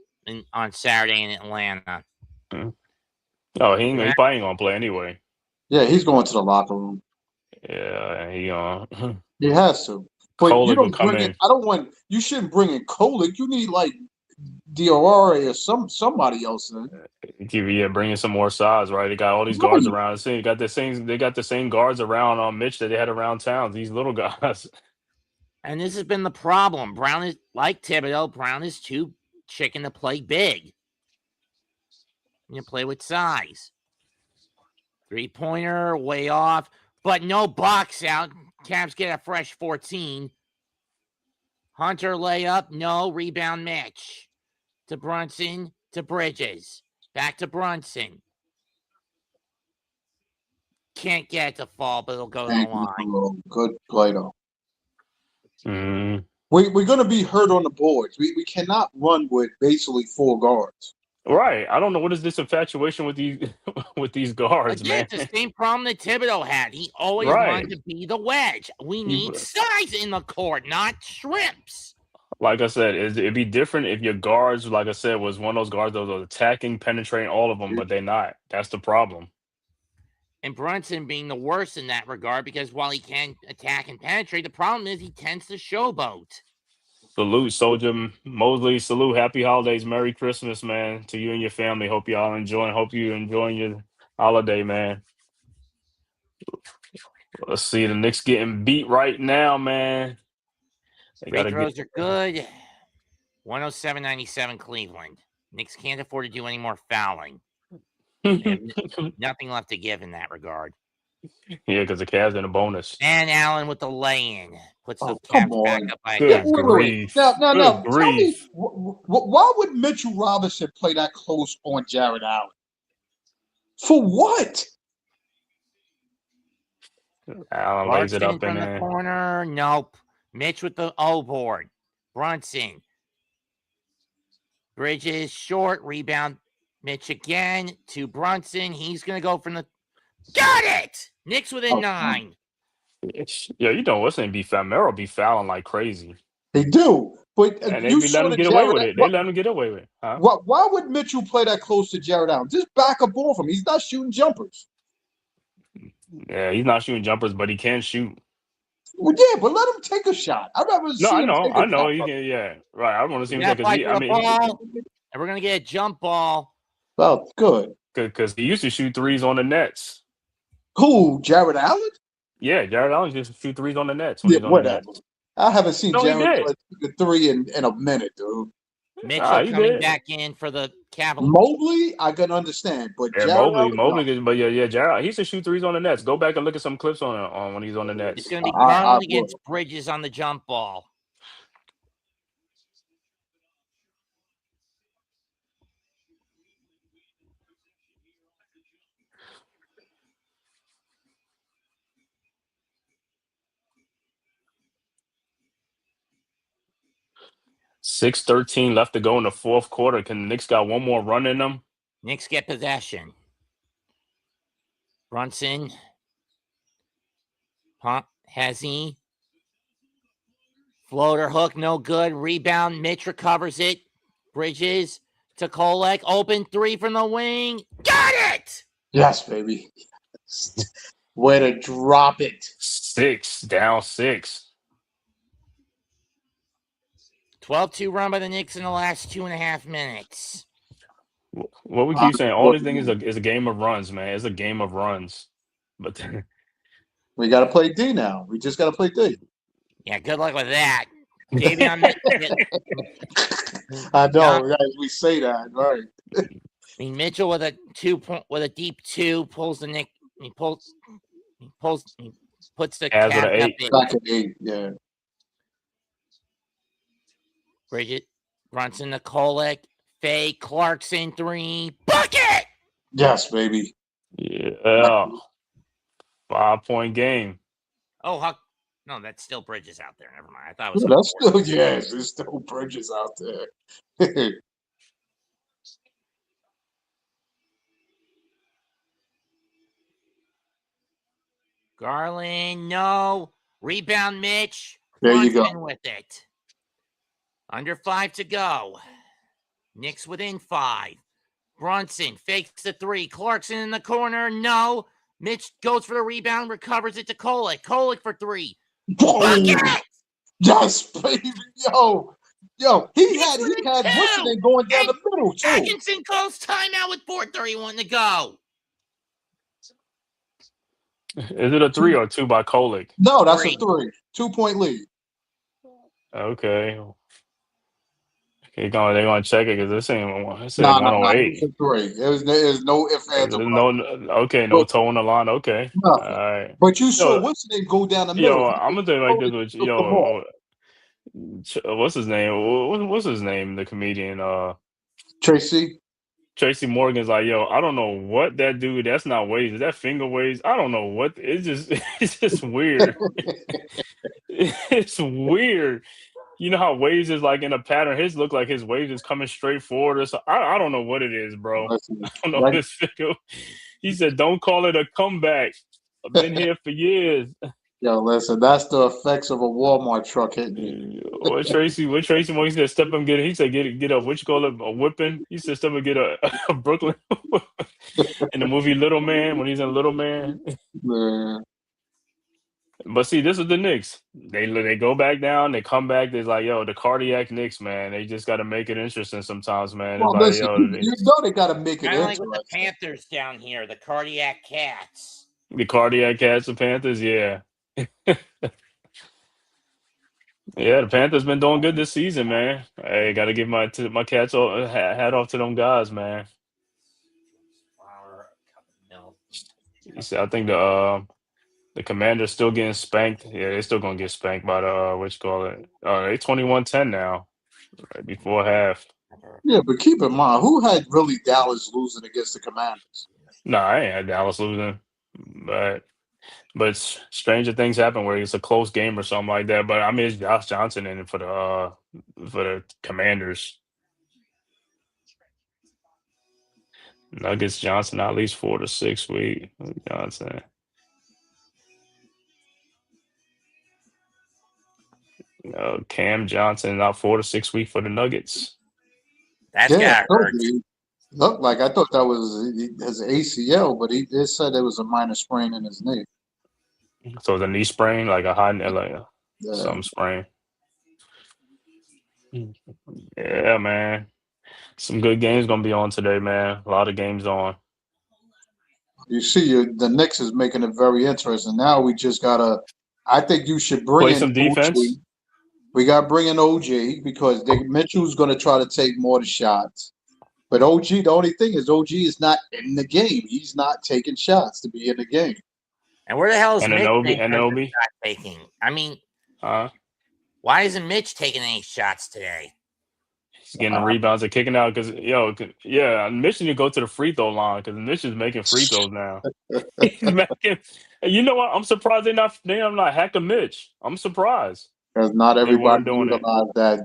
on Saturday in Atlanta. Oh, he probably ain't gonna play anyway. Yeah, he's going to the locker room. Yeah, he has to. But Kolick you don't will come bring in. You shouldn't bring in Kolick. You need like Diarra or somebody else in it. Yeah, bringing some more size, right? They got all these guards around. They got the same guards around Mitch that they had around Towns. These little guys. And this has been the problem. Brown is like Thibodeau. Brown is too chicken to play big. You play with size. 3-pointer, way off, but no box out. Cavs get a fresh 14. Hunter layup, no. Rebound Mitch. To Brunson, to Bridges. Back to Brunson. Can't get it to fall, but it'll go to the line. Good play, though. Mm. We're going to be hurt on the boards. We cannot run with basically 4 guards. Right. I don't know what is this infatuation with these guards, Again, man. it's the same problem that Thibodeau had. He always wanted to be the wedge. We need size in the court, not shrimps. Like I said, it'd be different if your guards, like I said, was one of those guards that was attacking, penetrating all of them, but they're not. That's the problem. And Brunson being the worst in that regard, because while he can attack and penetrate, the problem is he tends to showboat. Salute, Soldier Mosley. Salute. Happy holidays. Merry Christmas, man, to you and your family. Hope y'all enjoying. Hope you enjoying your holiday, man. Let's see. The Knicks getting beat right now, man. Free throws are good. 107-97 Cleveland. Knicks can't afford to do any more fouling. They have nothing left to give in that regard. Yeah, because the Cavs in a bonus. And Allen with the lay-in puts the Cavs back up by Good grief. Now, Good tell me, grief. why would Mitchell Robinson play that close on Jared Allen? For what? Allen lays it up from in the corner. Nope. Mitch with the O board. Brunson. Bridges short. Rebound. Mitch again to Brunson. He's going to go from the... Got it! Knicks within 9. Yeah, you know what's name be Mero be fouling like crazy. They do, but and they be letting him get away with it. They let him get away with it. Huh? Why would Mitchell play that close to Jared Allen? Just back up off him. He's not shooting jumpers. Yeah, he's not shooting jumpers, but he can shoot. Well, yeah, but let him take a shot. I'd rather see him take a I know. shot. You can, yeah, right. I want to see him take a shot. And we're gonna get a jump ball. Well, good. Because he used to shoot threes on the nets. Who, Jared Allen? Yeah, Jared Allen used to shoot threes on the nets. Yeah, whatever. I haven't seen Jared shoot a 3 in a minute, dude. Mitchell coming back in for the Cavaliers. Mobley, I can understand, but yeah, Jared Mobley, but yeah, Jared. He used to shoot threes on the nets. Go back and look at some clips on when he's on the nets. It's going to be Garland against Bridges on the jump ball. .6:13 left to go in the fourth quarter. Can the Knicks got one more run in them? Knicks get possession. Brunson. Has he? Floater hook, no good. Rebound. Mitch recovers it. Bridges to Kolek. Open 3 from the wing. Got it! Yes, baby. Way to drop it. 6, down 6. 12-2 run by the Knicks in the last 2.5 minutes. What we keep saying, all this thing is a game of runs, man. It's a game of runs. But we got to play D now. We just got to play D. Yeah, good luck with that. Davion I know, guys. We say that, right? I mean, Mitchell with a deep 2 pulls the Knicks. He puts the Cavs cap at up 8. Back at 8, yeah. Bridget, Brunson to Kolek, Faye, Clarkson 3, bucket! Yes, baby. Yeah. 5-point game. Oh, no, that's still Bridges out there. Never mind. I thought it was. That's still, yes, there's still Bridges out there. Garland, no. Rebound, Mitch. There you go. With it. Under 5 to go. Knicks within 5. Brunson fakes the 3. Clarkson in the corner. No. Mitch goes for the rebound, recovers it to Kolek. Kolek for 3. Bucket! Yes, baby. Yo, he had Washington going down the middle, too. Atkinson calls timeout with 4:31 to go. Is it a 3 or 2 by Kolek? No, that's 3. A 3. 2-point lead. Okay. They're gonna check it because this ain't 108. It's a 3. There's no ifs, ands, or no toe on the line. Okay, all right. But you saw what's name go down the middle. I'm gonna tell you like this, What's his name? What's his name? The comedian, Tracy. Tracy Morgan's like, yo, I don't know what that dude. That's not waves. Is that finger waves? I don't know what. It's just, it's just weird. It's weird. You know how waves is like in a pattern. His look like his waves is coming straight forward or so. I don't know what it is, bro. Listen, I don't know that, this figure. He said, "Don't call it a comeback. I've been here for years." listen, that's the effects of a Walmart truck hitting you. What Tracy Morgan said, step up and get it. He said, get a, what you call it, a whipping. He said, step up and get a Brooklyn in the movie Little Man, when he's in Little Man. Man. But see, this is the Knicks. They go back down, they come back. They're like, yo, the cardiac Knicks, man. They just got to make it interesting sometimes, man. It's Well, like, listen, yo, you know they got to make it Kind of like with the interesting. Panthers down here, the cardiac cats. the cardiac cats, the Panthers, yeah. Yeah, the Panthers been doing good this season, man. Hey, got to give my cats hat off to them guys, man. Flour, a cup of milk. You see, I think the Commanders still getting spanked. Yeah, they're still gonna get spanked by the what you call it. They 21-10 now, right before half. Yeah, but keep in mind, who had really Dallas losing against the Commanders? No, I ain't had Dallas losing, but stranger things happen where it's a close game or something like that. But I mean, it's Josh Johnson in it for the Commanders. Nuggets Johnson at least 4 to 6 week. Johnson. Cam Johnson out 4 to 6 week for the Nuggets. That's got hurt. Looked like I thought that was his ACL, but he just said it was a minor sprain in his knee. So the knee sprain, like a high, like Yeah. some sprain. Yeah, man. Some good games gonna be on today, man. A lot of games on. You see, the Knicks is making it very interesting. Now we just gotta. I think you should bring Play in some defense. OG. We got to bring in OG because Mitchell's going to try to take more of the shots. But OG, the only thing is OG is not in the game. He's not taking shots to be in the game. And where the hell is Mitch Anobi? shot taking? I mean, Why isn't Mitch taking any shots today? He's getting the rebounds and kicking out because Mitch need to go to the free throw line because Mitch is making free throws now. He's making. You know what? I'm surprised they're not hacking Mitch. I'm surprised. Because not everybody doing utilize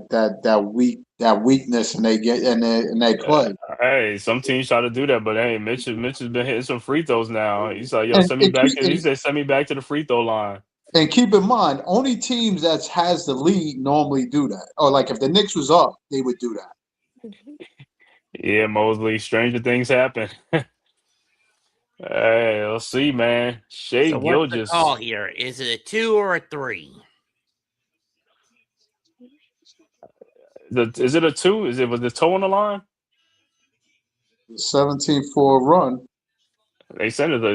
that weakness and they get and they play. Hey, some teams try to do that, but hey, Mitch has been hitting some free throws now. He's like, yo, send me back. He said, send me back to the free throw line. And keep in mind, only teams that has the lead normally do that. Or like if the Knicks was up, they would do that. Yeah, Mosley. Stranger things happen. Hey, let's see, man. Shea What's Gilgeous. the call here? Is it a 2 or a 3? Is it a 2? Was the toe on the line? 17-4 run. They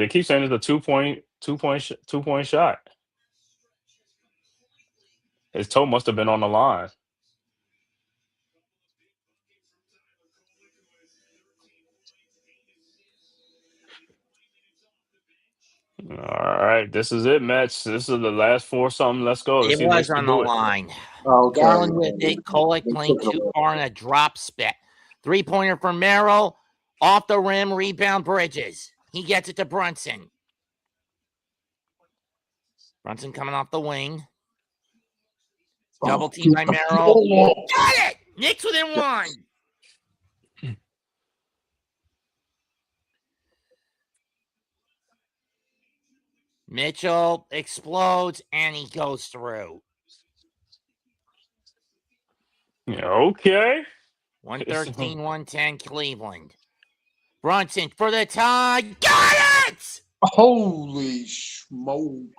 keep saying it's a 2-point shot. His toe must have been on the line. All right, this is it, Mets. This is the last 4 something. Let's go. Let's it was on the line. Okay. Garland with it. Kolek playing too far in a drop spit. 3-pointer for Merrill. Off the rim, rebound Bridges. He gets it to Brunson. Brunson coming off the wing. Double team by Merrill. Got it! Knicks within 1. Mitchell explodes, and he goes through. Okay. 113-110 Cleveland. Brunson for the tie. Got it! Holy smoke.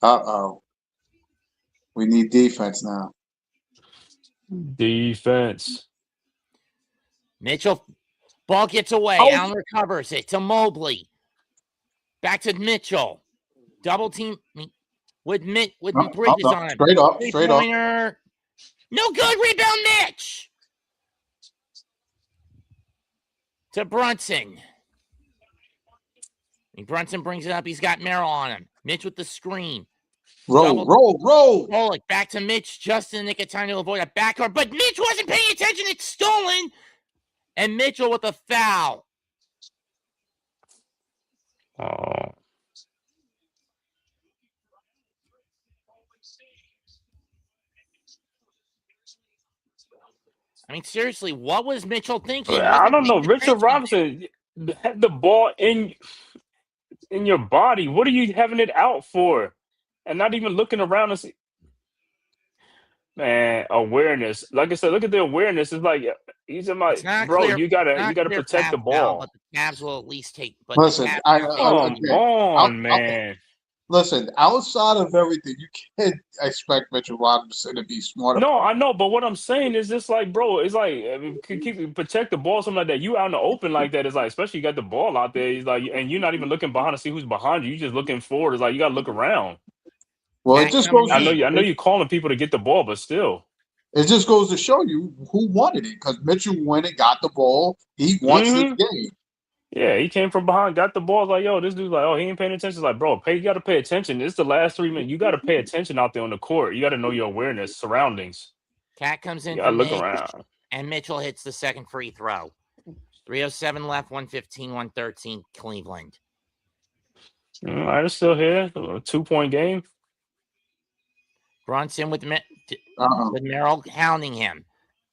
Uh-oh. We need defense now. Defense. Mitchell, ball gets away. Allen recovers it to Mobley. Back to Mitchell. Double team with Bridges on him. Straight up. No good. Rebound, Mitch. To Brunson. And Brunson brings it up. He's got Merrill on him. Mitch with the screen. Roll. Kolek back to Mitch just in the nick of time to avoid a backdoor, but Mitch wasn't paying attention. It's stolen. And Mitchell with a foul. Oh. I mean, seriously, what was Mitchell thinking? I don't know. Richard Robinson had the ball in your body. What are you having it out for? And not even looking around and see. Man, awareness. Like I said, look at the awareness. It's like he's in my bro. You gotta protect the ball. But the Cavs will at least take. But listen, come on, man. Listen, outside of everything, you can't expect Mitchell Robinson to be smart. No, I know, but what I'm saying is just like, bro, it's like protect the ball, something like that. You out in the open like that is like, especially you got the ball out there. He's like, and you're not even looking behind to see who's behind you. You're just looking forward. It's like you gotta look around. Well, it just goes. I know you're calling people to get the ball, but still, it just goes to show you who wanted it because Mitchell went and got the ball. He wants this game. Yeah, he came from behind, got the ball. Like, yo, this dude's like, oh, he ain't paying attention. It's like, bro, you got to pay attention. It's the last 3 minutes. You got to pay attention out there on the court. You got to know your awareness, surroundings. Cat comes in. You got to look around. And Mitchell hits the second free throw. 3:07 left, 115, 113, Cleveland. All right, it's still here. A 2-point game. Brunson with Merrill hounding him.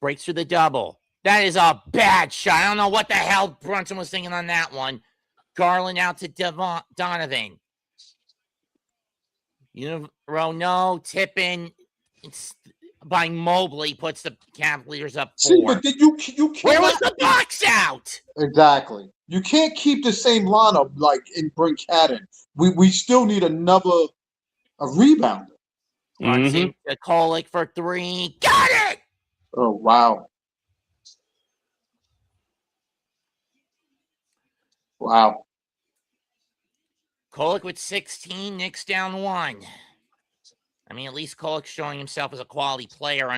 Breaks through the double. That is a bad shot. I don't know what the hell Brunson was thinking on that one. Garland out to Donovan. No, tipping. It's by Mobley puts the Cavaliers up 4. See, but then you can't. Where was the box out? Exactly. You can't keep the same lineup and bring Cat in. We still need a rebounder. Brunson to Kolek for 3. Got it! Oh, wow. Wow. Kolek with 16, Knicks down 1. I mean, at least Kolek's showing himself as a quality player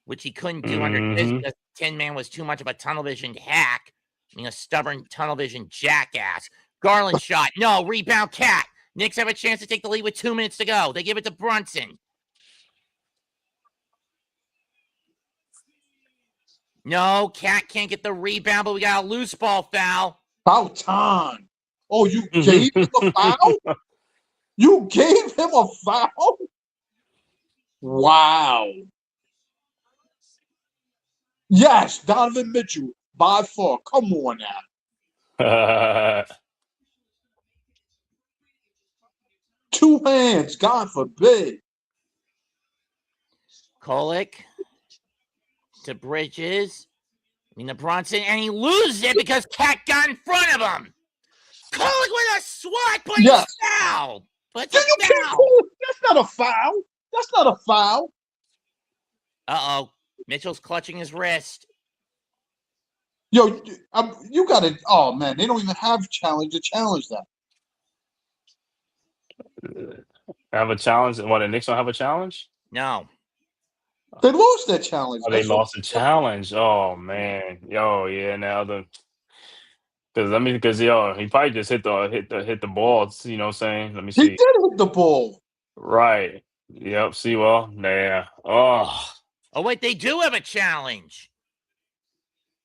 which he couldn't do under this because 10-man was too much of a tunnel vision hack. I mean, a stubborn tunnel vision jackass. Garland shot. No, rebound Cat. Knicks have a chance to take the lead with 2 minutes to go. They give it to Brunson. No, Cat can't get the rebound, but we got a loose ball foul. Foul time. Oh, you gave him a foul? You gave him a foul? Wow. Yes, Donovan Mitchell, by far. Come on now. 2 hands, God forbid. Kolek to Bridges. To Brunson, and he loses it because Cat got in front of him. Kolek with a swat, but he's foul. But it's a foul. That's not a foul. That's not a foul. Uh-oh. Mitchell's clutching his wrist. Yo, you got to. Oh, man, they don't even have challenge to challenge that. Have a challenge? What, the Knicks don't have a challenge? No. They lost that challenge. Oh, they lost the challenge. Oh man, yeah. Now because he probably just hit the ball. You know what I'm saying? Let me see. He did hit the ball. Right. Yep. See, yeah. Oh, wait, they do have a challenge.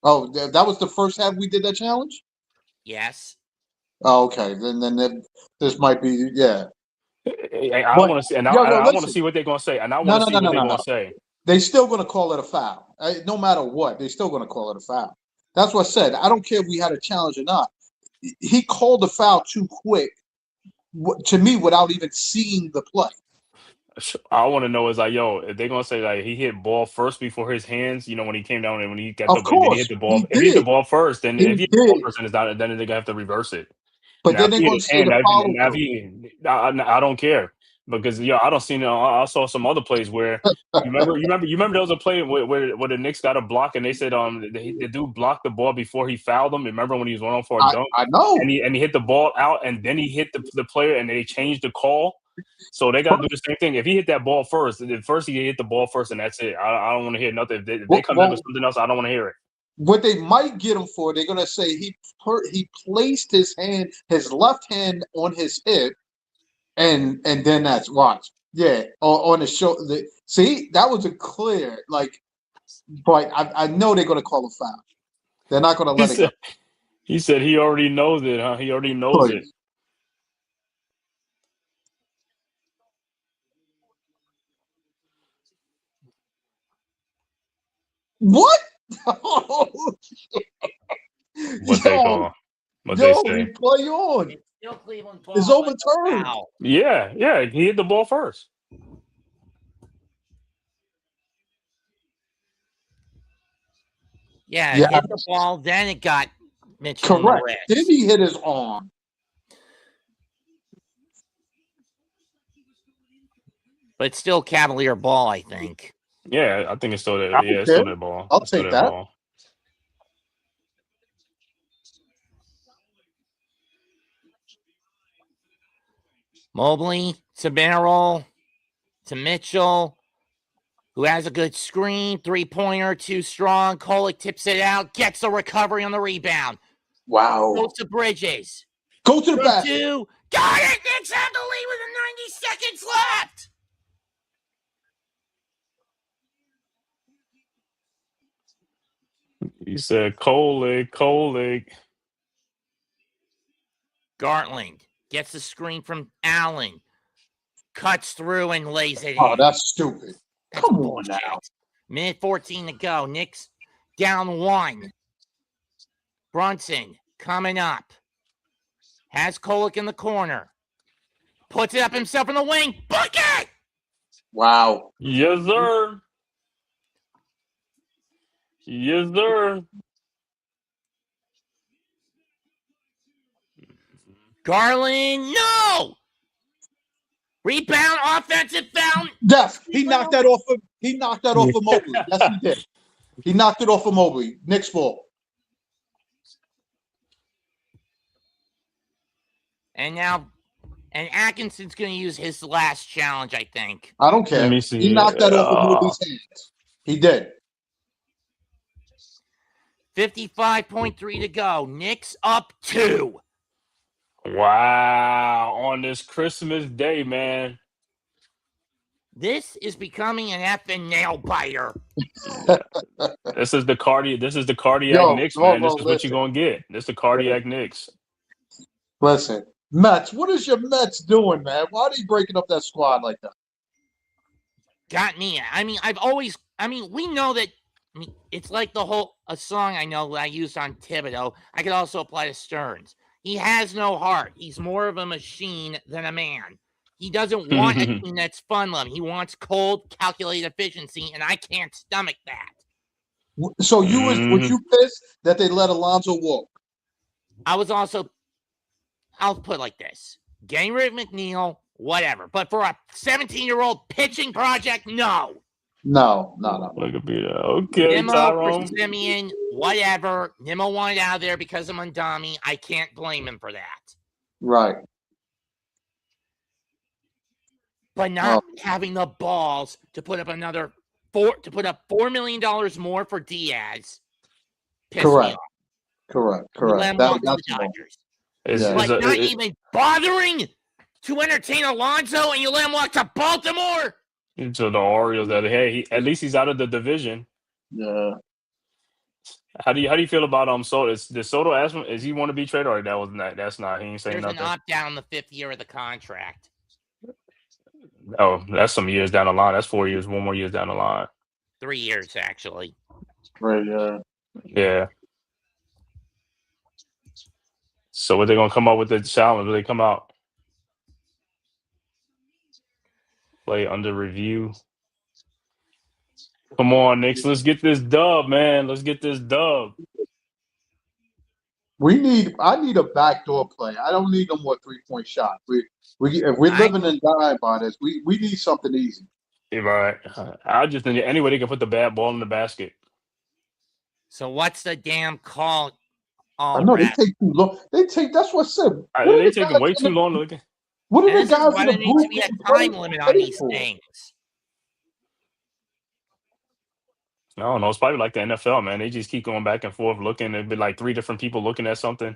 Oh, that was the first half we did that challenge? Yes. Oh, okay. Then this might be I want to see, and I want to see what they're gonna say, and I want to see what they're gonna say. They're still going to call it a foul. No matter what, they're still going to call it a foul. That's what I said. I don't care if we had a challenge or not. He called the foul too quick, to me, without even seeing the play. I want to know is like, if they're going to say like he hit ball first before his hands, when he came down and when he got the ball, he hit the ball. If he hit the ball first, then if he hit the ball first, then they're going to have to reverse it. But then they're going to say the foul. I don't care. Because I don't see. I saw some other plays where you remember there was a play where the Knicks got a block and they said the dude blocked the ball before he fouled him. Remember when he was 1 for a dunk? I know. And he hit the ball out and then he hit the player and they changed the call. So they got to do the same thing. If he hit that ball first, he hit the ball first and that's it. I don't want to hear nothing. If they come in with something else, I don't want to hear it. What they might get him for, they're gonna say he placed his left hand on his hip. and then that's watch. Yeah, on the show. See, that was a clear but I know they're gonna call a foul. They're not gonna let it go. He said he already knows it, huh? He already knows it. Please. What? What they call? What they say? Replay on. It's still Cleveland ball. It's overturned. Foul. Yeah. He hit the ball first. Yeah, it hit the ball, then it got Mitchell in the Correct. wrist. Then he hit his arm. But it's still Cavalier ball, I think. Yeah, I think it's still that. Yeah, it's still that ball. I'll take that. Ball. Mobley to Merrill to Mitchell, who has a good screen, 3-pointer, too strong. Kolek tips it out, gets the recovery on the rebound. Wow. Goes to Bridges. Go to the basket. 2. Got it! Knicks have the lead with 90 seconds left. He said Kolek. Gartland gets the screen from Allen. Cuts through and lays it in. Oh, that's stupid. That's Come bullshit. on now. Minute 14 to go. Knicks down 1. Brunson coming up. Has Kolek in the corner. Puts it up himself in the wing. Book it! Wow. Yes, sir. Yes, sir. Garland, no! Rebound, offensive foul. Yes, he knocked that off of Mobley. Yes, he did. He knocked it off of Mobley. Knicks ball. And now, Atkinson's going to use his last challenge, I think. I don't care. Let me see. He knocked that off of Mobley's hands. He did. 55.3 to go. Knicks up 2. Wow. On this Christmas day, man. This is becoming an effing nail biter. This is the cardiac Knicks, man. This is what you're gonna get. This is the cardiac Knicks. Listen, Mets. What is your Mets doing, man? Why are they breaking up that squad like that? Got me. I mean, we know that. I mean, it's like a song I know that I used on Thibodeau. I could also apply to Stearns. He has no heart. He's more of a machine than a man. He doesn't want a team that's fun-loving. He wants cold, calculated efficiency, and I can't stomach that. So was you pissed that they let Alonzo walk? I was also, I'll put it like this. Getting rid of McNeil, whatever. But for a 17-year-old pitching project, no. No. Look at me. Okay, Nimmo Tyrone. for Simeon, whatever. Nimmo wanted out of there because of Mondami. I can't blame him for that. Right. But not having the balls to put up $4 million more for Diaz. Correct. Correct. Let him walk to the Dodgers. But not even bothering to entertain Alonso, and you let him walk to Baltimore. To the Orioles, at least he's out of the division. Yeah. How do you feel about Soto? Did Soto ask him? Is he want to be traded, or that's not? He ain't saying nothing. There's an opt-out in the 5th year of the contract. Oh, that's some years down the line. That's 4 years. 1 more years down the line. 3 years, actually. Right. Yeah. Yeah. So what they gonna come up with the challenge? Will they come out? Play under review. Come on, Knicks. Let's get this dub, man. Let's get this dub. I need a backdoor play. I don't need no more 3-point shot. If we're living and dying by this, we need something easy. Yeah, right. I just think anyway they can put the bad ball in the basket. So what's the damn call? I know they take too long. That's what I said. They taking way too long to look at. What are the guys in the booth? There needs to be a time limit on these things. I don't know. It's probably like the NFL, man. They just keep going back and forth looking. It'd be like 3 different people looking at something.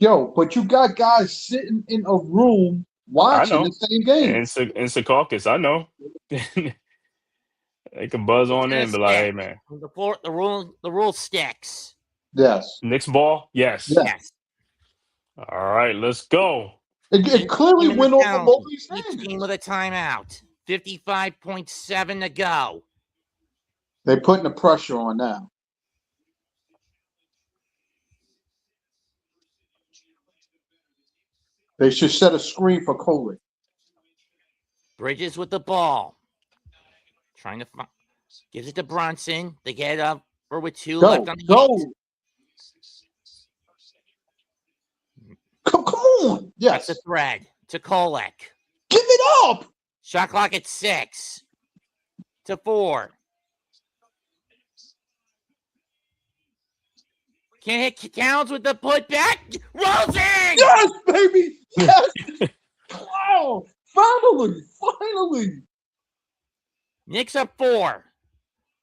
Yo, but you got guys sitting in a room watching know. the same game. In Secaucus, I know. They can buzz on in, but like, hey, man. The rule sticks. Yes. Knicks ball? Yes. Yes. All right, let's go. It clearly went over Mobley's Each head. team with a timeout. 55.7 to go. They're putting the pressure on now. They should set a screen for Coley. Bridges with the ball. Trying to find. Gives it to Brunson. They get up with 2 left on the Go. Come on. Yes. That's a thread to Kolek. Give it up. Shot clock at 6 to 4. Can't hit Towns with the putback. Rolls in. Yes, baby. Yes. Wow. Finally. Knicks up 4.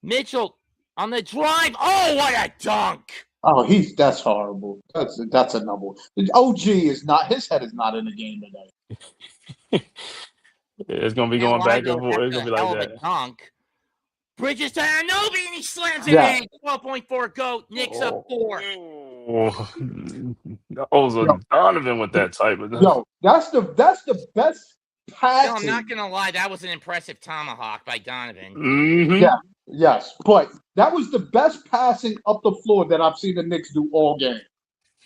Mitchell on the drive. Oh, what a dunk. Oh, that's horrible. That's a number. OG is not. His head is not in the game today. It's gonna be going back and forth. It's gonna be like that. Dunk. Bridges to Anunoby and he slams it in. 12.4 go. Knicks up 4. Oh, Donovan with that type of. Yo, that's the best passing. No, I'm not gonna lie. That was an impressive tomahawk by Donovan. Mm-hmm. Yeah. Yes, but that was the best passing up the floor that I've seen the Knicks do all game.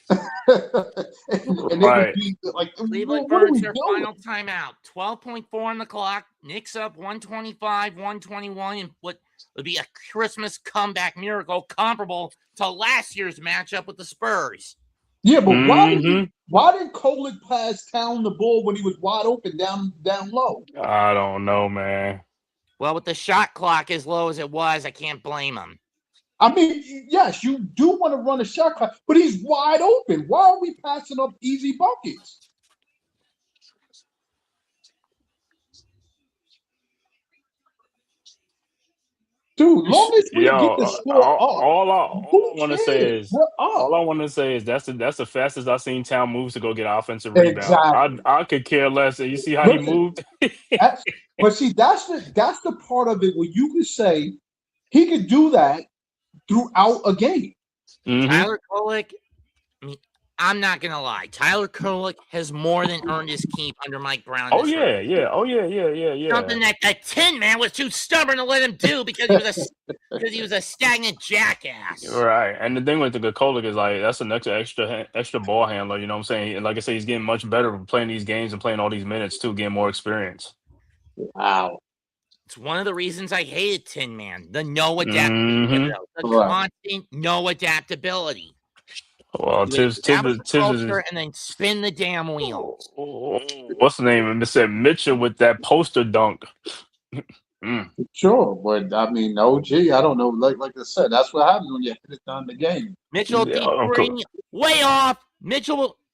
and right. Like, Cleveland burns their final timeout. 12.4 on the clock. Knicks up 125, 121, and what would be a Christmas comeback miracle comparable to last year's matchup with the Spurs. Yeah, but why did Kolek pass Town the ball when he was wide open down low? I don't know, man. Well, with the shot clock as low as it was, I can't blame him. I mean, yes, you do want to run a shot clock, but he's wide open. Why are we passing up easy buckets? Dude, long as we get the score up. All I want to say is that's the fastest I've seen Town move to go get offensive rebound. Exactly. I could care less. You see how he moved? But see, that's the part of it where you could say he could do that throughout a game. Mm-hmm. Tyler Kolek, I'm not going to lie. Tyler Kolek has more than earned his keep under Mike Brown. Oh, yeah. Something that Tin Man was too stubborn to let him do because he was a stagnant jackass. Right. And the thing with the Kolek is like that's an extra ball handler. You know what I'm saying? And like I say, he's getting much better playing these games and playing all these minutes too, getting more experience. Wow. It's one of the reasons I hated Tin Man. The no adaptability. The constant no adaptability. Well, Tibbs and then spin the damn wheels. What's the name? And said Mitchell with that poster dunk. Sure, but I mean, OG, I don't know. Like I said, that's what happens when you hit it down the game. Mitchell deep three, way off.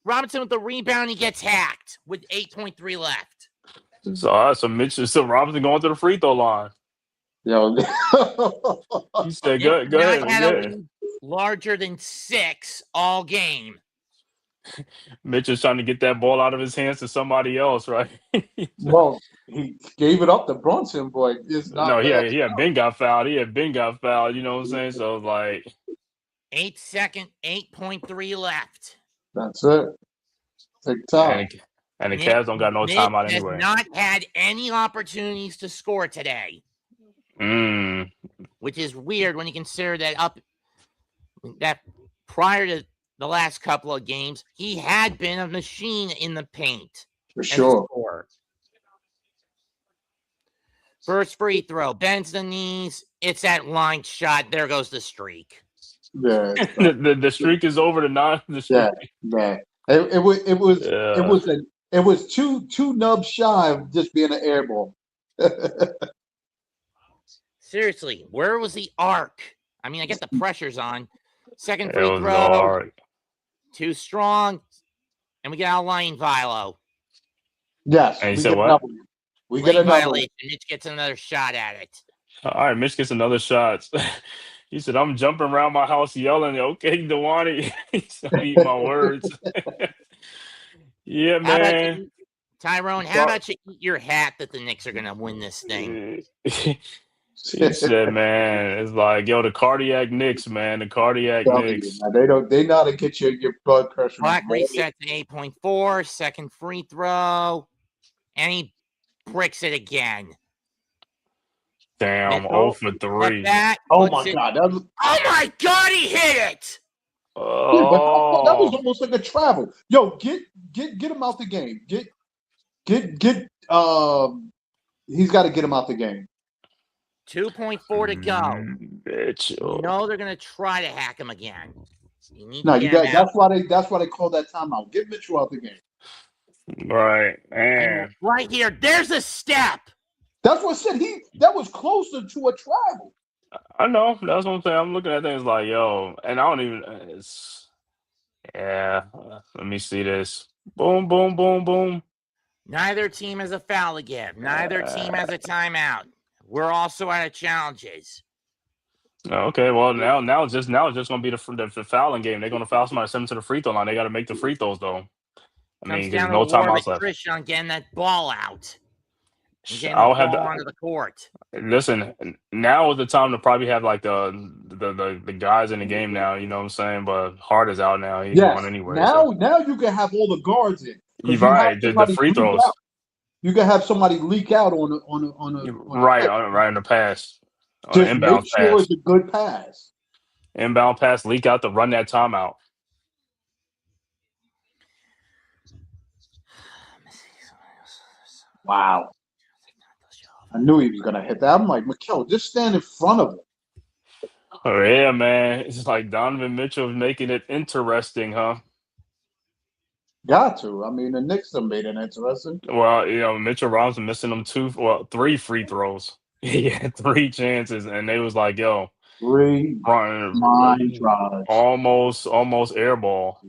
Robinson with the rebound, he gets hacked with 8.3 left. So Robinson going to the free throw line. Yo, he said, "Go ahead." Larger than 6 all game. Mitchell's trying to get that ball out of his hands to somebody else, right? Well, he gave it up to Brunson, but it's not. No, Ben got fouled. Ben got fouled. You know what I'm saying? So like 8 seconds, 8.3 left. That's it. Take time. And the Cavs don't got no timeout anyway. Has not had any opportunities to score today. Which is weird when you consider that prior to the last couple of games, he had been a machine in the paint. For sure. First free throw, bends the knees. It's that line shot. There goes the streak. Yeah. the streak is over to 9. Yeah. It was two nubs shy of just being an air ball. Seriously, where was the arc? I mean, I get the pressure's on. Second free throw, too strong, and we get outlying Vilo. Yes. And he said what? We get another violation. Mitch gets another shot at it. All right, Mitch gets another shot. He said, "I'm jumping around my house yelling, okay, Dewani." He said, "Eat my words." Yeah, man. Tyrone, how about you eat your hat that the Knicks are going to win this thing? He said, man, it's like, yo, the cardiac Knicks, man. The cardiac Knicks. They know how to get your blood pressure. Clock reset to 8.4. Second free throw. And he bricks it again. Damn, 0 for 3. Oh my God. Oh my God, he hit it. Yeah, but that was almost like a travel. Yo, get him out the game. He's got to get him out the game. 2.4 to go. Mitchell. You know they're gonna try to hack him again. That's why they call that timeout. Get Mitchell out the game. Right, man. Right here, there's a step. That's what I said. That was closer to a travel. I know. That's what I'm saying. I'm looking at things like, yo, and I don't even. Let me see this. Boom, boom, boom, boom. Neither team has a foul to give. Neither team has a timeout. We're also out of challenges. Okay, well now it's just gonna be the fouling game. They're gonna foul somebody, send them to the free throw line. They got to make the free throws though. I mean, there's no timeouts left. Christian getting that ball out. I'll have onto the court. Listen, now is the time to probably have like the guys in the game now. You know what I'm saying? But Hart is out now. He's gone anyway. Now you can have all the guards in. You're right. The free throws. You can have somebody leak out on a right in the pass. Just make sure it's a good pass. Inbound pass, leak out to run that timeout. Wow. I knew he was going to hit that. I'm like, Mikel, just stand in front of him. Oh, yeah, man. It's like Donovan Mitchell making it interesting, huh? Got to. I mean, the Knicks have made it interesting. Well, Mitchell Robinson missing them 3 free throws. He had 3 chances, and they was like, yo. 3 line drives. Almost air ball.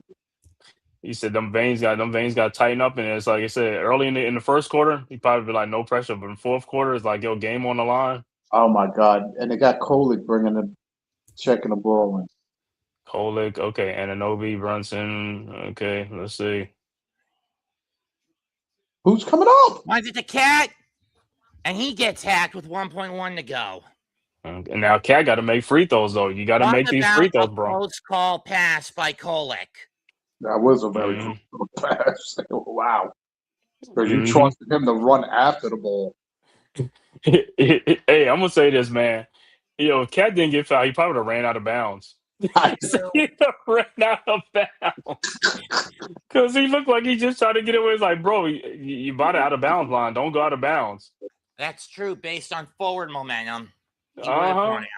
He said them veins got to tighten up, and it's like I said early in the first quarter, he probably be like no pressure, but in the fourth quarter, it's like yo, game on the line. Oh my God! And they got Kolek checking the ball in. Kolek, okay, Anunoby, Brunson, okay. Let's see who's coming up. Mine's it the Cat, and he gets hacked with 1.1 to go. And now Cat got to make free throws though. You got to make these free throws, bro. Close call pass by Kolek. That was a very good pass. Wow. Because you trusted him to run after the ball. Hey, I'm going to say this, man. If Cat didn't get fouled, he probably would have ran out of bounds. He ran out of bounds. Because he looked like he just tried to get away. It's like, bro, you bought it out of bounds line. Don't go out of bounds. That's true based on forward momentum. And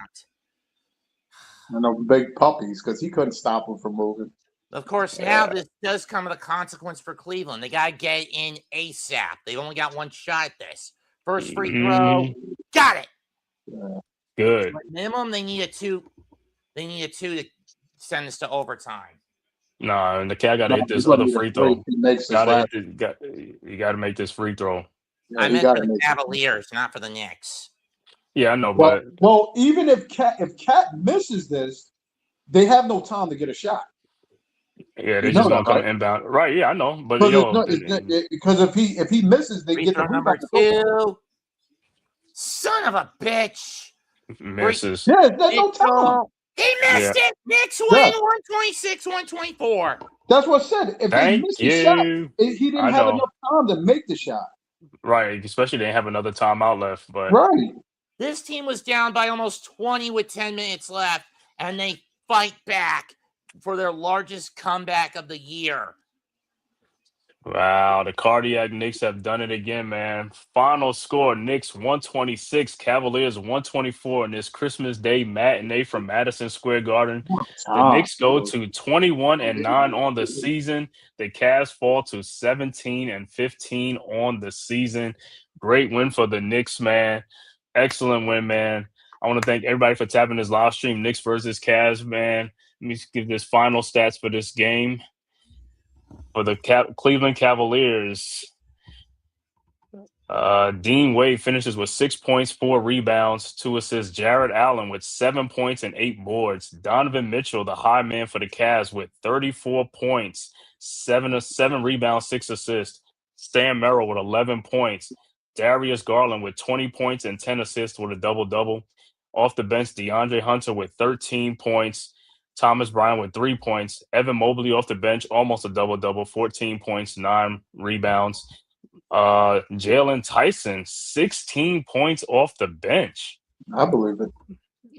those big puppies because he couldn't stop him from moving. Of course, now this does come with a consequence for Cleveland. They got to get in ASAP. They've only got one shot at this. First free throw, got it. Good. But minimum, they need a 2. They need a 2 to send this to overtime. No, and the Cat got to hit this other free throw. You got to make this free throw. I meant for the Cavaliers, not for the Knicks. Yeah, I know, but even if Cat misses this, they have no time to get a shot. Yeah, they're just gonna come inbound, right? Yeah, I know, but because if he misses, they get the number 2. Son of a bitch! Misses. Yeah, there's no time. He missed it. Knicks win 126-124. That's what I said. If he missed the shot, he didn't have enough time to make the shot. Right, especially they didn't have another timeout left. But right, this team was down by almost 20 with 10 minutes left, and they fight back for their largest comeback of the year. Wow, the cardiac Knicks have done it again, man. Final score, Knicks 126, Cavaliers 124 in this Christmas Day matinee from Madison Square Garden. The Knicks go to 21-9 on the season. The Cavs fall to 17-15 on the season. Great win for the Knicks, man. Excellent win, man. I want to thank everybody for tapping this live stream, Knicks versus Cavs, man. Let me give this final stats for this game. For the Cleveland Cavaliers, Dean Wade finishes with 6 points, 4 rebounds, 2 assists. Jared Allen with 7 points and 8 boards. Donovan Mitchell, the high man for the Cavs, with 34 points, 7 rebounds, 6 assists. Sam Merrill with 11 points. Darius Garland with 20 points and 10 assists with a double-double. Off the bench, DeAndre Hunter with 13 points. Thomas Bryant with 3 points. Evan Mobley off the bench, almost a double-double, 14 points, 9 rebounds. Jalen Tyson, 16 points off the bench. I believe it.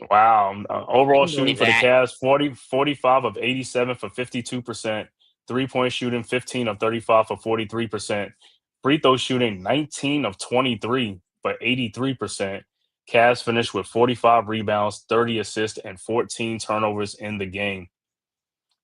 Wow. Overall shooting believe for the that. Cavs, 45 of 87 for 52%. 3-point shooting, 15 of 35 for 43%. Free throw shooting, 19 of 23 for 83%. Cavs finished with 45 rebounds, 30 assists, and 14 turnovers in the game.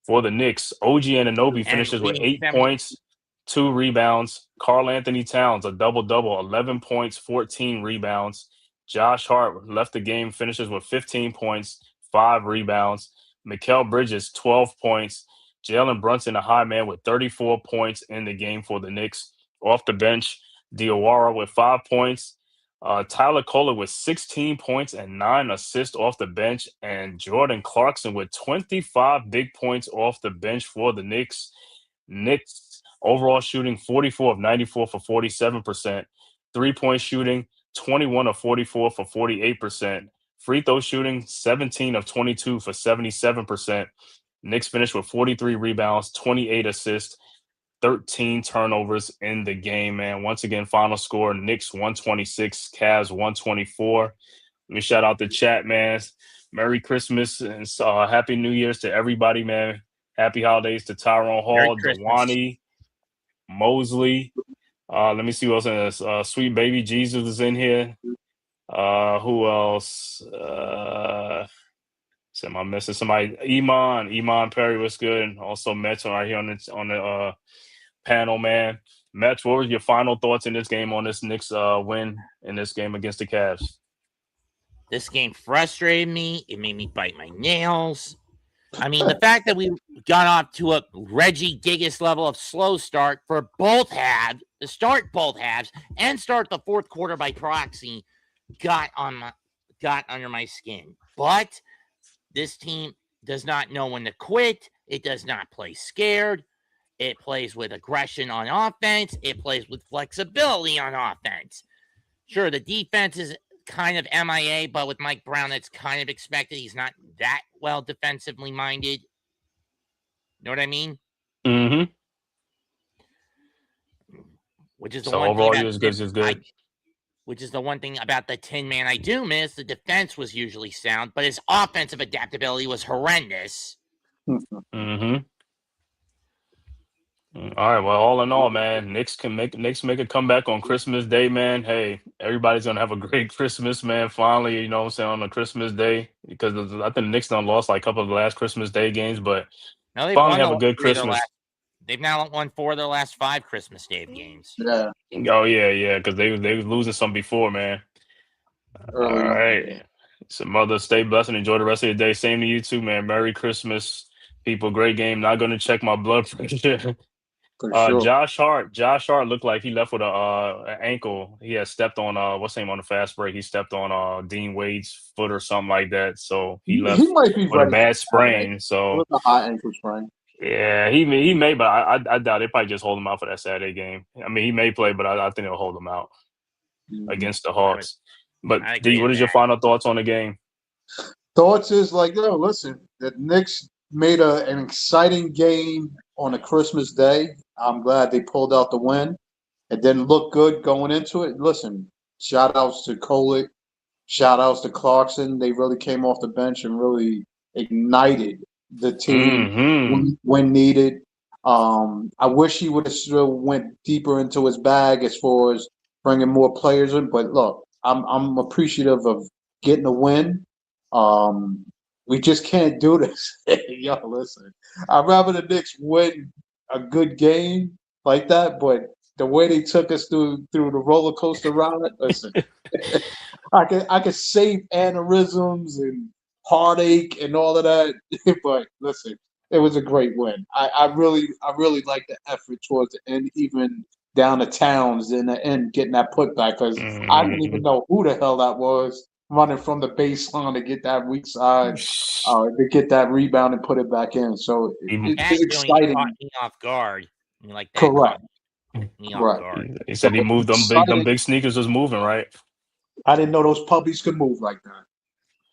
For the Knicks, OG Anunoby finishes with 8 points, 2 rebounds. Karl Anthony Towns, a double-double, 11 points, 14 rebounds. Josh Hart left the game, finishes with 15 points, 5 rebounds. Mikal Bridges, 12 points. Jalen Brunson, a high man, with 34 points in the game for the Knicks. Off the bench, Diawara with 5 points. Tyler Kohler with 16 points and 9 assists off the bench. And Jordan Clarkson with 25 big points off the bench for the Knicks. Knicks overall shooting 44 of 94 for 47%. 3-point shooting 21 of 44 for 48%. Free throw shooting 17 of 22 for 77%. Knicks finished with 43 rebounds, 28 assists, 13 turnovers in the game, man. Once again, final score, Knicks 126, Cavs 124. Let me shout out the chat, man. Merry Christmas and Happy New Year's to everybody, man. Happy holidays to Tyrone Hall, Dewani, Mosley. Let me see who else in this. Sweet Baby Jesus is in here. Who else? Am I missing somebody? Iman Perry was good. And also Metz right here on the panel, man. Metz, what were your final thoughts in this game on this Knicks win in this game against the Cavs? This game frustrated me. It made me bite my nails. I mean, the fact that we got off to a Reggie Gigas level of slow start for both halves, to start both halves and start the fourth quarter by proxy, got under my skin. But this team does not know when to quit. It does not play scared. It plays with aggression on offense. It plays with flexibility on offense. Sure, the defense is kind of MIA, but with Mike Brown, that's kind of expected. He's not that well defensively minded. Know what I mean? Mm-hmm. Which is the so one overall, thing he was good. Which is the one thing about the Tin Man I do miss. The defense was usually sound, but his offensive adaptability was horrendous. Mm-hmm. All right. Well, all in all, man, Knicks make a comeback on Christmas Day, man. Hey, everybody's gonna have a great Christmas, man. Finally, you know what I'm saying, on a Christmas Day, because I think the Knicks done lost like a couple of the last Christmas Day games, but no, finally have a good Christmas. They've now won 4 of their last 5 Christmas Day games. Yeah. Oh yeah, because they was losing some before, man. All right. So, mother, stay blessed and enjoy the rest of your day. Same to you too, man. Merry Christmas, people. Great game. Not going to check my blood pressure. Sure. Josh Hart looked like he left with an ankle. He had stepped on what's his name on the fast break. He stepped on Dean Wade's foot or something like that. So he left might be with a bad sprain. So with a high ankle sprain. Yeah, he may, but I doubt they probably just hold him out for that Saturday game. I mean, he may play, but I think they'll hold him out against the Hawks. But D, what is your final thoughts on the game? Thoughts is like, listen, the Knicks made an exciting game on a Christmas Day. I'm glad they pulled out the win. It didn't look good going into it. Listen, shout outs to Kolek, shout outs to Clarkson. They really came off the bench and really ignited the team when needed. I wish he would have still went deeper into his bag as far as bringing more players in. But look, I'm appreciative of getting a win. We just can't do this. Yo, listen, I'd rather the Knicks win a good game like that, but the way they took us through the roller coaster ride, listen, I could save aneurysms and heartache and all of that, but listen, it was a great win. I really like the effort towards the end, even down to Towns in the end getting that putback, because I didn't even know who the hell that was running from the baseline to get that weak side, to get that rebound and put it back in. So it's exciting. Caught me off guard. Like that. Correct. me off Right. guard. He said he moved them big sneakers was moving, right? I didn't know those puppies could move like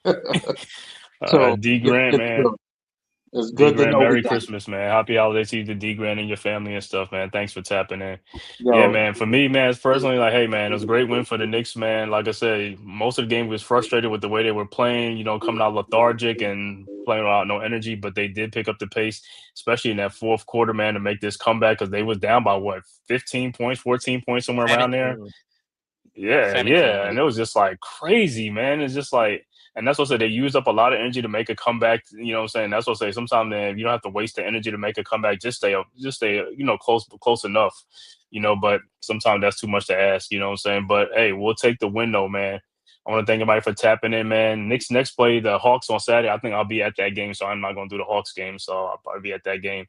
that. So D Grant, man. It's good to know. Merry Christmas, man. Happy holidays to you, to D Grant and your family and stuff, man. Thanks for tapping in. Yeah, man. For me, man, it's personally like, hey, man, it was a great win for the Knicks, man. Like I said, most of the game was frustrated with the way they were playing, coming out lethargic and playing without no energy, but they did pick up the pace, especially in that fourth quarter, man, to make this comeback because they was down by 15 points, 14 points, somewhere around there. Yeah, 17. And it was just like crazy, man. It's just like, and that's what I say, they used up a lot of energy to make a comeback. You know what I'm saying? That's what I say. Sometimes, man, you don't have to waste the energy to make a comeback. Just stay, close enough. But sometimes that's too much to ask. You know what I'm saying? But hey, we'll take the win, though, man. I want to thank everybody for tapping in, man. Knicks next play the Hawks on Saturday. I think I'll be at that game, so I'm not going to do the Hawks game. So I'll probably be at that game.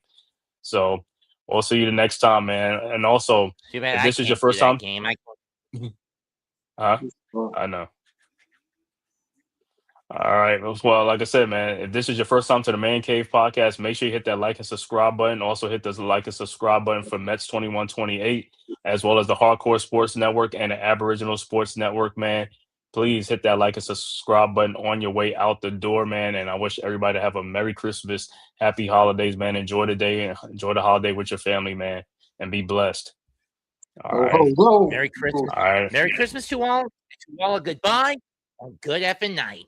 So we'll see you the next time, man. And also, if this is your first time game, I know. All right. Well, like I said, man, if this is your first time to the Man Cave podcast, make sure you hit that like and subscribe button. Also hit the like and subscribe button for Mets 2128, as well as the Hardcore Sports Network and the Aboriginal Sports Network, man. Please hit that like and subscribe button on your way out the door, man. And I wish everybody to have a Merry Christmas, Happy Holidays, man. Enjoy the day and enjoy the holiday with your family, man, and be blessed. All right. Merry Christmas. All right. Merry Christmas to all. To all a goodbye and good effing night.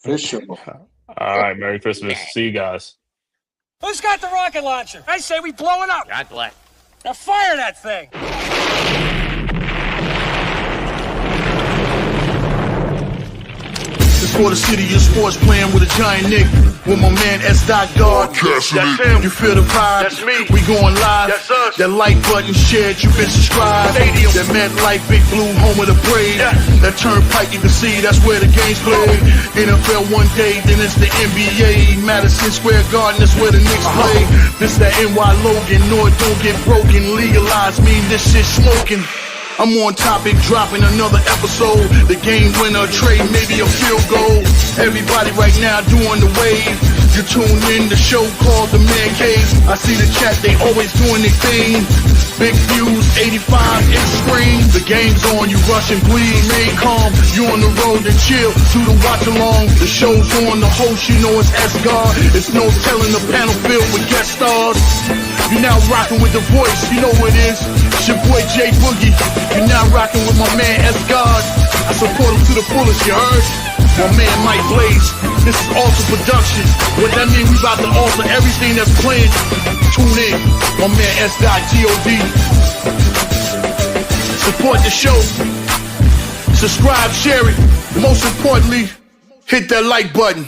For sure. All right. Merry Christmas. See you guys. Who's got the rocket launcher? I say we blow it up. God bless. Now fire that thing. It's for the city of sports, playing with a giant Nick. With my man S. God. That's him. You feel the vibe? That's me. We going live. That's us. That like button shared, you been subscribed. Stadium. That MetLife, Big Blue, home of the Braves. Yeah. That turnpike, you can see that's where the game's played. NFL one day, then it's the NBA. Madison Square Garden, that's where the Knicks play. This that NY Logan, no it don't get broken. Legalized, mean this shit smoking. I'm on topic, dropping another episode. The game winner, trade, maybe a field goal. Everybody right now doing the wave. You tune in, the show called The Man Cave. I see the chat, they always doing their thing. Big views, 85 inch screen. The game's on, you rushing, please. Remain calm, you on the road and chill. Do the watch along, the show's on. The host, you know it's S-God. It's no telling, the panel filled with guest stars. You now rocking with the voice, you know what it is. It's your boy J Boogie. You now rocking with my man S-God. I support him to the fullest, you heard? My man Mike Blaze. This is Alter Productions. What that mean, we about to alter everything that's playing. Tune in. My man S.God. Support the show. Subscribe, share it. Most importantly, hit that like button.